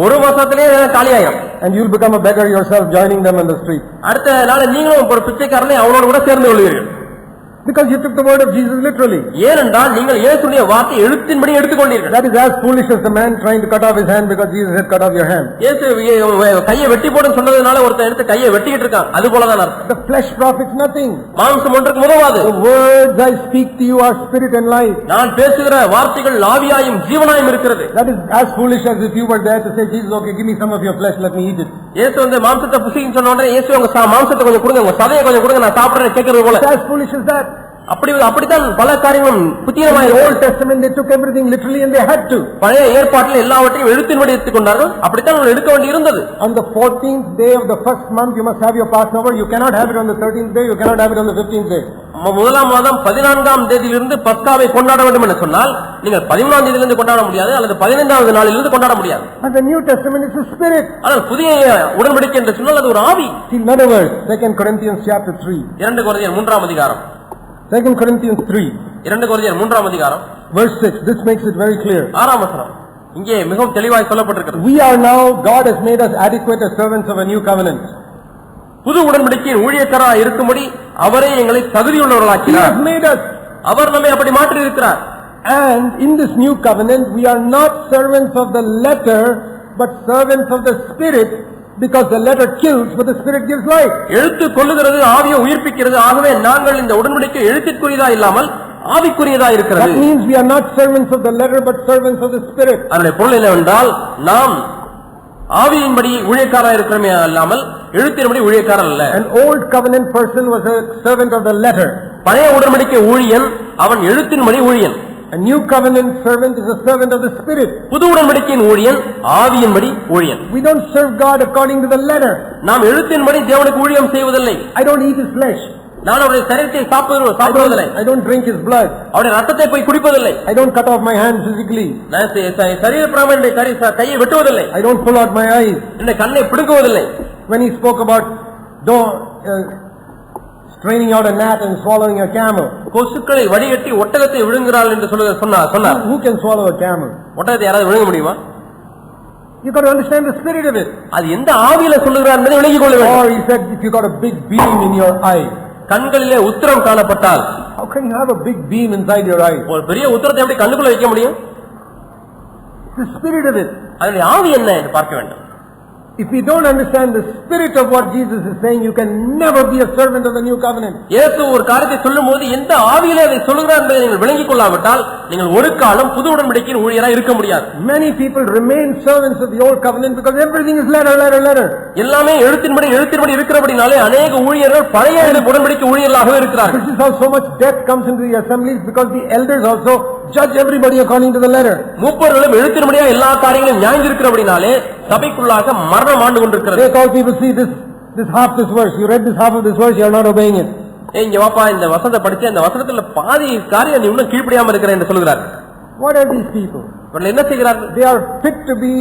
Speaker 2: ஒரு மாசத்திலே காலியாயிரும்.
Speaker 1: And you'll become a beggar yourself, joining them on the street.
Speaker 2: அடுத்த நாள் நீங்களும் ஒரு பிச்சைக்காரனை அவனோட கூட சேர்ந்து கொள்வீர்கள்.
Speaker 1: Because you took the word of Jesus literally.
Speaker 2: ஏனென்றால் நீங்கள் இயேசுவின் வார்த்தை எழுத்தின்படி எடுத்துக்கொண்டீர்கள்.
Speaker 1: That is as foolish as the man trying to cut off his hand because Jesus had cut off your hand.
Speaker 2: இயேசு கையை வெட்டி போடுன்னு சொன்னதனால ஒருத்தன் எடுத்து கையை வெட்டிக்கிட்டு இருக்கான். அது போல தான் அர்த்தம்.
Speaker 1: The flesh profits nothing.
Speaker 2: மாம்சம் ஒன்றுக்கு உதவாது.
Speaker 1: The words I speak to you are spirit and life.
Speaker 2: நான் பேசுகிற வார்த்தைகள் ஆவியாயும் ஜீவனாயும் இருக்கிறது.
Speaker 1: That is as foolish as if you were there to say Jesus, okay, give me some of your flesh, let me eat it.
Speaker 2: இயேசு வந்து மாம்சத்தை புசின்னு சொன்ன உடனே இயேசு உங்க மாம்சத்தை கொஞ்சம் கொடுங்க, உங்க சதையை கொஞ்சம் கொடுங்க, நான் சாப்பிடுறேன் கேட்கறது போல.
Speaker 1: As foolish as that.
Speaker 2: அப்படித்தான் பல காரியங்களும் புத்திரமாய்.
Speaker 1: Old Testament they took everything literally and they had to.
Speaker 2: பழைய ஏற்பாட்டில் எல்லாவற்றையும் எழுத்தின்படி எடுத்துக்கொண்டார்கள். அப்படித்தான் எடுக்க வேண்டி இருந்தது.
Speaker 1: On the 14th day of the first month you must have your Passover. You cannot have it on the 13th day, you cannot have it on the 15th day.
Speaker 2: முதலாம் மாதம் 14ஆம் தேதியிலிருந்து பஸ்காவை கொண்டாட வேண்டும் என்று சொன்னால் நீங்கள் 13ஆம் தேதியிலிருந்து கொண்டாட முடியாது, அல்லது 15வது நாளிலிருந்து கொண்டாட முடியாது.
Speaker 1: And the New Testament is a spirit.
Speaker 2: ஆனால் புதிய உடன்படிக்கை என்று சொன்னால் அது ஒரு ஆவி.
Speaker 1: In other words, 2 Corinthians chapter 3.
Speaker 2: 2 கொரிந்தியர் 3ஆம் அதிகாரம்.
Speaker 1: 2 Corinthians 3.
Speaker 2: 2 கொரிந்தியர் 3ஆம் அதிகாரம்.
Speaker 1: Verse 6. This makes it very clear.
Speaker 2: 6ஆம் வசனம் இங்கே மிகவும் தெளிவாய் சொல்லப்பட்டிருக்கிறது.
Speaker 1: We are now, God has made us adequate as servants of a new covenant.
Speaker 2: புது உடன்படிக்கையின் ஊழியக்காரராய் இருக்கும்படி அவரே எங்களை தகுதியுள்ளவர்களாக்கினார்.
Speaker 1: He has made us.
Speaker 2: அவர் நம்மை அப்படி மாற்றி இருக்கிறார்.
Speaker 1: And in this new covenant we are not servants of the letter but servants of the spirit, because the letter kills but the spirit gives life.
Speaker 2: எழுத்து கொல்லுகிறது, ஆவியை உயிர்ப்பிக்கிறது. ஆகவே நாங்கள் இந்த உடன்படிக்கை எழுத்திற்குரியதா இல்லாமல் ஆவிக்குரியதா இருக்கிறது.
Speaker 1: That means we are not servants of the letter but servants of the spirit.
Speaker 2: அதனுடைய பொருள் என்னவென்றால் நாம் ஆவியின்படி ஊழியக்காரராக இருக்கிறோமே அல்லாமல் எழுத்தின்படி ஊழியக்காரர் அல்ல.
Speaker 1: An old covenant person was a servant of the letter.
Speaker 2: பழைய உடன்படிக்கை ஊழியன் அவன் எழுத்தின்படி ஊழியன்.
Speaker 1: A new covenant servant is a servant of the spirit.
Speaker 2: புது உடன்படிக்கையின் ஊழியன் ஆவியின்படி ஊழியன்.
Speaker 1: We don't serve God according to the letter.
Speaker 2: நாம் எழுத்தின்படி தேவனுக்கு ஊழியம் செய்வதில்லை.
Speaker 1: I don't eat his flesh.
Speaker 2: நான் அவருடைய சரீரத்தை சாப்பிடுவதில்லை.
Speaker 1: I don't drink his blood.
Speaker 2: அவருடைய ரத்தத்தை போய் குடிப்பதில்லை.
Speaker 1: I don't cut off my hand physically.
Speaker 2: நான் சரீரப்பிரகாரம் கையை வெட்டுவதில்லை.
Speaker 1: I don't pull out my eyes.
Speaker 2: இந்த கண்ணை பிடுங்குவதில்லை.
Speaker 1: When he spoke about straining out a gnat and swallowing a camel.
Speaker 2: கொசுக்களை வடிகட்டி ஒட்டகத்தை விழுங்குகிறாள் என்று சொன்னார்.
Speaker 1: Who can swallow a camel?
Speaker 2: ஒட்டகத்தை யாராவது விழுங்க முடியுமா?
Speaker 1: You got to understand the spirit of it.
Speaker 2: அது எந்த ஆவியில சொல்லுகிறார் என்பதை விளங்கிக் கொள்ள வேண்டும்.
Speaker 1: Or he said, if you got a big beam in your eye,
Speaker 2: கண்களிலே உத்திரம் காணப்பட்டால்,
Speaker 1: how can you have a big beam inside your eye?
Speaker 2: ஒரு பெரிய உத்திரத்தை எப்படி கண்ணுக்குள்ள வைக்க முடியும்?
Speaker 1: The spirit of it.
Speaker 2: அதனுடைய ஆவி என்ன என்று பார்க்க வேண்டும்.
Speaker 1: If you don't understand the spirit of what Jesus is saying, you can never be a servant of the new covenant.
Speaker 2: இயேசு ஒரு காரியத்தை சொல்லும்போது எந்த ஆவியிலே அதை சொல்லுகிறார் என்பதை நீங்கள் விளங்கிக் கொள்ளாவிட்டால் நீங்கள் ஒரு காலம் புது உடன்படிக்கையின் ஊழியராக இருக்க முடியாது.
Speaker 1: Many people remain servants of the old covenant because everything is letter.
Speaker 2: எல்லாமே எழுத்தின்படி இருக்கிறபடினாலே अनेक ஊழியர்கள் பழைய உடன்படிக்கை ஊழியர்களாக இருக்கிறார்கள்.
Speaker 1: This is how so much death comes into the assemblies because the elders also judge everybody according to the letter.
Speaker 2: மூப்பர்களும் எழுத்தின்படியாக எல்லா காரியங்களையும் நியாயந்திருக்கிறபடினாலே சபைக்குள்ளாக மரணம் ஆண்டு கொண்டிருக்கிறது.
Speaker 1: They call people, see this half this verse, you read this half of this verse, you are not obeying it.
Speaker 2: இங்க வாப்பா இந்த வசனத்தை படிச்சு அந்த வசனத்துல பாதி காரியம் நீ இன்னும் கீழ்ப்படியாம இருக்கிற என்று சொல்கிறார்.
Speaker 1: What are these people?
Speaker 2: அவர்கள் என்ன செய்கிறார்கள்?
Speaker 1: They are fit to be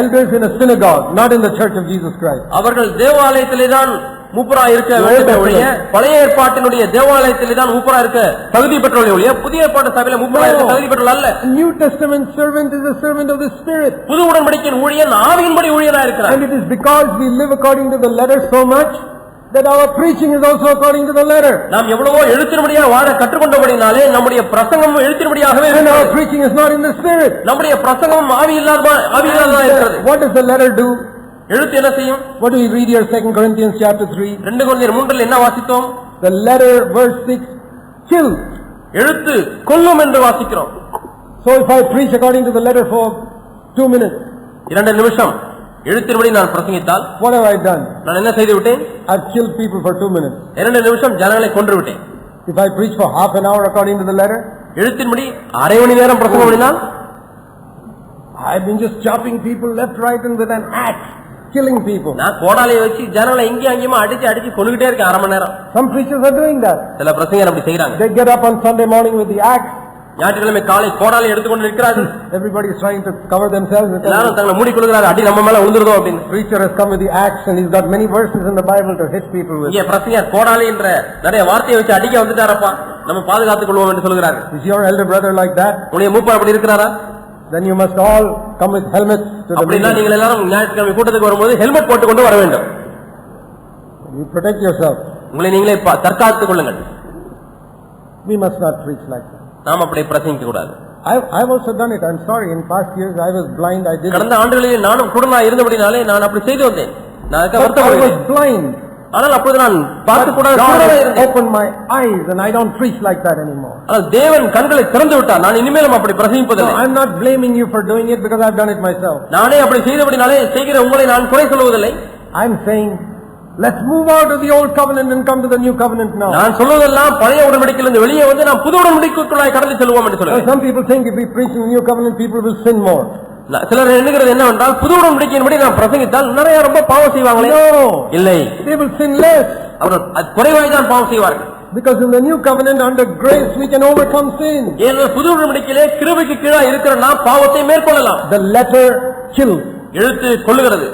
Speaker 1: elders in a synagogue, not in the church of Jesus Christ.
Speaker 2: அவர்கள் தேவாலயத்திலே தான் மூப்பரா இருக்க வேண்டிய பழைய ஏற்பாட்டினுடைய தேவாலயத்திலே தான் மூப்பரா இருக்க தகுதி பெற்றவர்கள் ஒழிய புதிய ஏற்பாட்டு சபையில மூப்பரா இருக்க தகுதி பெற்றவர்கள் அல்ல.
Speaker 1: New Testament servant is a servant of the Spirit.
Speaker 2: புது உடன்படிக்கையின் ஊழியன் ஆவியின்படி ஊழியராக இருக்கிறார்.
Speaker 1: And it is because we live according to the letter so much that our preaching is also according to the letter.
Speaker 2: நாம் எவ்வளவோ எழுத்தின்படியாக வாழ கற்றுக்கொண்டபடினாலே நம்முடைய பிரசங்கமும் எழுத்தின்படியாகவே
Speaker 1: And our
Speaker 2: இருக்கிறது.
Speaker 1: preaching is not in the Spirit.
Speaker 2: நம்முடைய பிரசங்கமும் ஆவியில்லாததா இருக்கிறது.
Speaker 1: What does the letter do?
Speaker 2: எழுத்து என்ன செய்யும்?
Speaker 1: What do we read here, 2 Corinthians chapter 3?
Speaker 2: 2 கொரிந்தியர் 3 என்ன வாசித்தோம்?
Speaker 1: The letter, verse 6, kills.
Speaker 2: எழுத்து கொல்லும் என்று வாசிக்கிறோம்.
Speaker 1: So if I preach according to the letter for 2 minutes,
Speaker 2: 2 நிமிஷம் எழுத்தின்படி நான் பிரசங்கித்தால்
Speaker 1: what have I done?
Speaker 2: நான் என்ன செய்து விட்டேன்?
Speaker 1: I've killed people for 2 minutes.
Speaker 2: 2 நிமிஷம் ஜனங்களை கொன்று விட்டேன்.
Speaker 1: If I preach for half an hour according to the letter,
Speaker 2: எழுத்தின்படி அரை மணி நேரம் பிரசங்கம் பண்ணினால்
Speaker 1: I've been just chopping people left, right and with an axe, killing people.
Speaker 2: நான் கோடாலியை வச்சு ஜனங்களை இங்கே அங்கேயுமா அடிச்சு கொன்னுகிட்டே இருக்கேன் அரை மணி நேரம்.
Speaker 1: Some preachers are doing that.
Speaker 2: சில பிரசங்கர் அப்படி செய்யறாங்க.
Speaker 1: They get up on Sunday morning with the axe.
Speaker 2: ஞாயிற்றுக்கிழமை காலை கோடாலி எடுத்துக்கொண்டு நிற்கிறார்கள்.
Speaker 1: Everybody is trying to cover themselves with it.
Speaker 2: எல்லாரும் தங்களை மூடி கொள்கிறார்கள், அடி நம்ம மேல விழுந்துறதோ அப்படின்னு.
Speaker 1: Preacher has come with the axe and he's got many verses in the Bible to hit people with.
Speaker 2: இங்கே பிரசங்கர் கோடாலி என்ற நிறைய வார்த்தையை வச்சு அடிக்க வந்துட்டாரப்பா, நம்ம பாதுகாத்துக் கொள்வோம் என்று சொல்கிறார்கள்.
Speaker 1: Is your elder brother like that?
Speaker 2: உங்களுடைய மூப்பர் அப்படி இருக்கிறாரா?
Speaker 1: Then you must all come with helmets to the
Speaker 2: அப்படின்னா நீங்கள் எல்லாரும் ஞாயிற்றுக்கிழமை கூட்டத்துக்கு வரும்போது ஹெல்மெட் போட்டுக் கொண்டு வர வேண்டும்.
Speaker 1: You protect yourself.
Speaker 2: உங்களை நீங்களே தற்காத்துக் கொள்ளுங்கள்.
Speaker 1: We must not preach like that.
Speaker 2: நாம் அப்படி பிரசங்கிக்க கூடாது.
Speaker 1: I've also done it. I'm sorry. In past years I was blind. I did.
Speaker 2: கடந்த ஆண்டுகளில் நானும் குருடனா இருந்தபடினாலே நான் அப்படி செய்து வந்தேன். நான்
Speaker 1: I was blind.
Speaker 2: ஆனால் அப்பொழுது நான் பார்த்து கூட
Speaker 1: opened my eyes and I don't preach like that anymore.
Speaker 2: ஆனால் தேவன் கண்களை திறந்து விட்டார். நான் இனிமேலும் அப்படி பிரசங்கிப்பதில்லை.
Speaker 1: I'm not blaming you for doing it because I've done it myself.
Speaker 2: நானே அப்படி செய்தபடினாலே செய்கிற உங்களை நான் குறை சொல்வதில்லை.
Speaker 1: I'm saying let's move out of the old covenant and come to the new covenant now.
Speaker 2: நான் சொல்வதெல்லாம் பழைய உடன்படிக்கையிலிருந்து வெளியே வந்து நாம் புது உடன்படிக்கைக்குள்ளாய் கடந்து செல்வோம் என்று சொல்றேன்.
Speaker 1: Some people think if we preach in the new covenant people will sin more.
Speaker 2: சிலர் எண்ணுகிறது என்னவென்றால் புது உடன்படிக்கையின்படி நாம் பிரசங்கித்தால் நிறைய ரொம்ப பாவம் செய்வாங்களே. இல்லை,
Speaker 1: they will sin less.
Speaker 2: அவர்கள் குறைவாய் தான் பாவம் செய்வார்கள்.
Speaker 1: Because in the new covenant under grace we can overcome sin.
Speaker 2: ஏனென்றால் புது உடன்படிக்கையிலே கிருபைக்கு கீழாக இருக்கிற நாம் பாவத்தை மேற்கொள்ளலாம்.
Speaker 1: The letter kills.
Speaker 2: எழுத்து கொல்லுகிறது.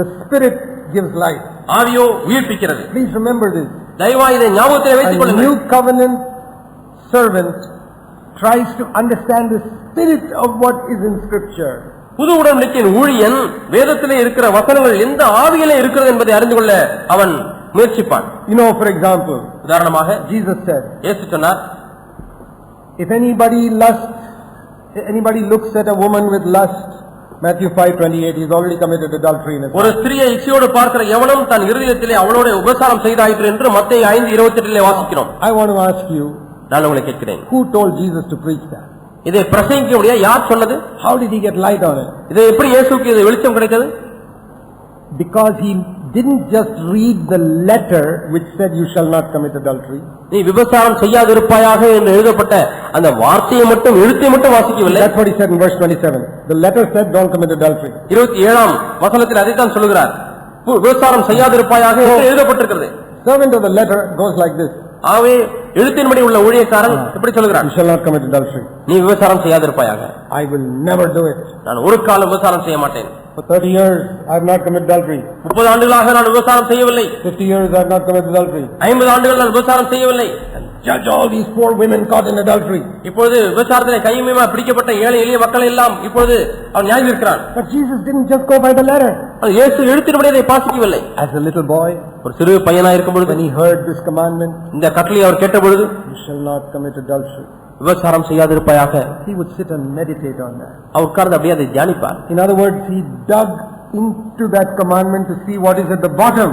Speaker 1: The spirit gives life.
Speaker 2: ஆவியோ உயிர்ப்பிக்கிறது.
Speaker 1: Please remember this.
Speaker 2: தயவாய் இதை ஞாபகத்தில் வைத்துக் கொள்ளுங்கள்.
Speaker 1: A new covenant servant tries to understand the spirit of what is in scripture.
Speaker 2: புது உடன்படிக்கையின் ஊழியன் வேதத்திலே இருக்கிற வசனங்கள் எந்த ஆவியிலே இருக்கிறது என்பதை அறிந்து கொள்ள அவன் முயற்சிப்பான்.
Speaker 1: You know, for example,
Speaker 2: உதாரணமாக
Speaker 1: Jesus said,
Speaker 2: இயேசு சொன்னார்,
Speaker 1: if anybody looks at a woman with lust, Matthew 5:28, he's already committed adultery in his heart.
Speaker 2: ஒரு ஸ்திரியை இச்சையோடு பார்க்கிற எவனும் தன் இருதயத்திலே அவளோடு உபசாரம் செய்தாயிற்று என்று மத்தேயு 5:28 வாசிக்கிறோம்.
Speaker 1: I want to ask you,
Speaker 2: நான் உங்களை கேட்கிறேன்,
Speaker 1: who told Jesus to preach that?
Speaker 2: இதை பிரசங்கிக்க முடியாது, யார் சொன்னது?
Speaker 1: How did he get light on it?
Speaker 2: இதை எப்படி இயேசுவுக்கு இது வெளிச்சம் கிடைத்தது?
Speaker 1: Because he didn't just read the letter which said you shall not commit adultery.
Speaker 2: நீ விபசாரம் செய்யாதிருப்பாயாக என்று எழுதப்பட்ட அந்த வார்த்தையை மட்டும் எழுத்தை மட்டும் வாசிக்கவில்லை.
Speaker 1: That's what he said in verse 27. The letter said don't commit adultery.
Speaker 2: 27ஆம் வசனத்தில் அதைத்தான் சொல்கிறார், விபசாரம் செய்யாதிருப்பாயாக என்று எழுதப்பட்டிருக்கிறது.
Speaker 1: servant of the letter goes like this.
Speaker 2: ஆகவே எழுத்தின்படி உள்ள ஊழியக்காரன் எப்படி சொல்கிறான்?
Speaker 1: You shall not commit adultery.
Speaker 2: நீ விபசாரம் செய்யாதிருப்பாயாக.
Speaker 1: I will never do it.
Speaker 2: நான் ஒரு காலம் விபசாரம் செய்ய மாட்டேன்.
Speaker 1: For 30 years I have not committed adultery.
Speaker 2: 30 ஆண்டுகளாக நான் விபசாரம் செய்யவில்லை.
Speaker 1: 50 years I have not committed adultery.
Speaker 2: 50 ஆண்டுகள் நான் விபசாரம் செய்யவில்லை.
Speaker 1: Judge all these poor women caught in adultery.
Speaker 2: இப்பொழுது விபசாரத்திலே கையுமா பிடிக்கப்பட்ட ஏழை எளிய மக்கள் எல்லாம் இப்பொழுது அவன் நியாயம் இருக்கிறான்.
Speaker 1: But Jesus didn't just go by the letter.
Speaker 2: இயேசு எழுத்தின்படி அதை வாசிக்கவில்லை.
Speaker 1: As a little boy,
Speaker 2: ஒரு சிறு பையனா இருக்கும் பொழுது
Speaker 1: when he heard this commandment,
Speaker 2: இந்த கட்டளையை அவர் கேட்ட பொழுது,
Speaker 1: you shall not commit adultery,
Speaker 2: விபசாரம் செய்யாதிருப்பாயாக,
Speaker 1: he would sit and meditate on that.
Speaker 2: அவர் உட்கார்ந்து அப்படியே அதை தியானிப்பார்.
Speaker 1: In other words, he dug into that commandment to see what is at the bottom.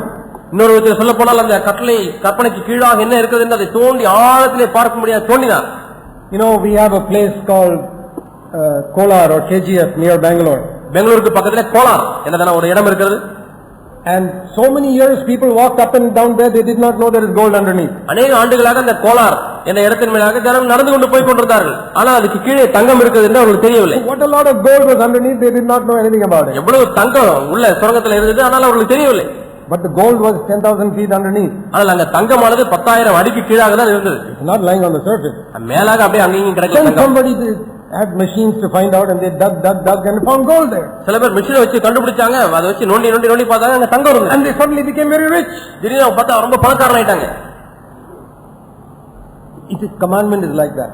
Speaker 2: இன்னொரு விதத்தில் சொல்ல போனால் அந்த கட்டளை கற்பனைக்கு கீழாக என்ன இருக்கிறது என்று அதை தோண்டி ஆழத்திலே பார்க்க முடியாது தோண்டினார்.
Speaker 1: You know, we have a place called Kolar or KGF near Bangalore.
Speaker 2: பெங்களூருக்கு பக்கத்திலே கோலார் என்னதான ஒரு இடம் இருக்கிறது.
Speaker 1: And so many years people walked up and down there, they did not know there is gold underneath.
Speaker 2: அநேக ஆண்டுகளாக அந்த கோலார் என்ற இடத்தின் மேலாக ஜனம் நடந்து கொண்டு போய் கொண்டிருந்தார்கள். ஆனால் அதுக்கு கீழே தங்கம் இருக்குது என்று அவர்களுக்கு தெரியவில்லை.
Speaker 1: What a lot of gold was underneath, they did not know anything about it.
Speaker 2: எவ்வளவு தங்கம் உள்ள சுரங்கத்தில் இருந்தது, ஆனால் அவர்களுக்கு தெரியவில்லை.
Speaker 1: But the gold was 10,000 feet underneath.
Speaker 2: ஆனால் அங்க தங்கமானது 10,000 அடிக்கு கீழாக தான் இருந்தது.
Speaker 1: It's not lying on the surface.
Speaker 2: மேலாக அப்படியே அங்கேயும்
Speaker 1: Then
Speaker 2: கிடைக்கும்.
Speaker 1: somebody had machines to find out and they dug and found gold there.
Speaker 2: சில பேர் மிஷினை வச்சு கண்டுபிடிச்சாங்க, அதை வச்சு நோண்டி பார்த்தாங்க, அங்க தங்கம் இருந்தது.
Speaker 1: And they suddenly became very rich.
Speaker 2: திடீர்னு பார்த்தா ரொம்ப பணக்காரன் ஆயிட்டாங்க.
Speaker 1: Commandment is like that.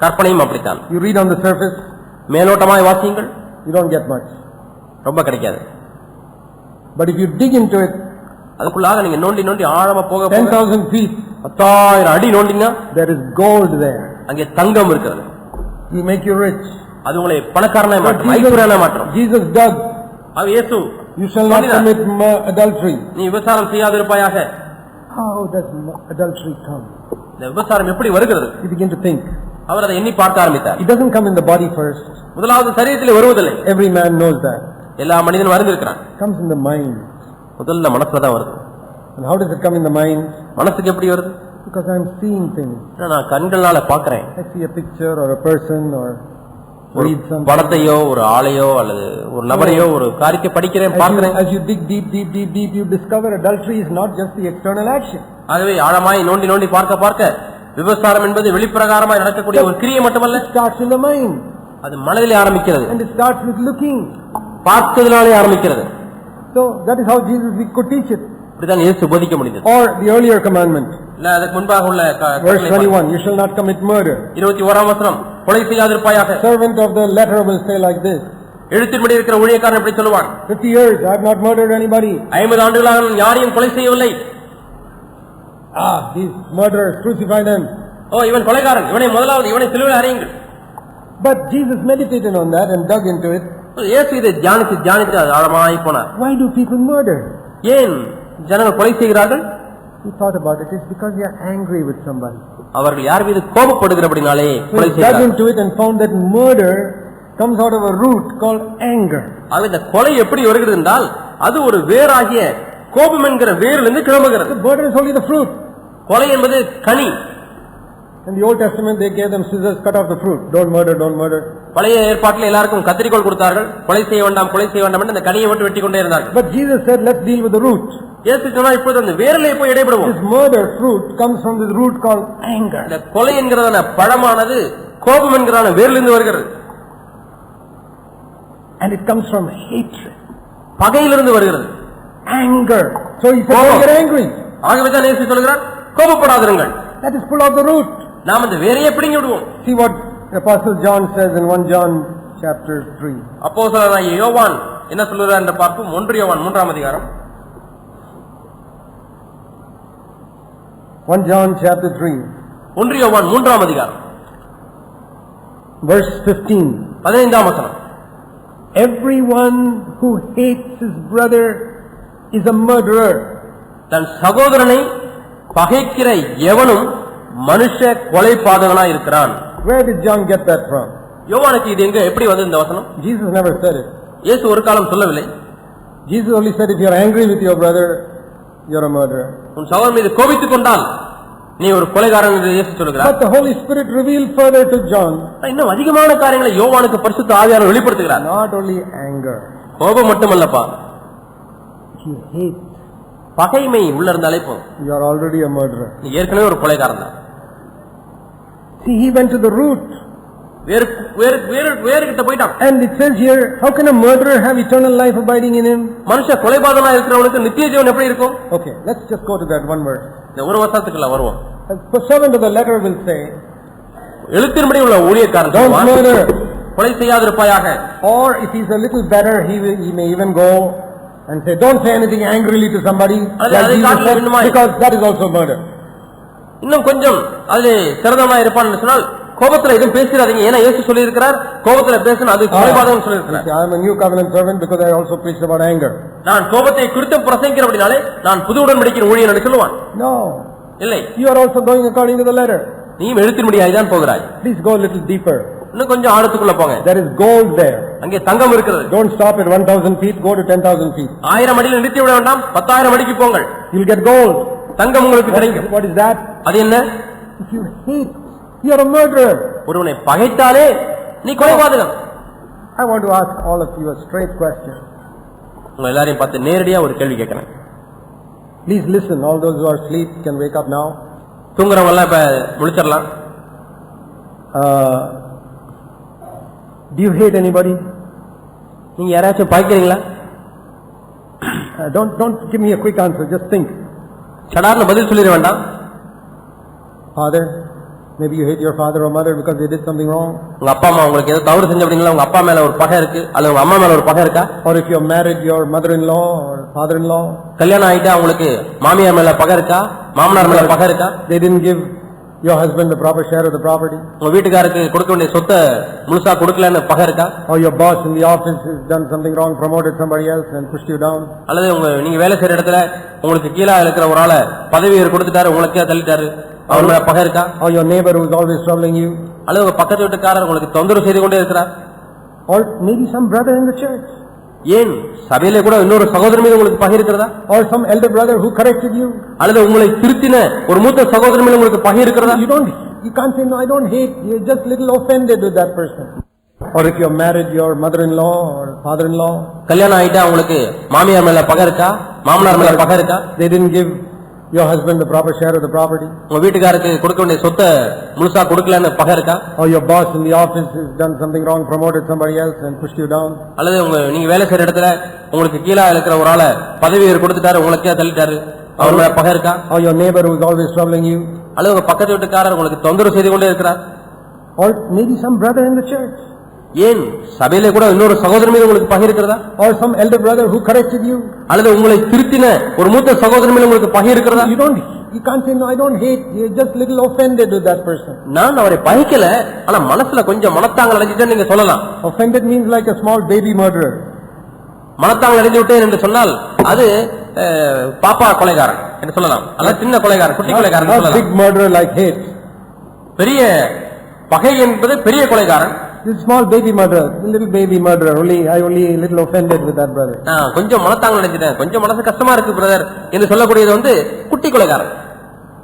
Speaker 2: கற்பனையும் அப்படித்தான்.
Speaker 1: You read on the surface,
Speaker 2: மேலோட்டமாய் வாசியுங்கள்,
Speaker 1: you don't get much.
Speaker 2: ரொம்ப கிடைக்காது.
Speaker 1: But if you dig into it,
Speaker 2: அதுக்குள்ளாக நீங்க நோண்டி ஆழமா போக
Speaker 1: 10,000 feet,
Speaker 2: 10,000 அடி நோண்டினா
Speaker 1: there is gold there.
Speaker 2: அங்கே தங்கம் இருக்கிறது.
Speaker 1: He make you rich.
Speaker 2: அது உங்களை பணக்காரனாய் மாற்றும், ஐஸ்வர்யனாய் மாற்றும்.
Speaker 1: Jesus dug.
Speaker 2: அது இயேசு,
Speaker 1: You shall not commit adultery.
Speaker 2: நீ விபசாரம் செய்யாதிருப்பாயாக.
Speaker 1: How does adultery come?
Speaker 2: இந்த விபசாரம் எப்படி வருகிறது?
Speaker 1: You begin to think.
Speaker 2: அவர் அதை எண்ணி பார்க்க ஆரம்பித்தார்.
Speaker 1: It doesn't come in the body first.
Speaker 2: முதலாவது சரீரத்தில் வருவதில்லை.
Speaker 1: Every man knows that.
Speaker 2: எல்லா மனிதனும் அறிந்திருக்கிறான்.
Speaker 1: It comes in the mind.
Speaker 2: முதல்ல மனசுல தான் வருது.
Speaker 1: And how does it come in the mind?
Speaker 2: மனசுக்கு எப்படி வருது?
Speaker 1: Because I am seeing things.
Speaker 2: நான் கண்களால பார்க்கிறேன்.
Speaker 1: I see a picture or a person or read something.
Speaker 2: படத்தையோ ஒரு ஆளையோ அல்லது ஒரு நபரையோ ஒரு காரியத்தை படிக்கிறேன், பார்க்கிறேன்.
Speaker 1: As you dig deep, you discover adultery is not just the external action.
Speaker 2: ஆகவே ஆழமாய் நோண்டி பார்க்க விபசாரம் என்பது வெளிப்பிரகாரமாய் நடக்கக்கூடிய ஒரு கிரியை மட்டுமல்ல.
Speaker 1: It starts in the mind.
Speaker 2: அது மனதிலே ஆரம்பிக்கிறது.
Speaker 1: And it starts with looking.
Speaker 2: பார்த்ததினாலே ஆரம்பிக்கிறது.
Speaker 1: So that is how we could teach it.
Speaker 2: இப்படிதான் இயேசு போதிக்க முடிந்தது.
Speaker 1: Or the earlier commandment.
Speaker 2: இல்ல அதுக்கு முன்பாக உள்ள
Speaker 1: Verse 21, you shall not commit murder.
Speaker 2: 21ஆம் வசனம், கொலை செய்யாதிருப்பாயாக.
Speaker 1: Servant of the letter will say like this.
Speaker 2: எழுத்தின்படி இருக்கிற ஊழியக்காரன் எப்படி சொல்லுவான்?
Speaker 1: 50 years I have not murdered anybody.
Speaker 2: 50 ஆண்டுகளாக நான் யாரையும் கொலை செய்யவில்லை.
Speaker 1: These murderers, crucify them.
Speaker 2: இவன் கொலைகாரன், இவனை சிலுவையில் அறையுங்கள்.
Speaker 1: But Jesus meditated on that and dug into it.
Speaker 2: இயேசு இதை தியானித்து ஆழமாய் போனார்.
Speaker 1: Why do people murder?
Speaker 2: ஏன் ஜனங்கள் கொலை செய்கிறார்கள்?
Speaker 1: He thought about it. It's because they are angry with somebody.
Speaker 2: அவர்கள் யார் மீது கோபப்படுகிறபடினாலே கொலை
Speaker 1: He dug
Speaker 2: செய்கிறார்கள்.
Speaker 1: into it and found that murder comes out of a root called anger.
Speaker 2: ஆக இந்த கொலை எப்படி வருகிறது என்றால் அது ஒரு வேராகிய கோபம் என்கிற வேரிலிருந்து கிளம்புகிறது.
Speaker 1: The murder is only the fruit.
Speaker 2: கொலை என்பது கனி.
Speaker 1: In the Old Testament they gave them scissors, cut off the fruit. Don't murder, don't murder.
Speaker 2: பழைய ஏற்பாட்டில் எல்லாருக்கும் கத்திரிக்கோல் கொடுத்தார்கள். கொலை செய்ய வேண்டாம் என்று அந்த கனியை மட்டும் வெட்டி கொண்டே இருந்தார்கள்.
Speaker 1: But Jesus said, let's deal with the root.
Speaker 2: இயேசு சொன்னார், இப்போது அந்த வேரிலே போய் இடைபடுவோம்.
Speaker 1: This murder fruit comes from this root called anger.
Speaker 2: இந்த கொலை என்கிறதான பழமானது கோபம் என்கிறதான வேரிலிருந்து வருகிறது.
Speaker 1: And it comes from hatred.
Speaker 2: பகையிலிருந்து வருகிறது.
Speaker 1: Anger. So he said, don't get angry.
Speaker 2: ஆகவே தான் இயேசு சொல்கிறார், கோபப்படாதீர்கள்.
Speaker 1: That is pull out the root.
Speaker 2: நாம் அந்த வேரையே பிடுங்கி விடுவோம்.
Speaker 1: See what Apostle John says in 1 John chapter 3.
Speaker 2: அப்போஸ்தலனாகிய யோவான் என்ன சொல்றார் என்று பார்ப்போம். 1 யோவான் 3ஆம் அதிகாரம்.
Speaker 1: 1 John chapter 3.
Speaker 2: 1 யோவான் 3ஆம் அதிகாரம்.
Speaker 1: Verse 15.
Speaker 2: 15ஆம் வசனம்.
Speaker 1: Everyone who hates his brother is a murderer.
Speaker 2: தன் சகோதரனை பகைக்கிற எவனும் மனுஷ கொலைபாதகனாய் இருக்கிறான்.
Speaker 1: Where did John get that from?
Speaker 2: யோவானுக்கு இது எங்க எப்படி வந்தது இந்த வசனம்?
Speaker 1: Jesus never said it.
Speaker 2: இயேசு ஒரு காலம் சொல்லவில்லை.
Speaker 1: Jesus only said if you are angry with your brother, you are a murderer.
Speaker 2: உன் சகோதரன் மீது கோபித்துக் கொண்டால் நீ ஒரு கொலைகாரன் என்று இயேசு சொல்கிறார்.
Speaker 1: But the Holy Spirit revealed further to John.
Speaker 2: இன்னும் அதிகமான காரியங்களை யோவானுக்கு பரிசுத்த ஆவியானவர் வெளிப்படுத்துகிறார்.
Speaker 1: Not only anger.
Speaker 2: கோபம் மட்டுமல்லப்பா.
Speaker 1: He hates
Speaker 2: பகைமை உள்ள இருந்தாலே போதும்,
Speaker 1: you are already a murderer.
Speaker 2: நீ ஏற்கனவே ஒரு கொலைகாரன் தான்.
Speaker 1: See, he went to the root.
Speaker 2: வேறு வேறு வேறு வேறு கிட்ட போயிட்டான்.
Speaker 1: And it says here, how can a murderer have eternal life abiding in him?
Speaker 2: மனுஷ கொலைபாதகனா இருக்கிறவனுக்கு நித்திய ஜீவன் எப்படி இருக்கும்?
Speaker 1: Okay, let's just go to that one verse.
Speaker 2: இந்த ஒரு வசனத்துக்குள்ள வருவோம்.
Speaker 1: The servant of the letter will say,
Speaker 2: எழுத்தின்படி உள்ள ஊழியக்காரன்
Speaker 1: don't murder.
Speaker 2: கொலை செய்யாதிருப்பாயாக.
Speaker 1: Or if he's a little better, he may even go and say, don't say anything angrily to somebody, like Jesus said, because that is also murder.
Speaker 2: இன்னும் கொஞ்சம் அது சிறந்தமா இருப்பான்னு சொன்னால், கோபத்துல எதுவும் பேசிடாதீங்க, ஏன்னா இயேசு சொல்லி இருக்கிறார் கோபத்துல பேசணும் அது கொலைபாதகம் சொல்லி இருக்கிறார்.
Speaker 1: I am a new covenant servant because I also preached about anger.
Speaker 2: நான் கோபத்தை குறித்து பிரசங்கிக்கிறபடினாலே நான் புது உடன்படிக்கையின் ஊழியன் என்று சொல்லுவான்.
Speaker 1: No,
Speaker 2: இல்லை,
Speaker 1: you are also going according to the letter.
Speaker 2: நீயும் எழுத்தின்படியாய் தான் போகிறாய்.
Speaker 1: Please go a little deeper.
Speaker 2: இன்னும் கொஞ்சம் ஆழத்துக்குள்ள போங்க.
Speaker 1: There is gold there.
Speaker 2: அங்கே தங்கம் இருக்கிறது.
Speaker 1: Don't stop at 1000 feet, go to 10,000 feet.
Speaker 2: 1000 அடியில் நிறுத்தி விட வேண்டாம், 10,000 அடிக்கு போங்கள்.
Speaker 1: You'll get gold.
Speaker 2: தங்கம் உங்களுக்கு கிடைக்கும்.
Speaker 1: What is that?
Speaker 2: அது என்ன?
Speaker 1: If you hate, you are a murderer.
Speaker 2: ஒருவனை பகைத்தாலே நீ கொலைபாதகன்.
Speaker 1: I want to ask all of you a straight question.
Speaker 2: உங்க எல்லாரையும் பார்த்து நேரடியா ஒரு கேள்வி கேட்கிறேன்.
Speaker 1: Please listen. All those who are asleep can wake up now.
Speaker 2: தூங்குறவங்க எல்லாம் இப்ப முழிச்சிடலாம்.
Speaker 1: Do you hate anybody?
Speaker 2: நீங்க யாராச்சும் பகைக்கிறீங்களா?
Speaker 1: Don't give me a quick answer. Just think.
Speaker 2: சடார்னு பதில் சொல்லிட வேண்டாம்.
Speaker 1: Father, maybe you hate your father or mother because they did something wrong.
Speaker 2: உங்க அப்பா அம்மா உங்களுக்கு ஏதோ தவறு செஞ்ச அப்படிங்களா, உங்க அப்பா மேல ஒரு பகை இருக்கு அல்லது உங்க அம்மா மேல ஒரு பகை இருக்கா?
Speaker 1: Or if you are married, your mother-in-law or father-in-law.
Speaker 2: கல்யாணம் ஆயிட்டா உங்களுக்கு மாமியார் மேல பகை இருக்கா, மாமனார் மேல பகை இருக்கா?
Speaker 1: They didn't give your husband the proper share of the property.
Speaker 2: உங்க வீட்டுக்காரருக்கு கொடுக்க வேண்டிய சொத்தை முழுசா கொடுக்கலன்னு பகை இருக்கா?
Speaker 1: Or your boss in the office has done something wrong, promoted somebody else and pushed you down.
Speaker 2: அல்லது நீங்க வேலை செய்யற இடத்துல உங்களுக்கு கீழே இருக்கிற ஒரு ஆளை பதவி கொடுத்துட்டாரு, உங்களுக்கு தள்ளிட்டாரு, அவர் மேல பகை இருக்கா?
Speaker 1: Or your neighbor who is always troubling you.
Speaker 2: அல்லது உங்க பக்கத்து வீட்டுக்காரர் உங்களுக்கு தொந்தரவு செய்து கொண்டே இருக்கிறார்.
Speaker 1: Or maybe some brother in the church.
Speaker 2: ஏன் சபையிலே கூட இன்னொரு சகோதரன் மீது உங்களுக்கு பகை இருக்கிறதா?
Speaker 1: Or some elder brother who corrected you.
Speaker 2: அல்லது உங்களை திருத்தின ஒரு மூத்த சகோதரன் மீது உங்களுக்கு பகை இருக்கிறதா?
Speaker 1: You can't say no, I don't hate. You're just little offended with that person. Or if you're married, your mother-in-law or father-in-law.
Speaker 2: கல்யாணம் ஆயிட்டா உங்களுக்கு மாமியார் மேல பகை இருக்கா, மாமனார் மேல பகை இருக்கா?
Speaker 1: They didn't give your husband the proper share of the property.
Speaker 2: உங்க வீட்டுக்காரருக்கு கொடுக்க வேண்டிய சொத்தை முழுசா கொடுக்கலன்னு பகை இருக்கா?
Speaker 1: Or your boss in the office has done something wrong, promoted somebody else and pushed you down.
Speaker 2: அல்லது நீங்க வேலை செய்யற இடத்துல உங்களுக்கு கீழே இருக்கிற ஒரு ஆளை பதவி கொடுத்துட்டாரு, உங்களுக்கு தள்ளிட்டாரு, அவர் மேல பகை இருக்கா?
Speaker 1: Or your neighbor who is always troubling you.
Speaker 2: அல்லது உங்க பக்கத்து வீட்டுக்காரர் உங்களுக்கு தொந்தரவு செய்து கொண்டே இருக்கிறார்.
Speaker 1: Or maybe some brother in the church.
Speaker 2: ஏன் சபையிலே கூட இன்னொரு சகோதரன் மீது உங்களுக்கு பகை இருக்கிறதா?
Speaker 1: Or some elder brother who corrected you.
Speaker 2: அல்லது உங்களை திருத்தின ஒரு மூத்த சகோதரன் மீது உங்களுக்கு பகை இருக்கிறதா?
Speaker 1: You can't say no, I don't hate. You're just little offended with that person.
Speaker 2: நான் அவரை பகைக்கல, ஆனா மனசுல கொஞ்சம் மனத்தாங்கல் அடைஞ்சிட்டேன்னு நீங்க சொல்லலாம்.
Speaker 1: Offended means like a small baby murderer.
Speaker 2: மனத்தாங்கல் அடைந்து விட்டேன் என்று சொன்னால் அது பாப்பா கொலைகாரன் என்று சொல்லலாம், அல்லது சின்ன கொலைகாரன், குட்டி கொலைகாரன் சொல்லலாம்.
Speaker 1: Big murderer like hate.
Speaker 2: பெரிய பகை என்பது பெரிய கொலைகாரன்.
Speaker 1: This small baby murderer, little baby murderer. I only little offended with that brother.
Speaker 2: கொஞ்சம் மனத்தாங்கல் அடைஞ்சிட்டேன், கொஞ்சம் மனசு கஷ்டமா இருக்கு பிரதர் என்று சொல்லக்கூடியது குட்டி கொலைகாரன்.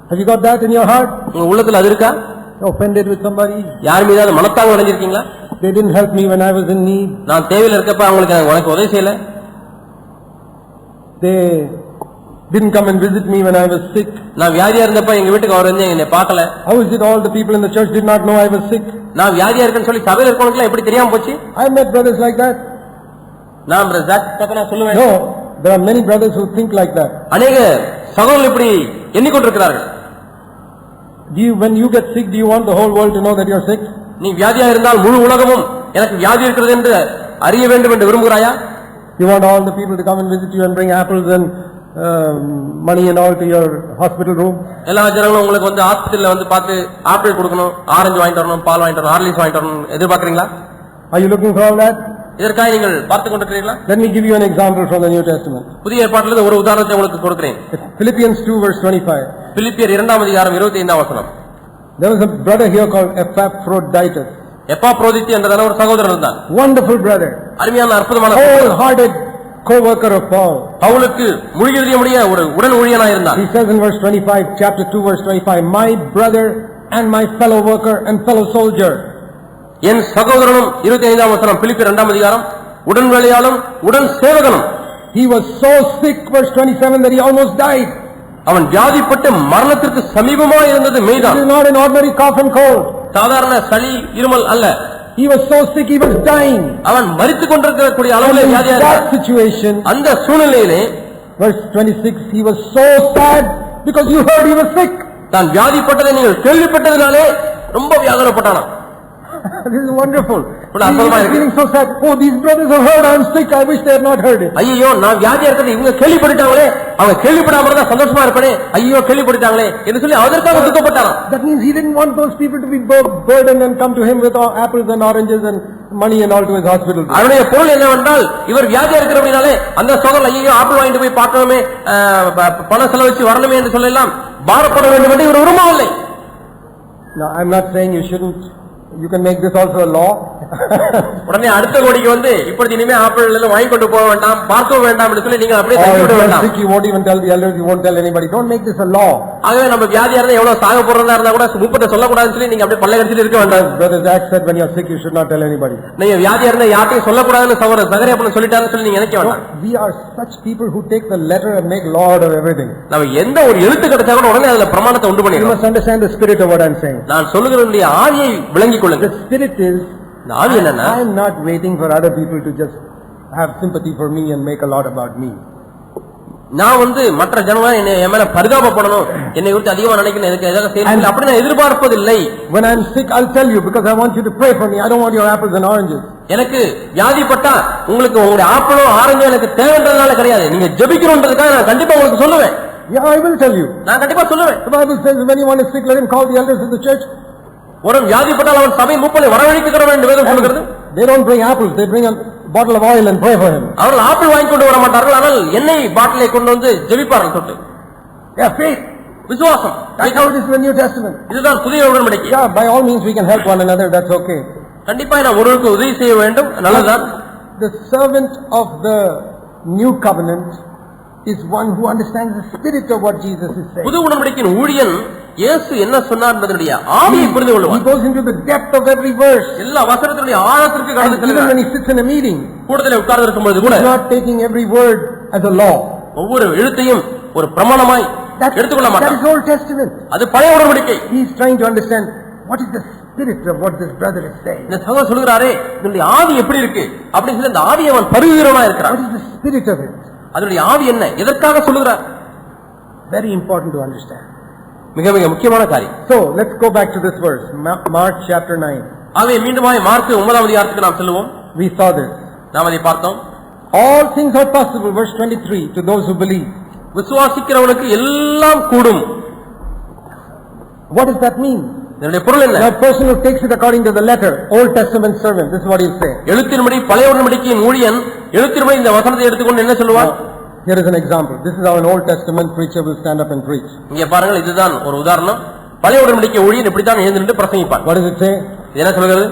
Speaker 1: Have you got that in your heart?
Speaker 2: உங்க உள்ளத்துல அது இருக்கா?
Speaker 1: Offended with somebody?
Speaker 2: யார் மீதாவது மனத்தாங்கல் அடைஞ்சிருக்கீங்களா?
Speaker 1: They didn't help me when I was in need.
Speaker 2: நான் தேவையில் இருக்கப்ப அவங்களுக்கு உதவி செய்யல.
Speaker 1: They didn't come and visit me when I was sick.
Speaker 2: நான் வியாதியா இருந்தப்ப எங்க வீட்டுக்கு அவர் வந்து என்னை பார்க்கல.
Speaker 1: How is it all the people in the church did not know I was sick?
Speaker 2: நான் வியாதியா இருக்கேன்னு சொல்லி சபையில இருக்கவங்களுக்கு எப்படி தெரியாம போச்சு?
Speaker 1: I met brothers like that.
Speaker 2: நான் பிரதர் சொல்லுவேன்.
Speaker 1: No, there are many brothers who think like that.
Speaker 2: अनेक சகோதரர்கள் இப்படி எண்ணிக்கொண்டிருக்கிறார்கள்.
Speaker 1: When you get sick, do you want the whole world to know that you are sick?
Speaker 2: நீ வியாதியா இருந்தால் முழு உலகமும் எனக்கு வியாதி இருக்கிறது என்று அறிய வேண்டும் என்று விரும்புகிறாயா?
Speaker 1: You want all the people to come and visit you and bring apples and money and all to your hospital room?
Speaker 2: எல்லா ஜனங்களும் உங்களுக்கு வந்து ஹாஸ்பிடல்ல வந்து பார்த்து ஆப்பிள் கொடுக்கணும், ஆரஞ்சு வாங்கிட்டு வரணும், பால் வாங்கிட்டு வரணும், ஹார்லிக்ஸ் வாங்கிட்டு வரணும் எதிர்பார்க்கறீங்களா?
Speaker 1: Are you looking for all that?
Speaker 2: இதற்காக நீங்கள் பார்த்துக் கொண்டிருக்கிறீர்களா?
Speaker 1: Let me give you an example from the New Testament.
Speaker 2: புதிய ஏற்பாட்டிலிருந்து ஒரு உதாரணத்தை உங்களுக்கு கொடுக்கிறேன்.
Speaker 1: Philippians 2 verse 25.
Speaker 2: பிலிப்பியர் 2 அதிகாரம் 25 வசனம்.
Speaker 1: There was a brother here called Epaphroditus.
Speaker 2: எப்பாப்ரோதித்து என்றதான ஒரு சகோதரன் இருந்தான்.
Speaker 1: Wonderful brother.
Speaker 2: அருமையான அற்புதமான
Speaker 1: whole-hearted co-worker of Paul.
Speaker 2: பவுலுக்கு முழுகிறியமுடைய ஒரு உடன் ஊழியனாய் இருந்தான்.
Speaker 1: He says in verse 25, chapter 2 verse 25, my brother and my fellow worker and fellow soldier.
Speaker 2: என் சகோதரனும் 25 வசனம் பிலிப்பியர் 2 அதிகாரம் உடன் வேலையாளும் உடன் சேவகனும்.
Speaker 1: He was so sick, verse 27, that he almost died.
Speaker 2: அவன் வியாதிப்பட்டு மரணத்திற்கு சமீபமா இருந்தது
Speaker 1: It
Speaker 2: மெய்தான்.
Speaker 1: is not an ordinary cough and cold.
Speaker 2: சாதாரண சளி இருமல் அல்ல.
Speaker 1: He was so sick, he was dying.
Speaker 2: அவன் மரித்துக் கொண்டிருக்கக்கூடிய அளவில்
Speaker 1: And in
Speaker 2: வியாதியா
Speaker 1: that
Speaker 2: இருந்தான்.
Speaker 1: situation,
Speaker 2: அந்த சூழ்நிலையிலே
Speaker 1: verse 26, he was so sad because you heard he was sick.
Speaker 2: தான் வியாதிப்பட்டதை நீங்கள் கேள்விப்பட்டதினாலே ரொம்ப வியாகுலப்பட்டானாம்.
Speaker 1: This is wonderful. He
Speaker 2: அற்புதமா
Speaker 1: was
Speaker 2: இருக்கு.
Speaker 1: feeling so sad. Oh, these brothers have heard I am sick. I wish they had not heard it.
Speaker 2: ஐயோ நான் வியாதியா இருக்கிறது இவங்க கேள்விப்பட்டாங்களே, அவங்க கேள்விப்படாம இருந்தா சந்தோஷமா இருப்பனே, ஐயோ கேள்விப்பட்டாங்களே என்று சொல்லி அதற்காக துக்கப்பட்டாராம்.
Speaker 1: That means he didn't want those people to be burdened and come to him with all apples and oranges and money and all to his hospital.
Speaker 2: அவருடைய பொருள் என்னவென்றால் இவர் வியாதியா இருக்கிறபடினாலே அந்த சோதனை ஐயோ ஆப்பிள் வாங்கிட்டு போய் பார்க்கணுமே, பணம் செலவழிச்சு வரணுமே என்று சொல்லலாம் பாரப்பட வேண்டும் என்று இவர் விரும்பவில்லை.
Speaker 1: Now, I'm not saying you shouldn't. You can make this also a law.
Speaker 2: உடனே அடுத்த கோடிக்கு வந்து இப்படி இனிமே ஆப்பிள் எல்லாம் வாங்கி கொண்டு போக வேண்டாம், பார்க்க வேண்டாம் என்று சொல்லி நீங்க அப்படியே
Speaker 1: Or
Speaker 2: தள்ளி
Speaker 1: if
Speaker 2: விட
Speaker 1: you are
Speaker 2: வேண்டாம்.
Speaker 1: sick, you won't even tell the elders. You won't tell anybody. Don't make this a law.
Speaker 2: ஆகவே நம்ம வியாதியா இருந்தா எவ்வளவு சாக போறதா இருந்தா கூட முப்பத்தை சொல்லக்கூடாதுன்னு சொல்லி நீங்க அப்படியே பல்ல கடிச்சிட்டு இருக்க வேண்டாம்.
Speaker 1: Brother Zach said, when you are sick, you should not tell anybody.
Speaker 2: நீங்க வியாதியா இருந்தா யார்ட்டையும் சொல்லக்கூடாதுன்னு சகரியாப்பன் சொல்லிட்டாருன்னு சொல்லி நீங்க நினைக்க வேண்டாம்.
Speaker 1: We are such people who take the letter and make law out of everything.
Speaker 2: நம்ம எந்த ஒரு எழுத்து கிடைச்சா கூட உடனே அதுல பிரமாணத்தை உண்டு
Speaker 1: You
Speaker 2: பண்ணிடலாம்.
Speaker 1: must understand the spirit of what I'm saying.
Speaker 2: நான் சொல்லுகிறேன் ஆவியை விளங்கிக் கொள்ளுங்கள்.
Speaker 1: The spirit is,
Speaker 2: ஆவி என்னன்னா
Speaker 1: I am not waiting for other people to just have sympathy for me and make a lot about me.
Speaker 2: நான் வந்து மற்ற ஜனங்க என்னை என் மேல பரிதாபப்படணும், என்னை குறித்து அதிகமா நினைக்கணும், எனக்கு எதாவது செய்யணும் அப்படி நான் எதிர்பார்ப்பதில்லை.
Speaker 1: When I'm sick, I'll tell you because I want you to pray for me. I don't want your apples and oranges.
Speaker 2: எனக்கு வியாதிப்பட்டா உங்களுக்கு உங்களுடைய ஆப்பிளோ ஆரஞ்சோ எனக்கு தேவைன்றதுனால கிடையாது, நீங்க ஜெபிக்கணும்ன்றதுக்காக நான் கண்டிப்பா உங்களுக்கு சொல்லுவேன்.
Speaker 1: Yeah, I will tell you.
Speaker 2: நான் கண்டிப்பா சொல்லுவேன்.
Speaker 1: The Bible says when anyone is sick, let him call the elders of the church.
Speaker 2: ஒரு வியாதிப்பட்டால் அவன் சபை மூப்பனை வரவழைக்கிறவன் என்று வேதம் சொல்கிறது.
Speaker 1: They don't bring apples, they bring a bottle of oil and pray for him.
Speaker 2: அவர்கள் ஆப்பிள் வாங்கி கொண்டு வர மாட்டார்கள், ஆனால் எண்ணெய் பாட்டிலை கொண்டு வந்து ஜெபிப்பார்கள் தொட்டு.
Speaker 1: Yeah, faith.
Speaker 2: விசுவாசம்.
Speaker 1: That's how it is in the New Testament.
Speaker 2: இதுதான் புதிய உடன்படிக்கை.
Speaker 1: Yeah, by all means we can help one another, that's okay.
Speaker 2: கண்டிப்பா நான் ஒருவருக்கு உதவி செய்ய வேண்டும், நல்லதுதான்.
Speaker 1: The servant of the new covenant is one who understands the spirit of what Jesus is saying.
Speaker 2: புது உடன்படிக்கையின் ஊழியன் இயேசு என்ன சொன்னார் என்பதனுடைய ஆவியை புரிந்து
Speaker 1: He
Speaker 2: கொள்வான்.
Speaker 1: goes into the depth of every verse.
Speaker 2: எல்லா வசனத்தினுடைய ஆழத்திற்கு கடந்து
Speaker 1: And even
Speaker 2: செல்கிறார்.
Speaker 1: when he sits in a meeting,
Speaker 2: கூட்டத்திலே உட்கார்ந்து இருக்கும் பொழுது கூட
Speaker 1: he's not taking every word as a law.
Speaker 2: ஒவ்வொரு எழுத்தையும் ஒரு பிரமாணமாய் எடுத்துக்கொள்ள
Speaker 1: That
Speaker 2: மாட்டார்.
Speaker 1: is Old Testament.
Speaker 2: அது பழைய உடன்படிக்கை.
Speaker 1: He is trying to understand what is the spirit of what this brother is saying.
Speaker 2: இந்த சகோதரர் சொல்கிறாரே இதனுடைய ஆவி எப்படி இருக்கு அப்படின்னு சொல்லி அந்த ஆவியை அவன் பரிவுகிறவனா
Speaker 1: What
Speaker 2: இருக்கிறான்.
Speaker 1: is the spirit of it?
Speaker 2: அதனுடைய ஆவி என்ன, எதற்காக சொல்லுகிறார்?
Speaker 1: Very important to understand.
Speaker 2: மிக மிக முக்கியமான காரியம்.
Speaker 1: So, let's go back to this verse, Mark chapter 9.
Speaker 2: ஆகவே மீண்டுமாய் மார்க் 9ஆம் அதிகாரத்துக்கு நாம் செல்வோம்.
Speaker 1: We saw this.
Speaker 2: நாம் அதை பார்த்தோம்.
Speaker 1: All things are possible, verse 23, to those who believe.
Speaker 2: விசுவாசிக்கிறவனுக்கு எல்லாம் கூடும்.
Speaker 1: What does that mean?
Speaker 2: இதனுடைய பொருள் என்ன?
Speaker 1: The person who takes it according to the letter, Old Testament servant, this is what he'll say.
Speaker 2: எழுத்தின்படி பழைய உடன்படிக்கையின் ஊழியன் எழுத்தின்படி இந்த வசனத்தை எடுத்துக்கொண்டு என்ன சொல்லுவார்?
Speaker 1: Here is an example. This is how an Old Testament preacher will stand up and preach.
Speaker 2: இங்கே பாருங்கள், இதுதான் ஒரு உதாரணம். பழைய உடன்படிக்கை ஊழியன் இப்படித்தான் எழுந்து நின்று பிரசங்கிப்பார்.
Speaker 1: What does it say?
Speaker 2: இது என்ன சொல்கிறது?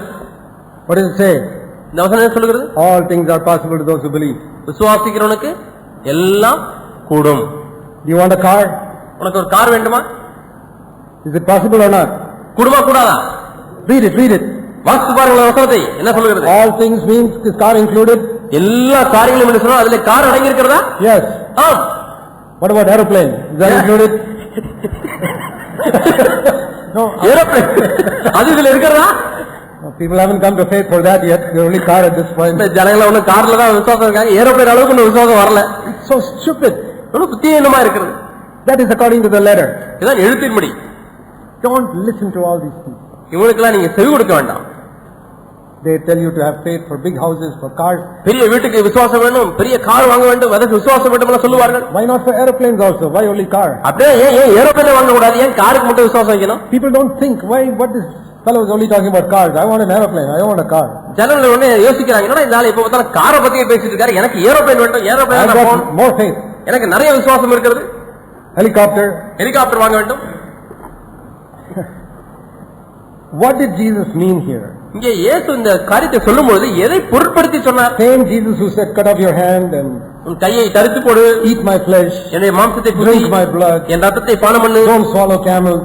Speaker 1: What does it say?
Speaker 2: இந்த வசனம் என்ன சொல்கிறது?
Speaker 1: All things are possible to those who believe.
Speaker 2: விசுவாசிக்கிறவனுக்கு எல்லாம் கூடும்.
Speaker 1: Do you want a car?
Speaker 2: உனக்கு ஒரு கார் வேண்டுமா?
Speaker 1: Is it possible or not?
Speaker 2: கூடுமா கூடாதா?
Speaker 1: Read it, read it.
Speaker 2: வாசித்து பாருங்கள் வசனத்தை என்ன சொல்கிறது?
Speaker 1: All things means is car included?
Speaker 2: எல்லா காரியங்களும் என்று சொன்னால் அதிலே கார் அடங்கி இருக்கிறதா?
Speaker 1: Yes.
Speaker 2: ஆம்.
Speaker 1: What about aeroplane? Is that included? No.
Speaker 2: Aeroplane அது இதுல இருக்கிறதா?
Speaker 1: People haven't come to faith for that yet. They're only car at this point.
Speaker 2: இந்த ஜனங்கள ஒண்ணு கார்ல தான் விசுவாசம் இருக்காங்க, ஏரோப்ளேன் அளவுக்கு ஒண்ணு விசுவாசம் வரல.
Speaker 1: It's so stupid.
Speaker 2: ரொம்ப புத்தியீனமா இருக்கிறது.
Speaker 1: That is according to the letter.
Speaker 2: இதான் எழுத்தின்படி.
Speaker 1: Don't listen to all these people.
Speaker 2: இவங்களுக்கெல்லாம் நீங்க செவி கொடுக்க வேண்டாம்.
Speaker 1: They tell you to have faith for big houses, for cars.
Speaker 2: பெரிய வீட்டுக்கு விசுவாசம் வேணும், பெரிய கார் வாங்க வேண்டும், அதற்கு விசுவாசம் வேண்டும் சொல்லுவார்கள்.
Speaker 1: Why not for aeroplanes also? Why only car?
Speaker 2: அப்படியே ஏன் ஏரோப்ளேன் வாங்க கூடாது, ஏன் காருக்கு மட்டும் விசுவாசம் வைக்கணும்?
Speaker 1: People don't think, why, what this fellow is only talking about cars. I want an aeroplane. I don't want a car.
Speaker 2: ஜனங்கள் உடனே யோசிக்கிறாங்க, என்னடா இந்த ஆளு இப்ப பார்த்தாலும் காரை பத்தியே பேசிட்டு இருக்காரு, எனக்கு ஏரோப்ளேன் வேண்டும்,
Speaker 1: I've
Speaker 2: aeroplane
Speaker 1: got more faith.
Speaker 2: எனக்கு நிறைய விசுவாசம் இருக்கிறது,
Speaker 1: Helicopter.
Speaker 2: ஹெலிகாப்டர் வாங்க வேண்டும்.
Speaker 1: What did Jesus mean here?
Speaker 2: இங்கே இயேசு இந்த காரியத்தை சொல்லும்போது எதை பொருட்படுத்தி சொன்னார்?
Speaker 1: Same Jesus who said, cut off your hand and
Speaker 2: உன் கையை தரித்து போடு,
Speaker 1: eat my flesh,
Speaker 2: என்னுடைய மாம்சத்தை
Speaker 1: drink my blood,
Speaker 2: என் ரத்தத்தை பானம் பண்ணு,
Speaker 1: don't swallow camels.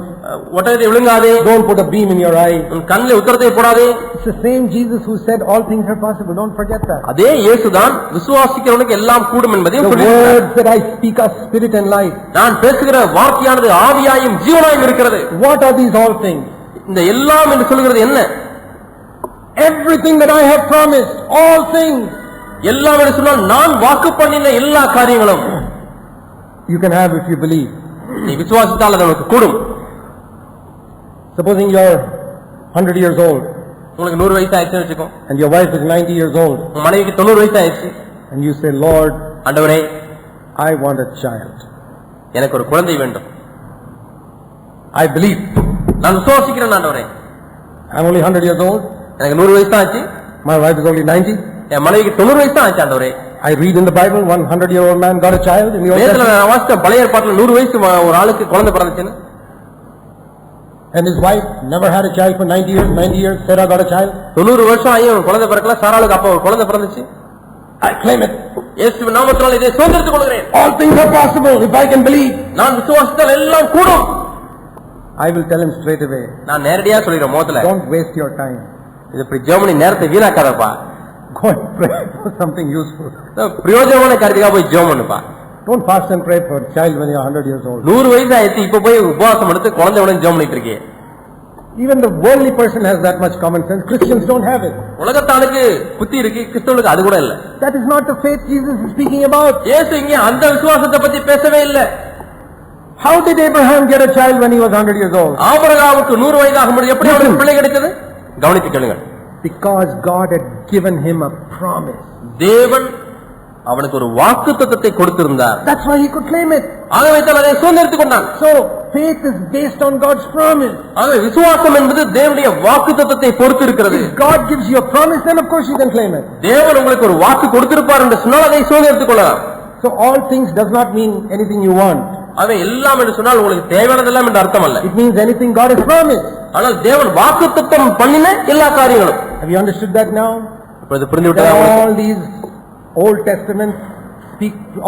Speaker 2: ஒட்டகத்தை விழுங்காதே,
Speaker 1: don't put a beam in your eye.
Speaker 2: உன் கண்ணில் உத்தரத்தை போடாதே.
Speaker 1: It's the same Jesus who said all things are possible. Don't forget that.
Speaker 2: அதே இயேசுதான் விசுவாசிக்கிறவனுக்கு எல்லாம் கூடும் என்பதையும்
Speaker 1: The
Speaker 2: சொல்லியிருக்கிறார்.
Speaker 1: words that I speak are spirit and life.
Speaker 2: நான் பேசுகிற வார்த்தையானது ஆவியாயும் ஜீவனாயும் இருக்கிறது.
Speaker 1: What are these all things?
Speaker 2: இந்த எல்லாம் என்று சொல்கிறது என்ன?
Speaker 1: Everything that I have promised, all things.
Speaker 2: எல்லாம் என்று சொன்னால் நான் வாக்கு பண்ணின எல்லா காரியங்களும்
Speaker 1: You can have if you believe.
Speaker 2: நீ விசுவாசித்தால் அது உனக்கு கூடும்.
Speaker 1: Supposing you're 100 years old
Speaker 2: உங்களுக்கு 100 வயசு ஆயிடுச்சுன்னு வச்சுக்கோ.
Speaker 1: and your wife is 90 years old
Speaker 2: உன் மனைவிக்கு 90 வயசு ஆயிடுச்சு.
Speaker 1: and you say, Lord,
Speaker 2: ஆண்டவரே,
Speaker 1: I want a child.
Speaker 2: எனக்கு ஒரு குழந்தை வேண்டும்.
Speaker 1: I believe.
Speaker 2: நான் விசுவாசிக்கிறேன் ஆண்டவரே.
Speaker 1: I'm only 100 years old.
Speaker 2: எனக்கு 100 வயசு ஆச்சு.
Speaker 1: My wife is only 90.
Speaker 2: என் மனைவிக்கு 90 வயசு ஆச்சு ஆண்டவரே.
Speaker 1: I read in the Bible 100-year-old man got a child in the Old
Speaker 2: வேதத்துல
Speaker 1: Testament.
Speaker 2: நான் வாசிச்ச பழைய ஏற்பாட்டுல 100 வயசு ஒரு ஆளுக்கு குழந்தை பிறந்துச்சுன்னு.
Speaker 1: And his wife never had a child for 90 years. 90 years, Sarah got a child.
Speaker 2: 90 வருஷம் ஆகியும் ஒரு குழந்தை பிறக்கல. சாராளுக்கு அப்ப ஒரு குழந்தை பிறந்துச்சு.
Speaker 1: I claim it.
Speaker 2: இயேசுவின் நாமத்தினால இதை சுதந்திரத்துக் கொள்கிறேன்.
Speaker 1: All things are possible if I can believe.
Speaker 2: நான் விசுவாசித்தால் எல்லாம் கூடும்.
Speaker 1: I will tell him straight away.
Speaker 2: நான் நேரடியா சொல்லிடுறேன் மோதல.
Speaker 1: Don't waste your time.
Speaker 2: இது இப்படி ஜெர்மனி நேரத்தை வீணாக்காதப்பா.
Speaker 1: Go and pray for something useful.
Speaker 2: பிரயோஜனமான காரியத்துக்காக போய் ஜெபம் பண்ணுப்பா.
Speaker 1: Don't fast and pray for a child when you are 100 years old.
Speaker 2: 100 வயசு ஆயிடுச்சு, இப்ப போய் உபவாசம் எடுத்து குழந்தையோட ஜெபம் பண்ணிட்டு இருக்கே.
Speaker 1: Even the worldly person has that much common sense. Christians don't have it.
Speaker 2: உலகத்தானுக்கு புத்தி இருக்கு, கிறிஸ்தவனுக்கு அது கூட இல்ல.
Speaker 1: That is not the faith Jesus is speaking about.
Speaker 2: இயேசு இங்க அந்த விசுவாசத்தை பத்தி பேசவே இல்ல.
Speaker 1: How did Abraham get a child when he was 100 years old?
Speaker 2: ஆபிரகாமுக்கு 100 வயது ஆகும்போது எப்படி அவருக்கு பிள்ளை கிடைச்சது? கவனித்து கேளுங்க.
Speaker 1: Because God had given him a promise.
Speaker 2: தேவன் அவனுக்கு ஒரு வாக்குத்தத்தத்தை கொடுத்திருந்தார்.
Speaker 1: That's why he could claim it.
Speaker 2: ஆகவே தான் அதை சுதந்திரத்துக் கொண்டான்.
Speaker 1: So faith is based on God's promise.
Speaker 2: ஆகவே விசுவாசம் என்பது தேவனுடைய வாக்குத்தத்தத்தை பொறுத்து இருக்கிறது.
Speaker 1: If God gives you a promise, then of course you can claim it.
Speaker 2: தேவன் உங்களுக்கு ஒரு வாக்கு கொடுத்திருப்பார் என்று சொன்னால் அதை சுதந்திரத்துக் கொள்ளலாம்.
Speaker 1: So all things does not mean anything you want.
Speaker 2: அவை எல்லாம் என்று சொன்னால் உங்களுக்கு தேவையானதெல்லாம் என்று அர்த்தம் அல்ல.
Speaker 1: It means anything God has promised.
Speaker 2: ஆனால் தேவன் வாக்குத்தத்தம் பண்ணின எல்லா காரியங்களும்.
Speaker 1: Have you understood that now?
Speaker 2: இப்பொழுது புரிந்து விட்டதா?
Speaker 1: All these Old Testament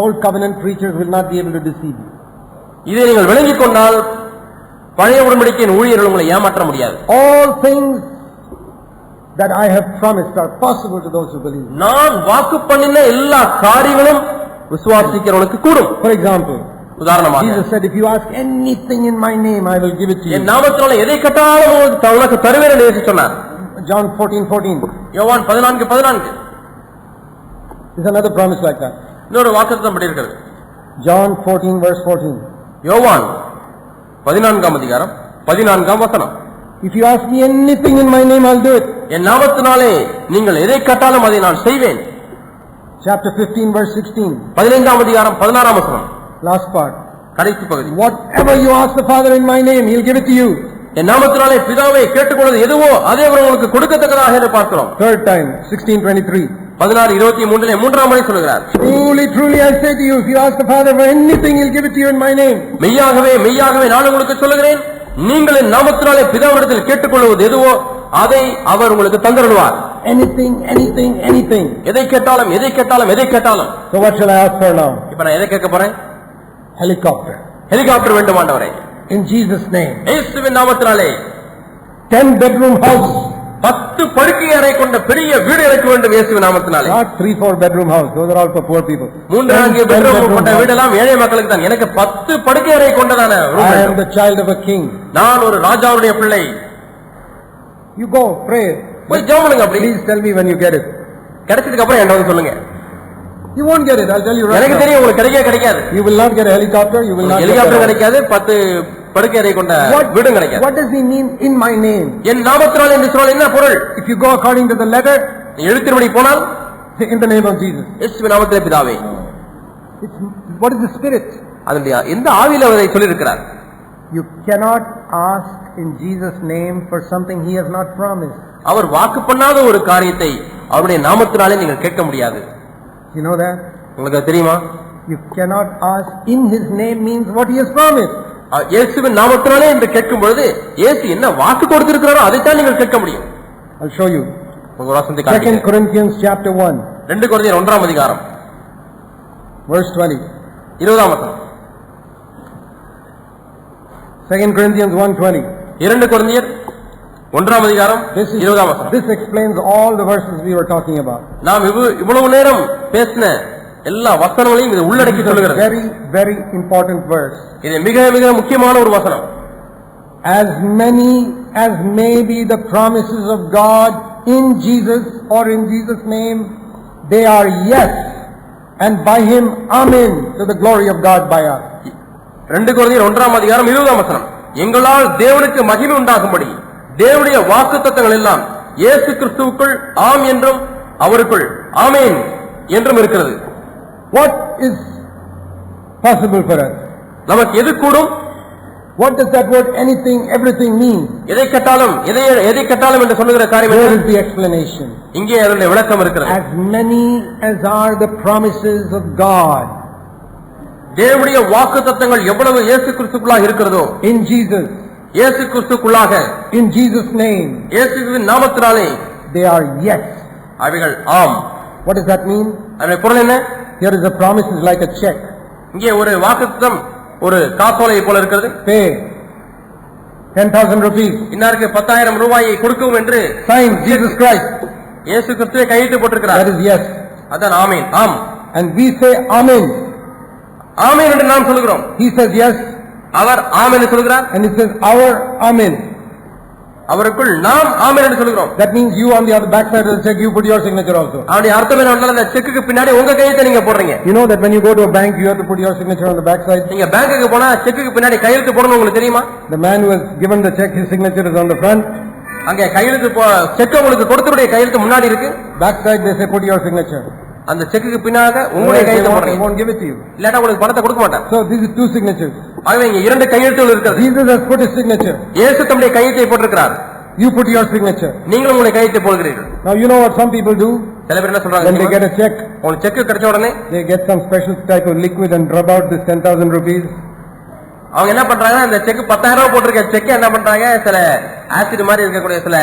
Speaker 1: Old Covenant preachers will not be able to deceive you.
Speaker 2: இதை நீங்கள் விளங்கிக் கொண்டால் பழைய உடன்படிக்கையின் ஊழியர்கள் உங்களை ஏமாற்ற முடியாது.
Speaker 1: All things that I have promised are possible to those who believe.
Speaker 2: நான் வாக்கு பண்ணின எல்லா காரியங்களும் விசுவாசிக்கிறவனுக்கு கூடும்.
Speaker 1: For example,
Speaker 2: உதாரணமாக
Speaker 1: Jesus said, if you ask anything in my name, I will give it to you.
Speaker 2: என் நாமத்தினால எதை கேட்டாலும் உனக்கு தருவேன் என்று இயேசு சொன்னார்.
Speaker 1: John 14:14.
Speaker 2: யோவான் 14:14.
Speaker 1: There's another promise like that.
Speaker 2: இன்னொரு வாக்குத்தத்தம் படி இருக்கிறது.
Speaker 1: John 14 verse 14.
Speaker 2: யோவான் 14ஆம் அதிகாரம் 14ஆம் வசனம்.
Speaker 1: If you ask me anything in my name, I'll do it.
Speaker 2: என் நாமத்தினாலே நீங்கள் எதை கேட்டாலும் அதை நான் செய்வேன்.
Speaker 1: Chapter 15 verse 16.
Speaker 2: 15ஆம் அதிகாரம் 16ஆம் வசனம்.
Speaker 1: Last part.
Speaker 2: கடைசி பகுதி.
Speaker 1: Whatever you ask the Father in my name, He'll give it to you.
Speaker 2: என் நாமத்தினாலே பிதாவை கேட்டுக்கொள்வது எதுவோ அதை அவர் உங்களுக்கு கொடுக்கத்தக்கதாக என்று பார்க்கிறோம்.
Speaker 1: Third time, 16:23.
Speaker 2: 16:23 மூன்றாம் முறை சொல்கிறார்.
Speaker 1: Truly, truly I say to you, if you ask the Father for anything, He'll give it to you in my name.
Speaker 2: மெய்யாகவே மெய்யாகவே நான் உங்களுக்கு சொல்லுகிறேன், நீங்கள் என் நாமத்தினாலே பிதாவிடத்தில் கேட்டுக்கொள்வது எதுவோ அதை அவர் உங்களுக்கு தந்தருள்வார்.
Speaker 1: Anything, anything, anything.
Speaker 2: எதை கேட்டாலும் எதை கேட்டாலும் எதை கேட்டாலும்.
Speaker 1: So what shall I ask for now?
Speaker 2: இப்ப நான் எதை கேட்க போறேன்?
Speaker 1: Helicopter.
Speaker 2: ஹெலிகாப்டர் வேண்டும் ஆண்டவரே.
Speaker 1: In Jesus' name.
Speaker 2: இயேசுவின் நாமத்தினாலே
Speaker 1: 10-bedroom house.
Speaker 2: 10 படுக்கை அறை கொண்ட பெரிய வீடு எனக்கு வேண்டும் இயேசுவின் நாமத்தினாலே.
Speaker 1: Not 3-4 bedroom house. Those are all for poor people.
Speaker 2: 3-4 bedroom கொண்ட வீடெல்லாம் ஏழை மக்களுக்கு தான். எனக்கு 10 படுக்கை அறை கொண்டதான ரூம்
Speaker 1: I am
Speaker 2: வேண்டும்.
Speaker 1: the child of a king.
Speaker 2: நான் ஒரு ராஜாவுடைய பிள்ளை.
Speaker 1: You go, pray.
Speaker 2: போய் ஜெபம் பண்ணுங்க. அப்படி
Speaker 1: Please tell me when you get it.
Speaker 2: கிடைச்சதுக்கு அப்புறம் என்ன வந்து சொல்லுங்க.
Speaker 1: You won't get it. I'll tell you right
Speaker 2: எனக்கு
Speaker 1: now.
Speaker 2: தெரியும் உங்களுக்கு கிடைக்காது.
Speaker 1: You will not get a helicopter. You will not get
Speaker 2: helicopter
Speaker 1: a...
Speaker 2: கிடைக்காது. 10 படுக்கை அறை கொண்ட வீடும் கிடைக்காது.
Speaker 1: What does he mean in my name?
Speaker 2: என் நாமத்தினாலே என்று சொன்னால் என்ன பொருள்?
Speaker 1: If you go according to the letter,
Speaker 2: எழுத்தின்படி போனால்
Speaker 1: say in the name of Jesus.
Speaker 2: இயேசுவின் நாமத்திலே பிதாவே.
Speaker 1: What is the spirit?
Speaker 2: அதனுடைய எந்த ஆவியில அவரை சொல்லியிருக்கிறார்?
Speaker 1: You cannot ask in Jesus' name for something He has not promised.
Speaker 2: அவர் வாக்கு பண்ணாத ஒரு காரியத்தை அவருடைய நாமத்தினாலே நீங்கள் கேட்க முடியாது.
Speaker 1: You know that?
Speaker 2: உங்களுக்கு அது தெரியுமா?
Speaker 1: You cannot ask in His name means what He has promised.
Speaker 2: இயேசுவின் நாமத்தினாலே என்று கேட்கும் பொழுது இயேசு என்ன வாக்கு கொடுத்திருக்கிறாரோ அதைத்தான் நீங்கள் கேட்க முடியும்.
Speaker 1: I'll show you.
Speaker 2: ஒரு வசனத்தை
Speaker 1: 2
Speaker 2: காட்டுகிறேன்.
Speaker 1: Corinthians chapter 1
Speaker 2: 2 கொரிந்தியர் 1ஆம் அதிகாரம்
Speaker 1: verse 20.
Speaker 2: 20ஆம் வசனம்.
Speaker 1: 2 Corinthians 1:20.
Speaker 2: 2 கொரிந்தியர் 1ஆம் அதிகாரம் 20ஆம் வசனம்.
Speaker 1: This explains all the verses we were talking about.
Speaker 2: நாம் இவ்வளவு நேரம் பேசின எல்லா வசனங்களையும் இது உள்ளடக்கி சொல்லுகிறது.
Speaker 1: Very, very important verse.
Speaker 2: இது மிக மிக முக்கியமான ஒரு வசனம்.
Speaker 1: As many as may be the promises of God in Jesus or in Jesus' name, they are yes, and by Him, amen, to the glory of God by us.
Speaker 2: 2 கொரிந்தியர் 1ஆம் அதிகாரம் 20ஆம் வசனம். எங்களால் தேவனுக்கு மகிமை உண்டாகும்படி தேவனுடைய வாக்குத்தத்தங்கள் எல்லாம் இயேசு கிறிஸ்துவுக்குள் ஆம் என்றும் அவருக்குள் ஆமென் என்றும் இருக்கிறது.
Speaker 1: What is possible for us?
Speaker 2: நமக்கு எது கூடும்?
Speaker 1: What does that word anything, everything mean?
Speaker 2: எதை கட்டாலும் என்று சொல்லுகிற காரியம்
Speaker 1: Where
Speaker 2: என்ன?
Speaker 1: is the explanation?
Speaker 2: இங்கே அதனுடைய விளக்கம் இருக்கிறது.
Speaker 1: As many as are the promises of God
Speaker 2: தேவனுடைய வாக்குத்தத்தங்கள் எவ்வளவு இயேசு கிறிஸ்துக்குள்ளாக இருக்கிறதோ,
Speaker 1: in Jesus,
Speaker 2: இயேசு கிறிஸ்துக்குள்ளாக,
Speaker 1: in Jesus' name,
Speaker 2: இயேசுவின் நாமத்தினாலே
Speaker 1: they are yes.
Speaker 2: அவைகள் ஆம்.
Speaker 1: What does that mean?
Speaker 2: அதனுடைய பொருள் என்ன?
Speaker 1: Here is a promise is like a check.
Speaker 2: இங்கே ஒரு வாக்குத்தத்தம் ஒரு காசோலையை போல இருக்கிறது.
Speaker 1: Pay 10,000 rupees.
Speaker 2: இன்னாருக்கு 10,000 ரூபாயை கொடுக்கவும் என்று
Speaker 1: Sign Jesus Christ.
Speaker 2: இயேசு கிறிஸ்துவை கையிட்டு போட்டிருக்கிறார்.
Speaker 1: That is yes.
Speaker 2: அதான் ஆமென், ஆம்.
Speaker 1: And we say amen.
Speaker 2: ஆமென் என்று நாம் சொல்கிறோம்.
Speaker 1: He says yes.
Speaker 2: அவர் ஆமென் என்று சொல்கிறார்.
Speaker 1: And it says our amen.
Speaker 2: அவருக்குள் நாம் ஆமென் என்று சொல்கிறோம்.
Speaker 1: That means you on the other back side of the check, you put your signature also.
Speaker 2: அவருடைய அர்த்தம் என்னவென்றால் அந்த செக்குக்கு பின்னாடி உங்க கையெழுத்தை நீங்க போடுறீங்க.
Speaker 1: You know that when you go to a bank, you have to put your signature on the back side.
Speaker 2: நீங்க பேங்க்குக்கு போனா செக்குக்கு பின்னாடி கையெழுத்து போடணும், உங்களுக்கு தெரியுமா?
Speaker 1: The man who has given the check, his signature is on the front.
Speaker 2: அங்க கையெழுத்து செக் உங்களுக்கு கொடுத்தவருடைய கையெழுத்து முன்னாடி இருக்கு.
Speaker 1: Back side they say put your signature.
Speaker 2: அந்த செக்குக்கு பின்னாக உங்களுடைய கையெழுத்து
Speaker 1: They
Speaker 2: போடுறீங்க.
Speaker 1: won't give it to you.
Speaker 2: இல்லனா உங்களுக்கு பணத்தை கொடுக்க மாட்டாங்க.
Speaker 1: So these are two signatures.
Speaker 2: ஆகவே இங்க இரண்டு கையெழுத்துகள் இருக்கிறது.
Speaker 1: Jesus has put his signature.
Speaker 2: இயேசு தம்முடைய கையெழுத்தை போட்டிருக்கிறார்.
Speaker 1: You put your signature.
Speaker 2: நீங்களும் உங்களுடைய கையெழுத்தை போடுகிறீர்கள்.
Speaker 1: Now you know what some people do?
Speaker 2: சில பேர் என்ன சொல்றாங்க?
Speaker 1: When they get a check,
Speaker 2: உங்களுக்கு செக் கிடைச்ச உடனே
Speaker 1: they get some special type of liquid and rub out this 10,000 rupees.
Speaker 2: அவங்க என்ன பண்றாங்க? அந்த செக் 10,000 ரூபாய் போட்டிருக்க செக் என்ன பண்றாங்க? சில ஆசிட் மாதிரி இருக்கக்கூடிய சில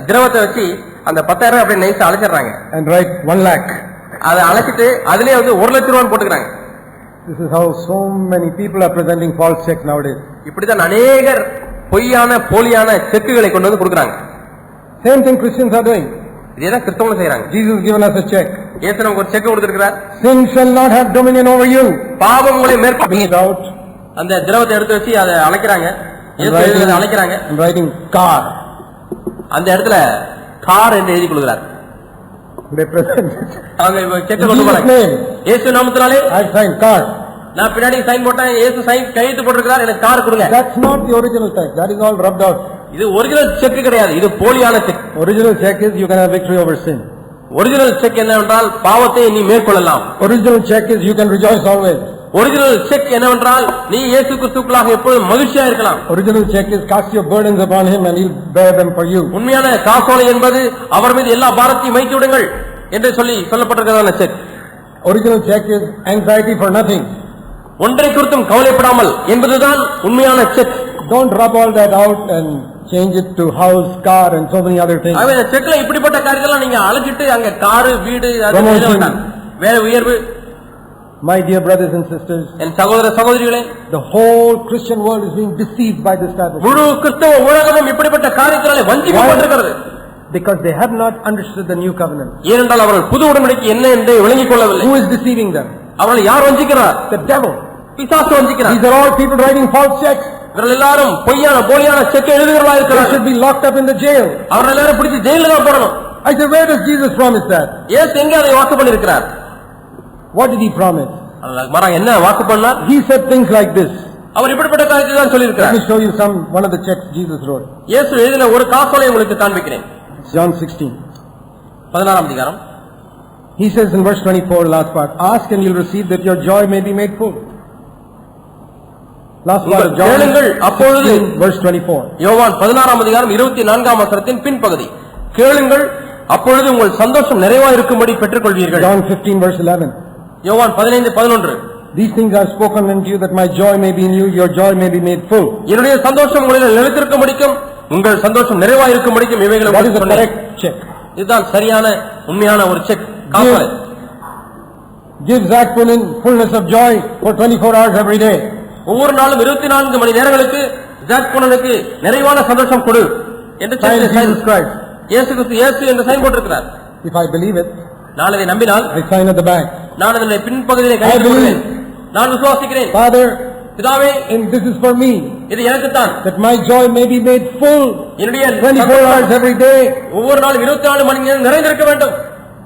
Speaker 2: திரவத்தை வச்சு அந்த 10,000 ரூபாய் அப்படியே நைஸா அழைச்சிடுறாங்க.
Speaker 1: And write 1 lakh.
Speaker 2: அதை அழைச்சிட்டு அதுலயே வந்து 1 லட்சம் ரூபாய் போட்டுக்கிறாங்க.
Speaker 1: This is how so many people are presenting false checks nowadays.
Speaker 2: இப்படிதான் அநேகர் பொய்யான போலியான செக்குகளை கொண்டு வந்து கொடுக்குறாங்க.
Speaker 1: Same thing Christians are doing.
Speaker 2: இதேதான் கிறிஸ்தவங்களும் செய்யறாங்க.
Speaker 1: Jesus has given us a check.
Speaker 2: இயேசு நமக்கு ஒரு செக் கொடுத்திருக்கிறார்.
Speaker 1: Sin shall not have dominion over you.
Speaker 2: பாவம் உங்களை மேற்கொள்ளும்.
Speaker 1: It out.
Speaker 2: அந்த திரவத்தை எடுத்து வச்சு அதை அழைக்கிறாங்க. இயேசு அழைக்கிறாங்க.
Speaker 1: And writing car.
Speaker 2: அந்த இடத்துல கார் என்று எழுதி கொடுக்கிறார்.
Speaker 1: They present it.
Speaker 2: அவங்க செக் கொண்டு போறாங்க. இயேசு நாமத்தினாலே
Speaker 1: I signed car.
Speaker 2: நான் பின்னாடி சைன் போட்டேன். இயேசு சைன் கையெழுத்து போட்டிருக்கிறார். எனக்கு கார் கொடுங்க.
Speaker 1: That's not the original check. That is all rubbed out.
Speaker 2: இது ஒரிஜினல் செக் கிடையாது. இது போலியான check.
Speaker 1: Original check is you can have victory over sin.
Speaker 2: Original check என்னவென்றால் பாவத்தை நீ மேற்கொள்ளலாம்.
Speaker 1: Original check is you can rejoice always.
Speaker 2: Original check என்னவென்றால் நீ இயேசு கிறிஸ்துவுக்குள்ளாக எப்பொழுதும் மகிழ்ச்சியா இருக்கலாம்.
Speaker 1: Original check is cast your burdens upon him and he'll bear them for you.
Speaker 2: உண்மையான காசோலை என்பது அவர் மீது எல்லா பாரத்தையும் வைத்து விடுங்கள் என்று சொல்லப்பட்டிருக்கிறதான check.
Speaker 1: Original check is anxiety for nothing.
Speaker 2: ஒன்றை குறித்தும் கவலைப்படாமல் என்பதுதான் உண்மையான check.
Speaker 1: Don't rub all that out and change it to house, car and so many other things.
Speaker 2: அவன் செக்ல இப்படிப்பட்ட காரியத்தெல்லாம் நீங்க அழைச்சிட்டு அங்க காரு வீடு வேற உயர்வு.
Speaker 1: My dear brothers and sisters,
Speaker 2: என் சகோதர சகோதரிகளே,
Speaker 1: the whole Christian world is being deceived by this type of
Speaker 2: முழு கிறிஸ்தவ உலகமும் இப்படிப்பட்ட காரியத்தினாலே வஞ்சிக்கப்பட்டிருக்கிறது.
Speaker 1: Because they have not understood the new covenant.
Speaker 2: ஏனென்றால் அவர்கள் புது உடன்படிக்கை என்ன என்று விளங்கிக் கொள்ளவில்லை.
Speaker 1: Who is deceiving them?
Speaker 2: அவர்கள் யார் வஞ்சிக்கிறார்?
Speaker 1: The devil.
Speaker 2: பிசாசு வஞ்சிக்கிறார்.
Speaker 1: These are all people writing false checks.
Speaker 2: இவர்கள் எல்லாரும் பொய்யான போலியான செக் எழுதுகிறவர்களாக
Speaker 1: They
Speaker 2: இருக்கிறார்கள்.
Speaker 1: should be locked up in the jail.
Speaker 2: அவர்கள் எல்லாரும் பிடிச்சு ஜெயிலில் தான் போடணும்.
Speaker 1: I said, where does Jesus promise that?
Speaker 2: இயேசு எங்கே அதை வாக்கு பண்ணியிருக்கிறார்?
Speaker 1: What did he promise?
Speaker 2: மாறாக என்ன வாக்கு பண்ணார்?
Speaker 1: He said things like this.
Speaker 2: அவர் இப்படிப்பட்ட காரியத்தை தான்
Speaker 1: Let
Speaker 2: சொல்லியிருக்கிறார்.
Speaker 1: me show you one of the checks Jesus wrote.
Speaker 2: இயேசு எழுதின ஒரு காசோலை உங்களுக்கு காண்பிக்கிறேன்.
Speaker 1: John 16.
Speaker 2: 16ஆம் அதிகாரம்.
Speaker 1: He says in verse 24, last part, ask and you'll receive that your joy may be made full. Last part of John 16, verse 24.
Speaker 2: யோவான் 16ஆம் அதிகாரம் 24ஆம் வசனத்தின் பின்பகுதி. கேளுங்கள், அப்பொழுது உங்கள் சந்தோஷம் நிறைவாக இருக்கும்படி பெற்றுக்கொள்வீர்கள்.
Speaker 1: John 15, verse 11.
Speaker 2: யோவான் 15:11.
Speaker 1: These things I have spoken unto you that my joy may be in you, your joy may be made full.
Speaker 2: என்னுடைய சந்தோஷம் உங்களில் நிலைத்திருக்கும்படிக்கும் உங்கள் சந்தோஷம் நிறைவாக இருக்கும்படிக்கும் இவைகளை
Speaker 1: That is
Speaker 2: உங்களுக்கு
Speaker 1: the
Speaker 2: சொன்னேன்.
Speaker 1: correct check.
Speaker 2: இதுதான் சரியான உண்மையான ஒரு செக் காசோலை.
Speaker 1: Give Zach fullness of joy for 24 hours every day.
Speaker 2: ஒவ்வொரு நாளும் 24 மணி நேரங்களுக்கு ஜாக்போனுக்கு நிறைவான சந்தோஷம் கொடு என்று
Speaker 1: Jesus Christ.
Speaker 2: இயேசு என்று சைன் போட்டிருக்கிறார்.
Speaker 1: If I believe it,
Speaker 2: நான் அதை நம்பினால்
Speaker 1: I sign at the back.
Speaker 2: நான் அதனை பின்பகுதியிலே கையெழுத்து நான் விசுவாசிக்கிறேன்.
Speaker 1: Father,
Speaker 2: பிதாவே,
Speaker 1: and this is for me,
Speaker 2: இது எனக்குத்தான்,
Speaker 1: that my joy may be made full
Speaker 2: என்னுடைய
Speaker 1: 24 hours every day.
Speaker 2: ஒவ்வொரு நாளும் 24 மணி நேரம் நிறைந்திருக்க வேண்டும்.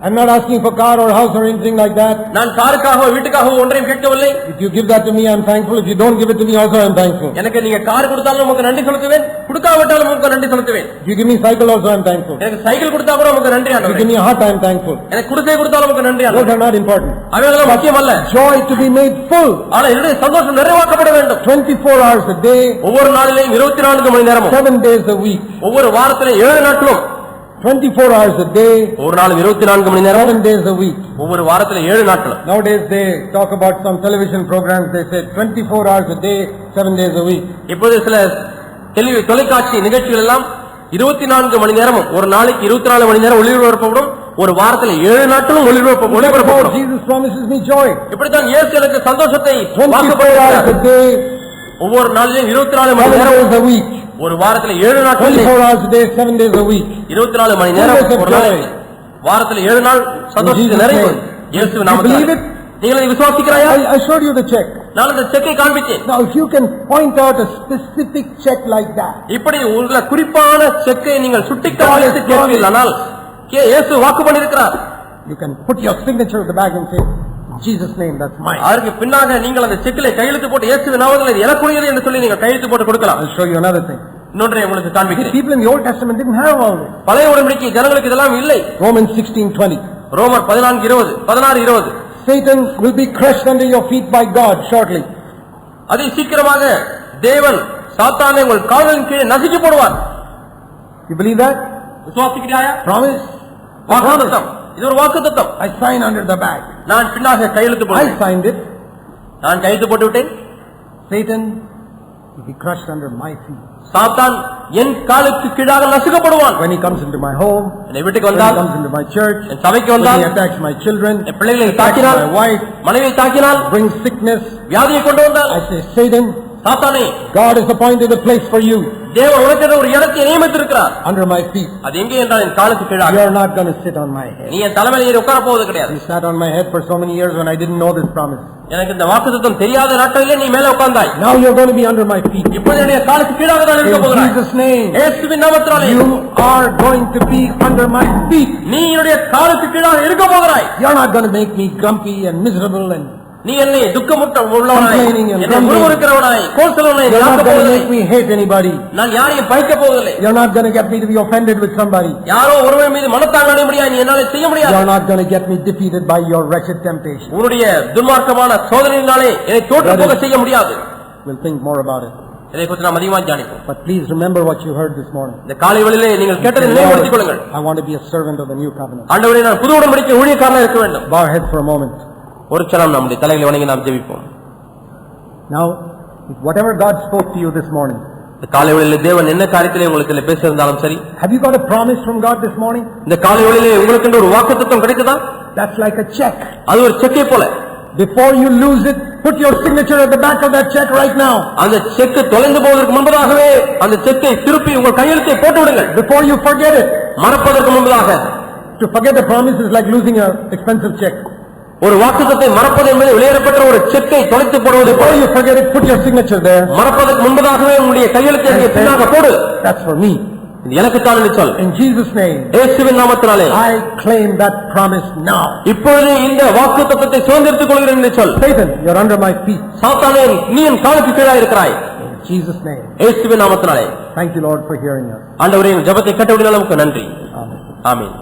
Speaker 1: I'm not asking for car or house or anything like that.
Speaker 2: நான் காருக்காகவோ வீட்டுக்காகவோ ஒன்றையும் கேட்கவில்லை.
Speaker 1: If you give that to me, I'm thankful. If you don't give it to me, also I'm thankful.
Speaker 2: எனக்கு நீங்க கார் கொடுத்தாலும் உங்களுக்கு நன்றி செலுத்துவேன், கொடுக்காவிட்டாலும் உங்களுக்கு நன்றி செலுத்துவேன்.
Speaker 1: If you give me cycle also, I'm thankful.
Speaker 2: எனக்கு சைக்கிள் கொடுத்தா கூட உங்களுக்கு நன்றி ஆண்டவரே.
Speaker 1: If you give me a heart, I'm thankful.
Speaker 2: எனக்கு குடிசை கொடுத்தாலும் உங்களுக்கு நன்றி ஆண்டவரே.
Speaker 1: Those are not important.
Speaker 2: அவைகளெல்லாம் முக்கியம் அல்ல.
Speaker 1: Joy to be made full.
Speaker 2: ஆனா என்னுடைய சந்தோஷம் நிறைவாக்கப்பட வேண்டும்.
Speaker 1: 24 hours a day.
Speaker 2: ஒவ்வொரு நாளிலேயும் 24 மணி நேரமும்.
Speaker 1: 7 days a week.
Speaker 2: ஒவ்வொரு வாரத்திலே 7 நாட்களும்.
Speaker 1: 24 hours a day.
Speaker 2: ஒரு நாள் 24 மணி நேரம்.
Speaker 1: 7 days a week.
Speaker 2: ஒவ்வொரு வாரத்திலே 7 நாட்களும்.
Speaker 1: Nowadays they talk about some television programs. They say 24 hours a day, 7 days a week.
Speaker 2: இப்போது சில தொலைக்காட்சி நிகழ்ச்சிகள் எல்லாம் 24 மணி நேரமும், ஒரு நாளைக்கு 24 மணி நேரம் ஒளிபரப்பப்படும், ஒரு வாரத்தில் 7 நாட்களும் ஒளிபரப்பப்படும்.
Speaker 1: Jesus promises me joy.
Speaker 2: இப்படித்தான் இயேசு எனக்கு சந்தோஷத்தை
Speaker 1: 24 hours a day.
Speaker 2: ஒவ்வொரு நாளிலும் 24 மணி நேரம்
Speaker 1: a week.
Speaker 2: ஒரு வாரத்தில் 7 நாட்கள்.
Speaker 1: 24 hours a day, 7 days a week.
Speaker 2: 24 மணி நேரம் ஒரு நாளைக்கு, வாரத்தில் 7 நாள் சந்தோஷத்தை நிறைவு. இயேசு நாமத்தினாலே. நீங்கள் இதை விசுவாசிக்கிறாயா?
Speaker 1: I showed you the check.
Speaker 2: நான் அந்த செக்கை காண்பித்தேன்.
Speaker 1: Now if you can point out a specific check like that,
Speaker 2: இப்படி உள்ள குறிப்பான செக்கை நீங்கள் சுட்டிக்காட்டி கேட்பீர்களானால், இயேசு வாக்கு பண்ணியிருக்கிறார்.
Speaker 1: You can put your signature at the back and say, in Jesus name, that's mine.
Speaker 2: அதற்கு பின்னாக நீங்கள் அந்த செக்கிலே கையெழுத்து போட்டு இயேசுவின் நாமத்தில் எனக்குரியது என்று சொல்லி நீங்கள் கையெழுத்து போட்டு கொடுக்கலாம்.
Speaker 1: I'll show you another thing.
Speaker 2: இன்னொன்றை உங்களுக்கு காண்பிக்கிறேன்.
Speaker 1: People in the Old Testament didn't have all this.
Speaker 2: பழைய உடன்படிக்கை ஜனங்களுக்கு இதெல்லாம் இல்லை.
Speaker 1: Romans 16:20.
Speaker 2: ரோமர் 16:20.
Speaker 1: Satan will be crushed under your feet by God shortly.
Speaker 2: அதி சீக்கிரமாக தேவன் சாத்தானை உங்கள் கால்களின் கீழே நசுக்கி போடுவார்.
Speaker 1: You believe that?
Speaker 2: விசுவாசிக்கிறாயா?
Speaker 1: Promise.
Speaker 2: வாக்குத்தத்தம். இது ஒரு வாக்குத்தத்தம்.
Speaker 1: I sign under the back.
Speaker 2: நான் பின்னாக கையெழுத்து போட்டேன்.
Speaker 1: I signed it.
Speaker 2: நான் கையெழுத்து போட்டு விட்டேன்.
Speaker 1: Satan will be crushed under my feet.
Speaker 2: சாத்தான் என் காலுக்கு கீழாக நசுக்கப்படுவான்.
Speaker 1: When he comes into my home,
Speaker 2: என் வீட்டுக்கு வந்தால்,
Speaker 1: when he comes into my church,
Speaker 2: என் சபைக்கு வந்தால்,
Speaker 1: when he attacks my children,
Speaker 2: என் பிள்ளைகளை தாக்கினால்,
Speaker 1: my wife,
Speaker 2: மனைவியை தாக்கினால்,
Speaker 1: brings sickness,
Speaker 2: வியாதியை கொண்டு வந்தால்,
Speaker 1: I say, Satan,
Speaker 2: சாத்தானே,
Speaker 1: God has appointed a place for you.
Speaker 2: தேவன் உனக்கு ஒரு இடத்தை நியமித்திருக்கிறார்.
Speaker 1: Under my feet.
Speaker 2: அது எங்கே என்றால் என் காலுக்கு கீழாக.
Speaker 1: You are not going to sit on my head.
Speaker 2: நீ என் தலைமையில் ஏறி உட்கார போவது கிடையாது.
Speaker 1: You sat on my head for so many years when I didn't know this promise.
Speaker 2: எனக்கு இந்த வாக்குத்தத்தம் தெரியாத நாட்களிலே நீ மேலே உட்கார்ந்தாய்.
Speaker 1: Now you are going to be under my feet.
Speaker 2: இப்போது என்னுடைய காலுக்கு கீழாக தான் இருக்க போகிறாய்.
Speaker 1: In Jesus name.
Speaker 2: இயேசுவின் நாமத்தினாலே.
Speaker 1: You are going to be under my feet.
Speaker 2: நீ என்னுடைய காலுக்கு கீழாக இருக்க போகிறாய்.
Speaker 1: You are not going to make me grumpy and miserable and
Speaker 2: நீ என்னை துக்கமுற்ற உள்ளவனாய், என்னை முறுமுறுக்கிறவனாய், கோல்சலவனாய்
Speaker 1: you are not going to make me hate anybody.
Speaker 2: நான் யாரையும் பகைக்க போவதில்லை.
Speaker 1: You are not going to get me to be offended with somebody.
Speaker 2: யாரோ ஒருவர் மீது மனத்தாங்க முடியாது, நீ என்னால செய்ய முடியாது.
Speaker 1: You are not going to get me defeated by your wretched temptation.
Speaker 2: உன்னுடைய துன்மார்க்கமான சோதனையினாலே என்னை தோற்று போக செய்ய முடியாது.
Speaker 1: We'll think more about it.
Speaker 2: இதை பற்றி நாம் அதிகமாக தியானிப்போம்.
Speaker 1: But please remember what you heard this morning.
Speaker 2: இந்த காலை வேளையிலே நீங்கள் கேட்டதை நினைவுபடுத்திக் கொள்ளுங்கள்.
Speaker 1: I want to be a servant of the new covenant.
Speaker 2: ஆண்டவரே, நான் புது உடன்படிக்கை ஊழியக்காரனாக இருக்க வேண்டும்.
Speaker 1: Bow our heads for a moment.
Speaker 2: ஒரு க்ஷணம் நம்முடைய தலைகளை வணங்கி நாம் ஜெபிப்போம்.
Speaker 1: Now, whatever God spoke to you this morning,
Speaker 2: இந்த காலை வேளையிலே தேவன் என்ன காரியத்திலே உங்களுக்கு பேசியிருந்தாலும் சரி,
Speaker 1: have you got a promise from God this morning?
Speaker 2: இந்த காலை வேளையிலே உங்களுக்கு ஒரு வாக்குத்தத்தம் கிடைக்குதா?
Speaker 1: That's like a check.
Speaker 2: அது ஒரு செக்கை போல.
Speaker 1: Before you lose it, put your signature at the back of that check right now.
Speaker 2: அந்த செக் தொலைந்து போவதற்கு முன்பதாகவே அந்த செக்கை திருப்பி உங்கள் கையெழுத்தை போட்டு விடுங்கள்.
Speaker 1: Before you forget it.
Speaker 2: மறப்பதற்கு முன்பதாக.
Speaker 1: To forget the promise is like losing an expensive check.
Speaker 2: ஒரு வாக்குத்தத்தை மறப்பது என்பது வெளியேறப்பட்ட ஒரு செக்கை தொலைத்து போடுவது.
Speaker 1: Before you forget it, put your signature there.
Speaker 2: மறப்பதற்கு முன்பதாகவே உங்களுடைய கையெழுத்தை அங்கே பின்னாக போடு.
Speaker 1: That's for me.
Speaker 2: இது எனக்கு தான் என்று சொல்.
Speaker 1: In Jesus name.
Speaker 2: இயேசுவின் நாமத்தினாலே.
Speaker 1: I claim that promise now.
Speaker 2: இப்பொழுது இந்த வாக்குத்தத்தத்தை சுதந்திரித்துக் கொள்கிறேன் என்று சொல்.
Speaker 1: Satan, you are under my feet.
Speaker 2: சாத்தானே, நீ என் காலுக்கு கீழாக இருக்கிறாய்.
Speaker 1: In Jesus name.
Speaker 2: இயேசுவின் நாமத்தினாலே.
Speaker 1: Thank you, Lord, for hearing us.
Speaker 2: ஆண்டவரே, ஜெபத்தை கேட்டபடியால் உமக்கு நன்றி.
Speaker 1: Amen.
Speaker 2: ஆமென்.